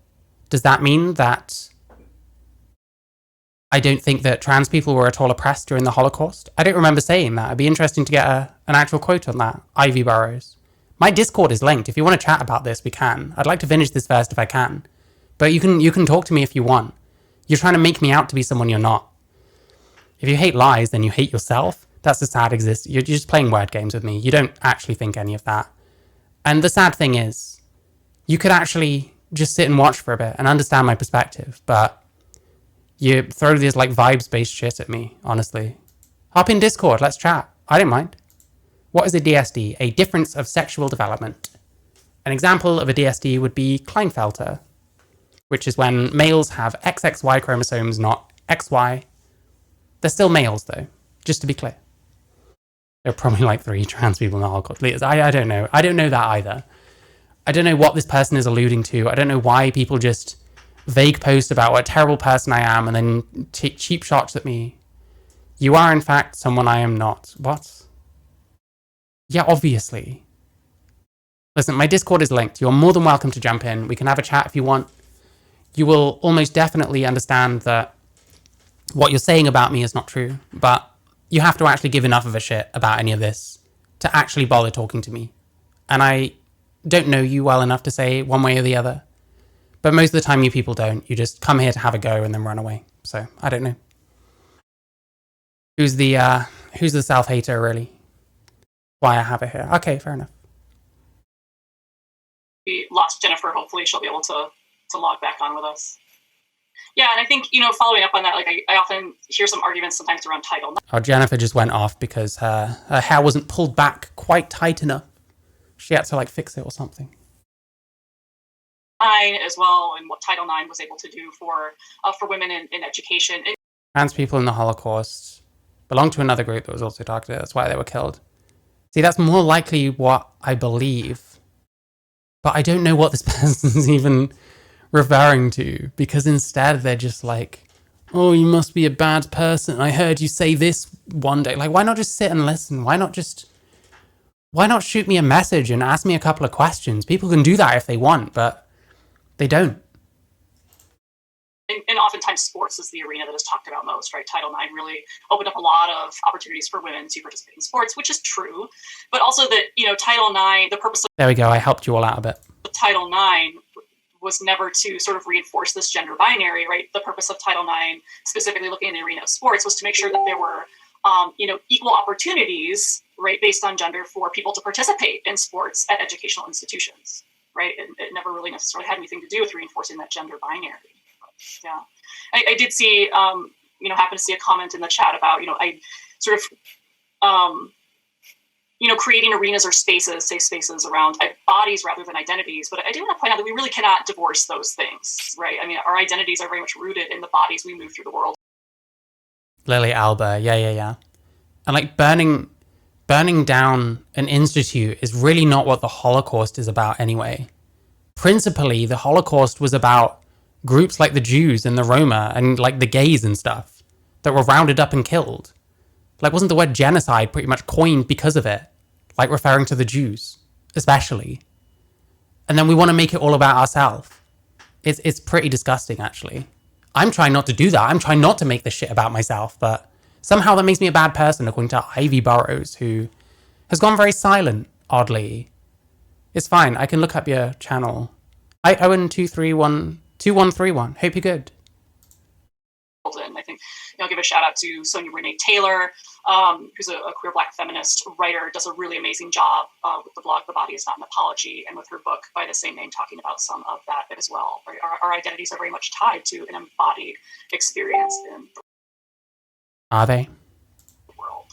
Does that mean that I don't think that trans people were at all oppressed during the Holocaust? I don't remember saying that. It'd be interesting to get an actual quote on that. Ivy Burrows. My Discord is linked. If you want to chat about this, we can. I'd like to finish this first if I can. But you can talk to me if you want. You're trying to make me out to be someone you're not. If you hate lies, then you hate yourself. That's the sad existence. You're just playing word games with me. You don't actually think any of that. And the sad thing is, you could actually just sit and watch for a bit and understand my perspective, but you throw this like vibes-based shit at me, honestly. Hop in Discord, let's chat. I don't mind. What is a DSD? A difference of sexual development. An example of a DSD would be Klinefelter, which is when males have XXY chromosomes, not XY. They're still males, though, just to be clear. There are probably like 3 trans people in the Holocaust. I don't know. I don't know that either. I don't know what this person is alluding to. I don't know why people just vague post about what a terrible person I am and then take cheap shots at me. You are, in fact, someone I am not. What? Yeah, obviously. Listen, my Discord is linked. You're more than welcome to jump in. We can have a chat if you want. You will almost definitely understand that what you're saying about me is not true, but you have to actually give enough of a shit about any of this to actually bother talking to me. And I don't know you well enough to say one way or the other. But most of the time you people don't. You just come here to have a go and then run away. So, I don't know. Who's the self-hater, really? why I have it here. Okay, fair enough. We lost Jennifer. Hopefully she'll be able to log back on with us. Yeah, and I think, following up on that, like I often hear some arguments sometimes around Title IX. Oh, Jennifer just went off because her hair wasn't pulled back quite tight enough. She had to like fix it or something. As well, and what Title IX was able to do for women in education. Trans people in the Holocaust belonged to another group that was also targeted. That's why they were killed. See, that's more likely what I believe. But I don't know what this person's even referring to, because instead they're just like, oh, you must be a bad person. I heard you say this one day. Like, why not just sit and listen? Why not shoot me a message and ask me a couple of questions? People can do that if they want, but they don't. And oftentimes sports is the arena that is talked about most, right? Title IX really opened up a lot of opportunities for women to participate in sports, which is true. But also that, Title IX, the purpose of There we go. I helped you all out a bit. Title IX was never to sort of reinforce this gender binary, right? The purpose of Title IX, specifically looking in the arena of sports, was to make sure that there were, equal opportunities, right, based on gender for people to participate in sports at educational institutions, right? And it never really necessarily had anything to do with reinforcing that gender binary. Yeah, I did see, happened to see a comment in the chat about, I sort of, creating arenas or spaces, safe spaces around bodies rather than identities. But I do want to point out that we really cannot divorce those things, right? I mean, our identities are very much rooted in the bodies we move through the world. Lily Alba, yeah. And like burning down an institute is really not what the Holocaust is about anyway. Principally, the Holocaust was about groups like the Jews and the Roma and like the gays and stuff that were rounded up and killed. Like, wasn't the word genocide pretty much coined because of it? Like, referring to the Jews, especially. And then we want to make it all about ourselves. It's pretty disgusting, actually. I'm trying not to do that. I'm trying not to make this shit about myself, but somehow that makes me a bad person, according to Ivy Burrows, who has gone very silent, oddly. It's fine. I can look up your channel. Owen2131. Hope you're good. And I think I'll give a shout out to Sonia Renee Taylor, who's a queer Black feminist writer, does a really amazing job with the blog The Body Is Not an Apology, and with her book by the same name, talking about some of that as well. Right? Our identities are very much tied to an embodied experience in the Are they? world.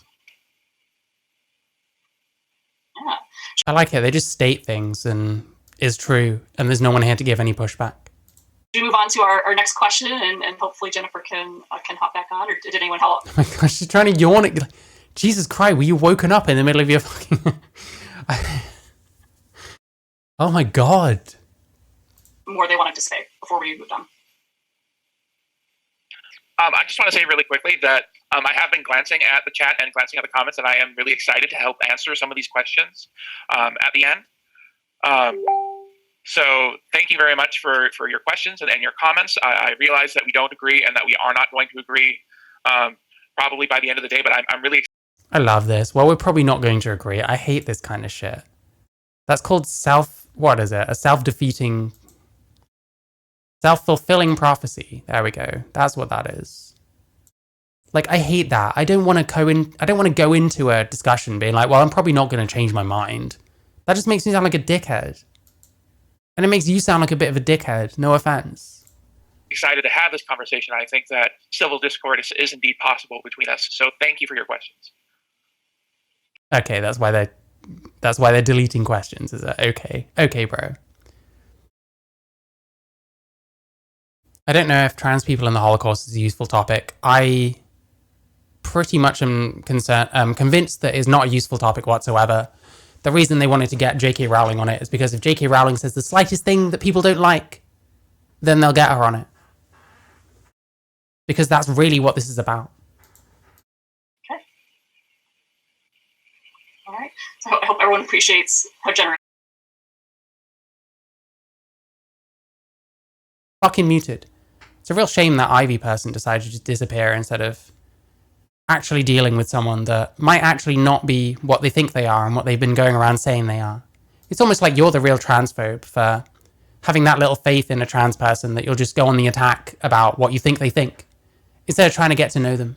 Yeah. I like it. They just state things and is true, and there's no one here to give any pushback. We move on to our next question, and hopefully Jennifer can hop back on, or did anyone help? Oh my gosh, she's trying to yawn. Jesus Christ, were you woken up in the middle of your fucking... Oh my God. More they wanted to say before we moved on. I just want to say really quickly that I have been glancing at the chat and glancing at the comments, and I am really excited to help answer some of these questions at the end. So thank you very much for your questions and your comments. I realize that we don't agree and that we are not going to agree probably by the end of the day, but I'm really excited. I love this. Well, we're probably not going to agree. I hate this kind of shit. That's called what is it? A self-defeating, self-fulfilling prophecy. There we go. That's what that is. Like, I hate that. I don't want to go into a discussion being like, well, I'm probably not going to change my mind. That just makes me sound like a dickhead. And it makes you sound like a bit of a dickhead. No offense. Excited to have this conversation. I think that civil discourse is indeed possible between us. So thank you for your questions. Okay, that's why they're deleting questions, is it? Okay, bro. I don't know if trans people in the Holocaust is a useful topic. I pretty much am convinced that it's not a useful topic whatsoever. The reason they wanted to get J.K. Rowling on it is because if J.K. Rowling says the slightest thing that people don't like, then they'll get her on it. Because that's really what this is about. Okay. All right. So I hope everyone appreciates how generous. Fucking muted. It's a real shame that Ivy person decided to just disappear instead of actually dealing with someone that might actually not be what they think they are and what they've been going around saying they are. It's almost like you're the real transphobe for having that little faith in a trans person that you'll just go on the attack about what you think they think, instead of trying to get to know them.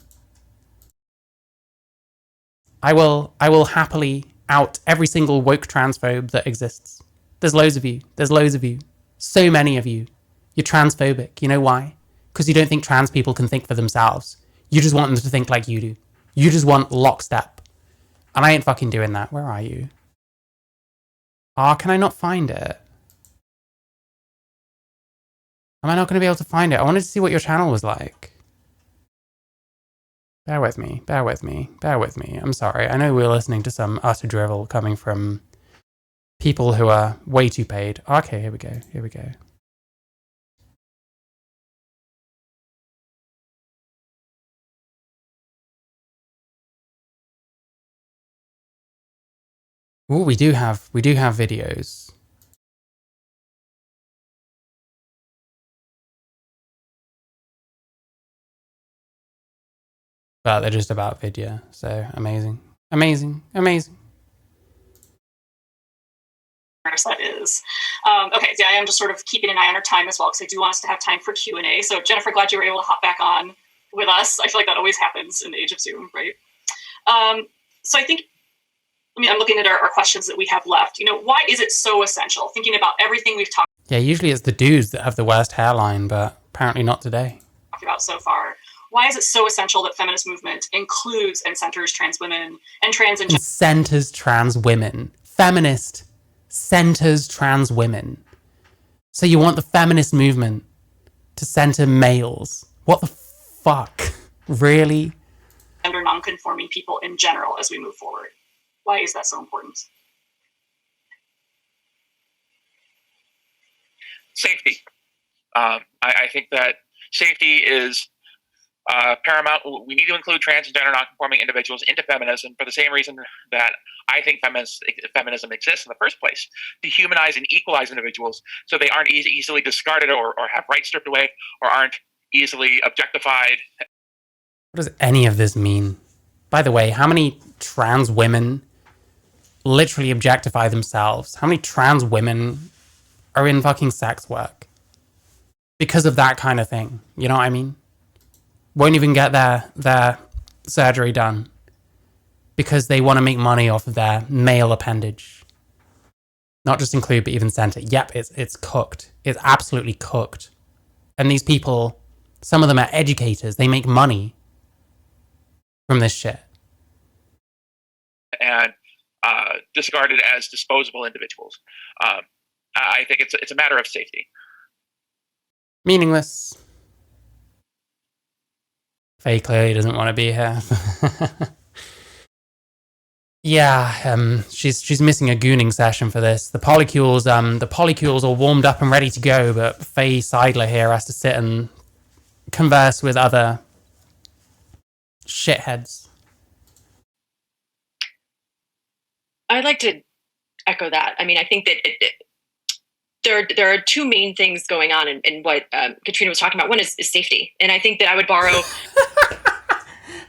I will happily out every single woke transphobe that exists. There's loads of you. There's loads of you. So many of you. You're transphobic. You know why? Because you don't think trans people can think for themselves. You just want them to think like you do. You just want lockstep. And I ain't fucking doing that. Where are you? Ah, can I not find it? Am I not going to be able to find it? I wanted to see what your channel was like. Bear with me. Bear with me. Bear with me. I'm sorry. I know we're listening to some utter drivel coming from people who are way too paid. Okay, here we go. Here we go. Oh, we do have videos. But they're just about video, so amazing. Amazing. Amazing. That is. Okay, so I am just sort of keeping an eye on our time as well, because I do want us to have time for Q&A. So Jennifer, glad you were able to hop back on with us. I feel like that always happens in the age of Zoom, right? So I think, I'm looking at our questions that we have left. Why is it so essential? Thinking about everything we've talked Yeah, usually it's the dudes that have the worst hairline, but apparently not today. about so far. Why is it so essential that feminist movement includes and centers trans women and trans and centers trans women. Feminist centers trans women. So you want the feminist movement to center males? What the fuck? Really? gender non-conforming people in general as we move forward? Why is that so important? Safety. I think that safety is paramount. We need to include trans and gender non-conforming individuals into feminism for the same reason that I think feminism exists in the first place: dehumanize and equalize individuals so they aren't easily discarded or have rights stripped away or aren't easily objectified. What does any of this mean? By the way, how many trans women literally objectify themselves? How many trans women are in fucking sex work because of that kind of thing? You know what I mean? Won't even get their surgery done because they want to make money off of their male appendage. Not just include, but even center. Yep, it's cooked. It's absolutely cooked. And these people, some of them are educators. They make money from this shit. And discarded as disposable individuals. I think it's a matter of safety. Meaningless. Faye clearly doesn't want to be here. Yeah, she's missing a gooning session for this. The polycules are warmed up and ready to go, but Faye Seidler here has to sit and converse with other shitheads. I'd like to echo that. I mean, I think that there are two main things going on in what Katrina was talking about. One is safety. And I think that I would borrow...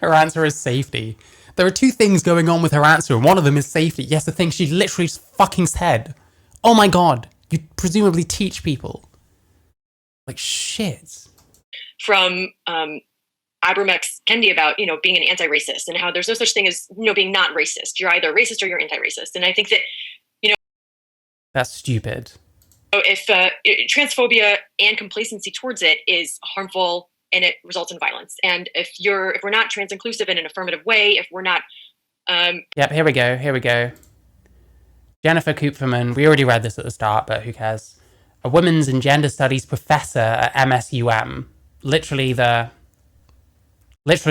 Her answer is safety. There are two things going on with her answer, and one of them is safety. Yes, the thing she literally fucking said. Oh my god, you presumably teach people. Like, shit. From Abramex Kendi about, being an anti-racist and how there's no such thing as, being not racist. You're either racist or you're anti-racist. And I think that, That's stupid. If transphobia and complacency towards it is harmful and it results in violence. And if we're not trans inclusive in an affirmative way, if we're not... Yep, here we go. Jennifer Kupferman, we already read this at the start, but who cares? A women's and gender studies professor at MSUM. Literally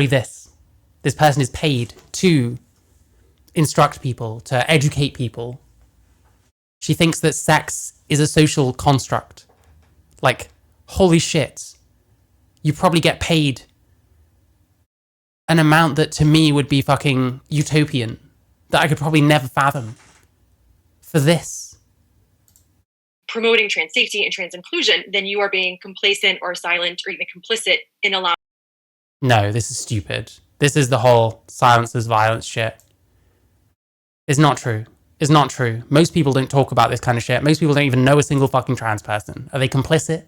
this. This person is paid to instruct people, to educate people. She thinks that sex is a social construct. Like, holy shit. You probably get paid an amount that to me would be fucking utopian, that I could probably never fathom for this. Promoting trans safety and trans inclusion, then you are being complacent or silent or even complicit in allowing... No, this is stupid. This is the whole silence is violence shit. It's not true. It's not true. Most people don't talk about this kind of shit. Most people don't even know a single fucking trans person. Are they complicit?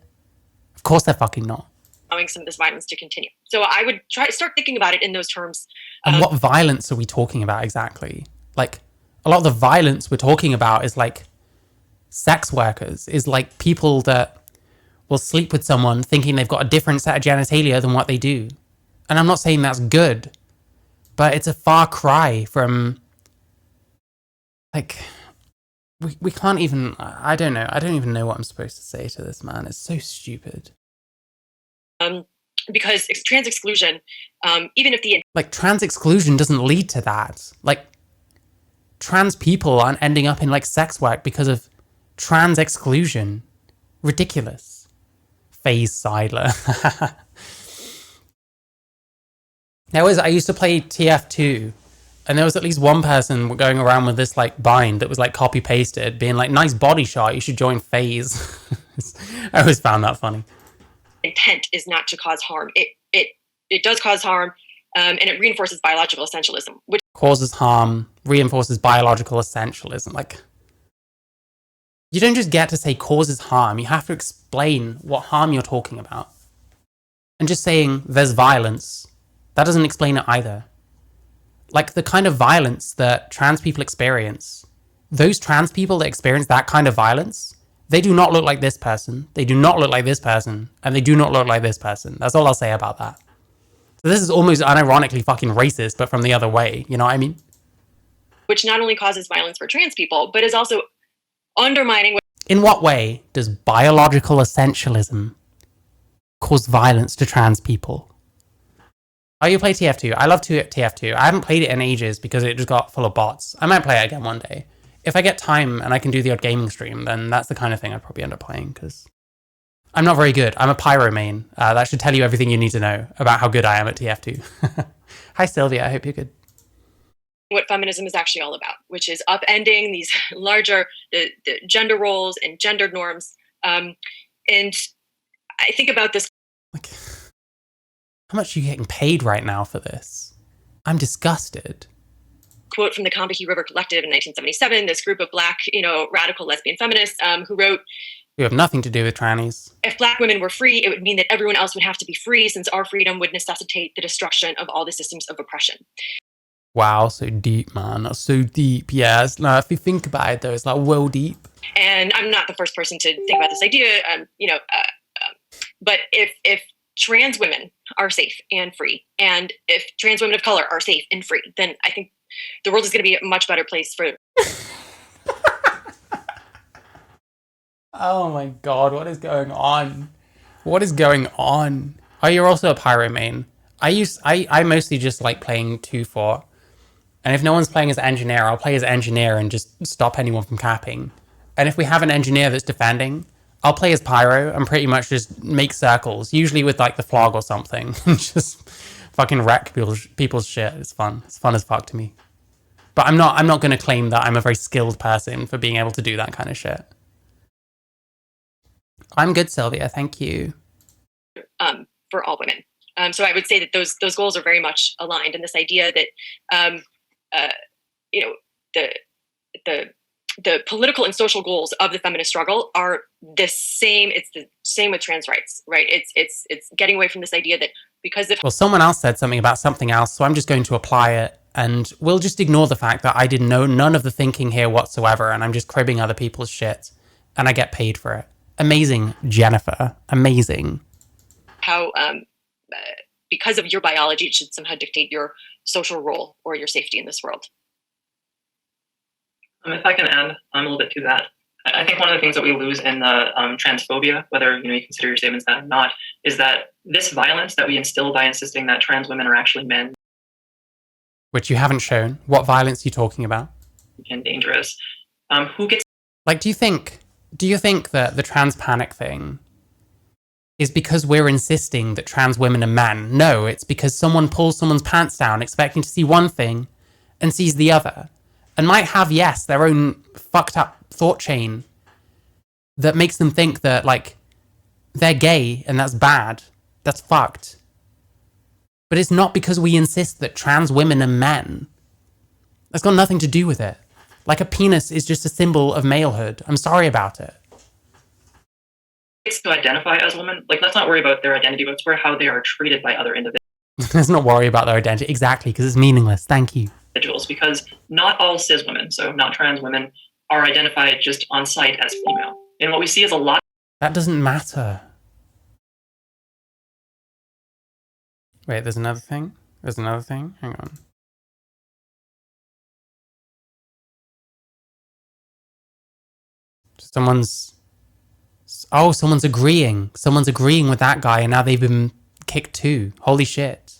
Of course they're fucking not. Allowing some of this violence to continue. So I would start thinking about it in those terms. And what violence are we talking about exactly? Like, A lot of the violence we're talking about is like sex workers, is like people that will sleep with someone thinking they've got a different set of genitalia than what they do. And I'm not saying that's good, but it's a far cry from, like, we can't even, I don't know. I don't even know what I'm supposed to say to this, man. It's so stupid. Because trans exclusion, even if the... Like, trans exclusion doesn't lead to that. Like, trans people aren't ending up in, like, sex work because of trans exclusion. Ridiculous. Phase Sidler. I used to play TF2, and there was at least one person going around with this like bind that was like copy pasted, being like, "Nice body shot, you should join Phase." I always found that funny. Intent is not to cause harm. It does cause harm, and it reinforces biological essentialism, which causes harm, reinforces biological essentialism. Like, you don't just get to say causes harm. You have to explain what harm you're talking about. And just saying there's violence, that doesn't explain it either. Like, the kind of violence that trans people experience, those trans people that experience that kind of violence, they do not look like this person, they do not look like this person, and they do not look like this person. That's all I'll say about that. So this is almost unironically fucking racist, but from the other way, you know what I mean? Which not only causes violence for trans people, but is also undermining... In what way does biological essentialism cause violence to trans people? Oh, you play TF2. I love TF2. I haven't played it in ages because it just got full of bots. I might play it again one day. If I get time and I can do the odd gaming stream, then that's the kind of thing I'd probably end up playing, because I'm not very good. I'm a pyro main. That should tell you everything you need to know about how good I am at TF2. Hi, Sylvia. I hope you're good. What feminism is actually all about, which is upending these larger the gender roles and gender norms. And I think about this. Like, how much are you getting paid right now for this? I'm disgusted. Quote from the Combahee River Collective in 1977, this group of Black, radical lesbian feminists who wrote, "We have nothing to do with trannies. If Black women were free, it would mean that everyone else would have to be free, since our freedom would necessitate the destruction of all the systems of oppression." Wow, so deep, man. That's so deep. Yeah, it's like, if you think about it, though, it's like well deep. And I'm not the first person to think about this idea, but if trans women are safe and free, and if trans women of color are safe and free, then I think the world is going to be a much better place for... Oh my god, what is going on? What is going on? Oh, you're also a pyro main. I mostly just like playing 2-4. And if no one's playing as engineer, I'll play as engineer and just stop anyone from capping. And if we have an engineer that's defending, I'll play as pyro and pretty much just make circles, usually with like the flog or something, and just fucking wreck people's shit. It's fun. It's fun as fuck to me. But I'm not going to claim that I'm a very skilled person for being able to do that kind of shit. I'm good, Sylvia. Thank you. For all women. So I would say that those goals are very much aligned, and this idea that the political and social goals of the feminist struggle are the same. It's the same with trans rights, right? It's getting away from this idea that because well, someone else said something about something else, so I'm just going to apply it, and we'll just ignore the fact that I didn't know none of the thinking here whatsoever, and I'm just cribbing other people's shit, and I get paid for it. Amazing, Jennifer. Amazing. How because of your biology, it should somehow dictate your social role or your safety in this world. If I can add a little bit to that, I think one of the things that we lose in the transphobia, whether you consider your statements that or not, is that this violence that we instill by insisting that trans women are actually men, which you haven't shown. What violence are you talking about? And dangerous. Who gets like? Do you think that the trans panic thing is because we're insisting that trans women are men? No, it's because someone pulls someone's pants down expecting to see one thing and sees the other, and might have, yes, their own fucked up thought chain that makes them think that, like, they're gay and that's bad. That's fucked. But it's not because we insist that trans women are men. That's got nothing to do with it. Like, a penis is just a symbol of malehood. I'm sorry about it. To identify as women, like, let's not worry about their identity, but it's where how they are treated by other individuals. Let's not worry about their identity. Exactly, because it's meaningless. Thank you. individuals, because not all cis women, so not trans women, are identified just on site as female. And what we see is a lot. That doesn't matter. Wait, there's another thing? There's another thing? Hang on. Someone's agreeing. Someone's agreeing with that guy, and now they've been kicked too. Holy shit.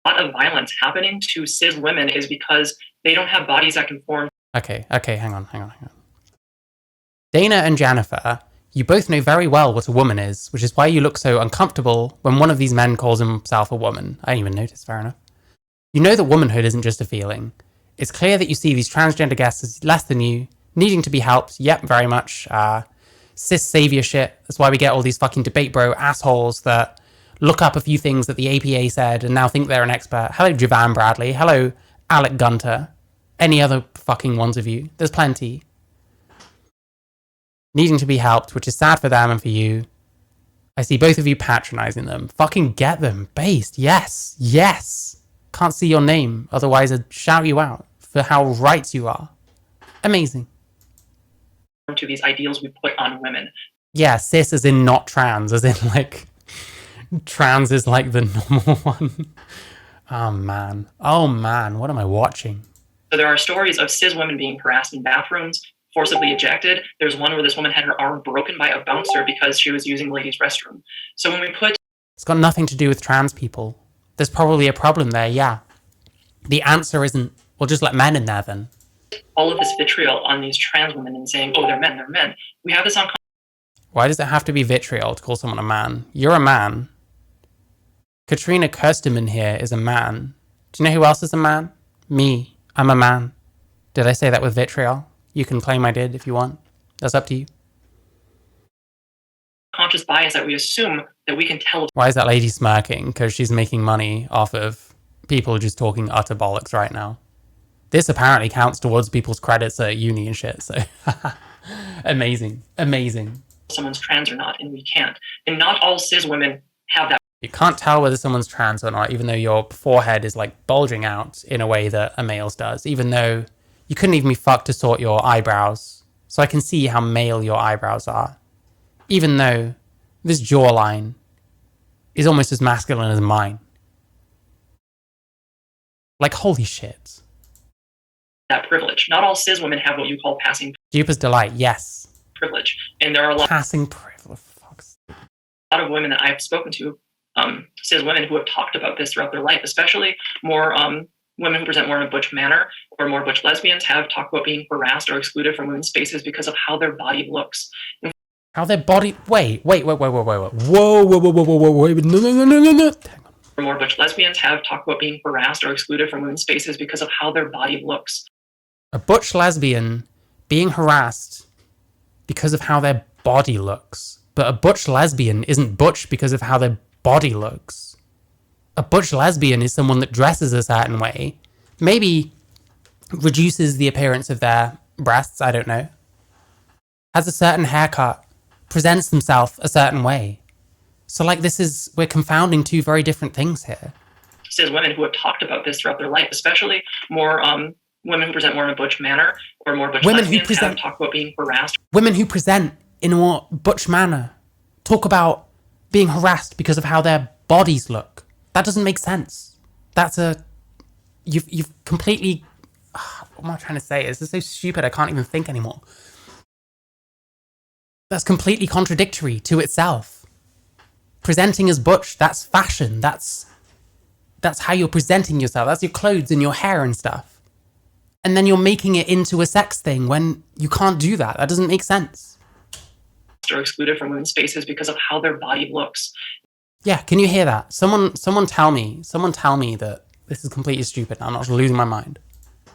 A lot of violence happening to cis women is because they don't have bodies that conform. Okay, hang on. Dana and Jennifer, you both know very well what a woman is, which is why you look so uncomfortable when one of these men calls himself a woman. I didn't even notice, fair enough. You know that womanhood isn't just a feeling. It's clear that you see these transgender guests as less than you, needing to be helped. Yep, very much. Cis savior shit. That's why we get all these fucking debate bro assholes that look up a few things that the APA said and now think they're an expert. Hello, Javan Bradley. Hello, Alec Gunter. Any other fucking ones of you. There's plenty. Needing to be helped, which is sad for them and for you. I see both of you patronizing them. Fucking get them. Based. Yes. Yes. Can't see your name. Otherwise I'd shout you out for how right you are. Amazing. To these ideals we put on women. Yeah, cis as in not trans, as in like trans is like the normal one. Oh man, what am I watching? So there are stories of cis women being harassed in bathrooms, forcibly ejected. There's one where this woman had her arm broken by a bouncer because she was using the ladies' restroom. So when we put... It's got nothing to do with trans people. There's probably a problem there, yeah. The answer isn't, well, just let men in there then. All of this vitriol on these trans women and saying, oh, they're men. We have this on... Why does it have to be vitriol to call someone a man? You're a man. Katrina Kirstenman here is a man. Do you know who else is a man? Me. I'm a man. Did I say that with vitriol? You can claim I did if you want. That's up to you. Conscious bias that we assume that we can tell. Why is that lady smirking? Because she's making money off of people just talking utter bollocks right now. This apparently counts towards people's credits at uni and shit, so amazing. Someone's trans or not, and we can't. And not all cis women have that. You can't tell whether someone's trans or not, even though your forehead is like bulging out in a way that a male's does, even though you couldn't even be fucked to sort your eyebrows. So I can see how male your eyebrows are. Even though this jawline is almost as masculine as mine. Like, holy shit. That privilege. Not all cis women have what you call passing Duper's delight, yes. privilege. And there are a lot Passing privilege. of women that I've spoken to, cis women who have talked about this throughout their life, especially more women who present more in a butch manner, or more butch lesbians have talked about being harassed or excluded from women's spaces because of how their body looks. How their body... Wait. Whoa. No. More butch lesbians have talked about being harassed or excluded from women's spaces because of how their body looks. A butch lesbian being harassed because of how their body looks. But a butch lesbian isn't butch because of how their body looks. A butch lesbian is someone that dresses a certain way. Maybe reduces the appearance of their breasts, I don't know. Has a certain haircut. Presents themselves a certain way. So like we're confounding two very different things here. Cis women who have talked about this throughout their life, especially more women who present more in a butch manner, or more butch lesbians have talked about being harassed. Women who present in a more butch manner talk about being harassed because of how their bodies look. That doesn't make sense. You've completely... What am I trying to say? This is so stupid I can't even think anymore. That's completely contradictory to itself. Presenting as butch, that's fashion. That's how you're presenting yourself. That's your clothes and your hair and stuff. And then you're making it into a sex thing when you can't do that. That doesn't make sense. Or excluded from women's spaces because of how their body looks. Yeah, can you hear that? Someone tell me that this is completely stupid. I'm not losing my mind.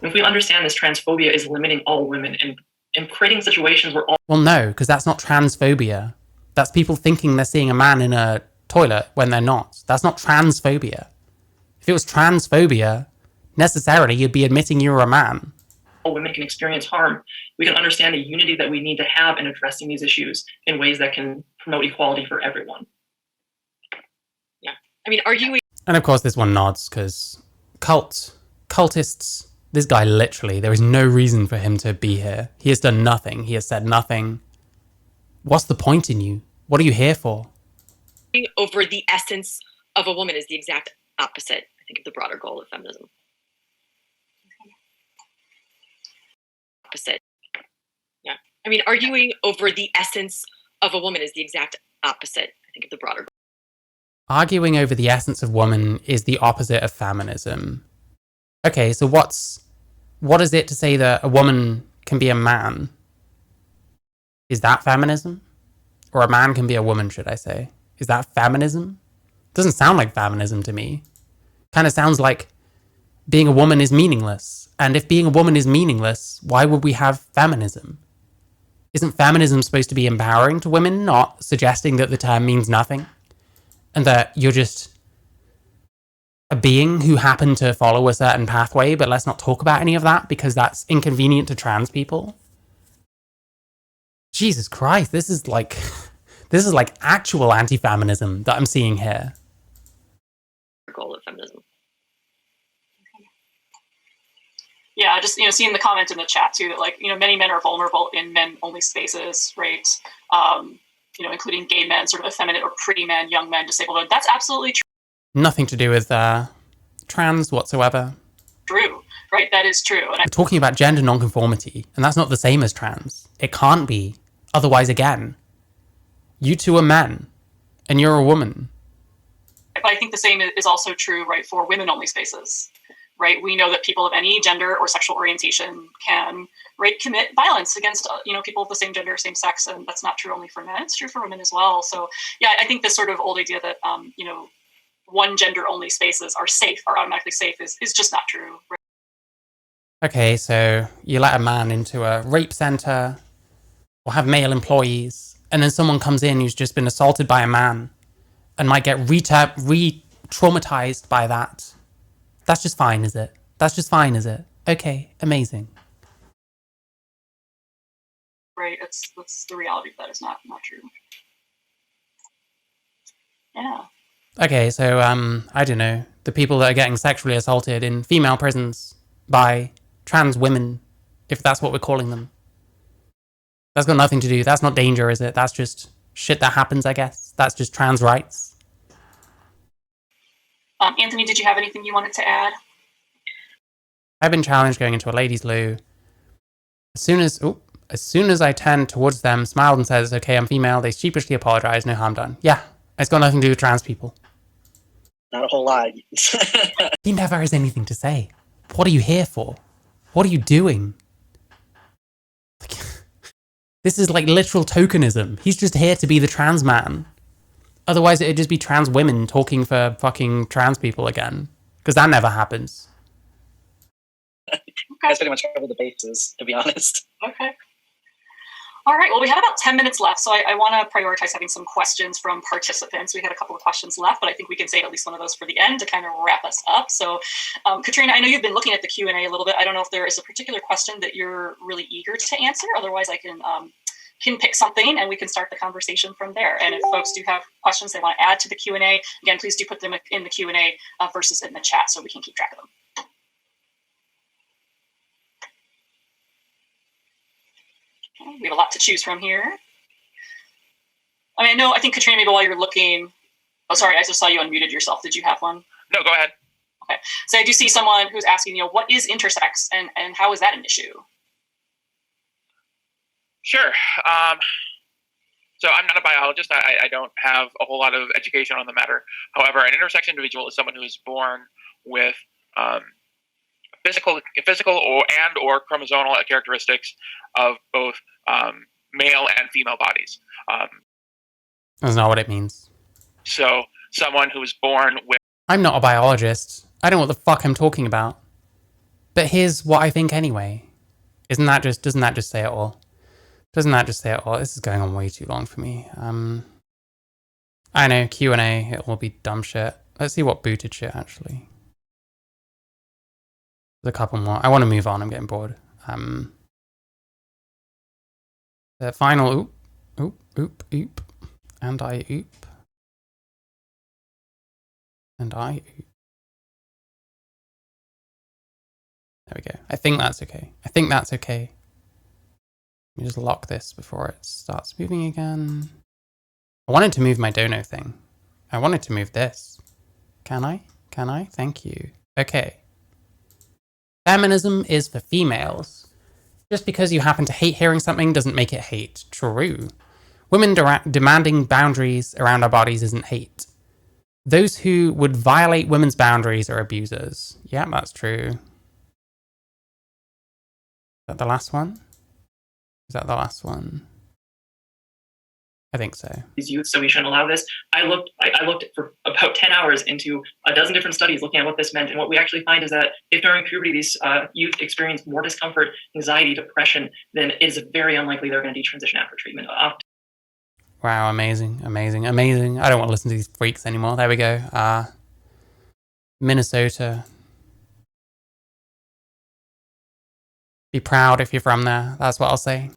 If we understand this, transphobia is limiting all women and creating situations where all... Well, no, because that's not transphobia. That's people thinking they're seeing a man in a toilet when they're not. That's not transphobia. If it was transphobia, necessarily you'd be admitting you're a man. All women can experience harm. We can understand a unity that we need to have in addressing these issues in ways that can promote equality for everyone. Yeah. I mean, arguing... And of course this one nods because cultists, this guy literally, there is no reason for him to be here. He has done nothing. He has said nothing. What's the point in you? What are you here for? Over the essence of a woman is the exact opposite, I think, of the broader goal of feminism. Opposite. Yeah. I mean, arguing over the essence of a woman is the exact opposite, I think, of the broader goal. Arguing over the essence of woman is the opposite of feminism. Okay, so what is it to say that a woman can be a man? Is that feminism? Or a man can be a woman, should I say? Is that feminism? Doesn't sound like feminism to me. Kind of sounds like being a woman is meaningless. And if being a woman is meaningless, why would we have feminism? Isn't feminism supposed to be empowering to women, not suggesting that the term means nothing? And that you're just a being who happened to follow a certain pathway, but let's not talk about any of that because that's inconvenient to trans people? Jesus Christ, this is like actual anti-feminism that I'm seeing here. Goal of feminism. Yeah, just seeing the comment in the chat too that like many men are vulnerable in men-only spaces, right? Including gay men, sort of effeminate or pretty men, young men, disabled men. That's absolutely true. Nothing to do with trans whatsoever. True, right? That is true. And We're talking about gender nonconformity, and that's not the same as trans. It can't be. Otherwise, again, you two are men, and you're a woman. But I think the same is also true, right, for women-only spaces, right? We know that people of any gender or sexual orientation can, right, commit violence against, people of the same gender, same sex, and that's not true only for men. It's true for women as well. So, yeah, I think this sort of old idea that, one gender-only spaces are safe, are automatically safe, is just not true. Right? Okay, so you let a man into a rape center, or have male employees, and then someone comes in who's just been assaulted by a man and might get re-traumatized by that. That's just fine, is it? That's just fine, is it? Okay, amazing. Right, that's the reality of that is not true. Yeah. Okay, so, I don't know, the people that are getting sexually assaulted in female prisons by trans women, if that's what we're calling them. That's got nothing to do, that's not danger, is it? That's just shit that happens, I guess. That's just trans rights. Anthony, did you have anything you wanted to add? I've been challenged going into a ladies' loo. As soon as I turned towards them, smiled and says, okay, I'm female, they sheepishly apologize, no harm done. Yeah, it's got nothing to do with trans people. Not a whole lot. He never has anything to say. What are you here for? What are you doing? This is like literal tokenism. He's just here to be the trans man. Otherwise, it'd just be trans women talking for fucking trans people again. Because that never happens. That's pretty much covered the bases, to be honest. Okay. All right, well, we have about 10 minutes left, so I want to prioritize having some questions from participants. We had a couple of questions left, but I think we can save at least one of those for the end to kind of wrap us up. So, Katrina, I know you've been looking at the Q&A a little bit. I don't know if there is a particular question that you're really eager to answer. Otherwise, I can pick something and we can start the conversation from there. And if folks do have questions they want to add to the Q&A, again, please do put them in the Q&A versus in the chat so we can keep track of them. Okay, we have a lot to choose from here. I think Katrina, maybe while you're looking, oh, sorry, I just saw you unmuted yourself. Did you have one? No, go ahead. Okay, so I do see someone who's asking, what is intersex and how is that an issue? Sure. So I'm not a biologist. I don't have a whole lot of education on the matter. However, an intersex individual is someone who is born with physical or chromosomal characteristics of both male and female bodies. That's not what it means. So someone who is born with... I'm not a biologist. I don't know what the fuck I'm talking about. But here's what I think anyway. Doesn't that just say it all? Doesn't that just say it all? This is going on way too long for me. I know, Q&A, it will be dumb shit. Let's see what booted shit, actually. There's a couple more. I want to move on, I'm getting bored. The final, oop, and I oop. And I... There we go. I think that's okay. I think that's okay. Let me just lock this before it starts moving again. I wanted to move my dono thing. I wanted to move this. Can I? Can I? Thank you. Okay. Feminism is for females. Just because you happen to hate hearing something doesn't make it hate. True. Women demanding boundaries around our bodies isn't hate. Those who would violate women's boundaries are abusers. Yeah, that's true. Is that the last one? Is that the last one? I think so. These youth, so we shouldn't allow this. I looked for about 10 hours into a dozen different studies looking at what this meant. And what we actually find is that if during puberty these youth experience more discomfort, anxiety, depression, then it is very unlikely they're going to detransition after treatment. Wow, amazing, amazing, amazing. I don't want to listen to these freaks anymore. There we go. Minnesota. Be proud if you're from there. That's what I'll say.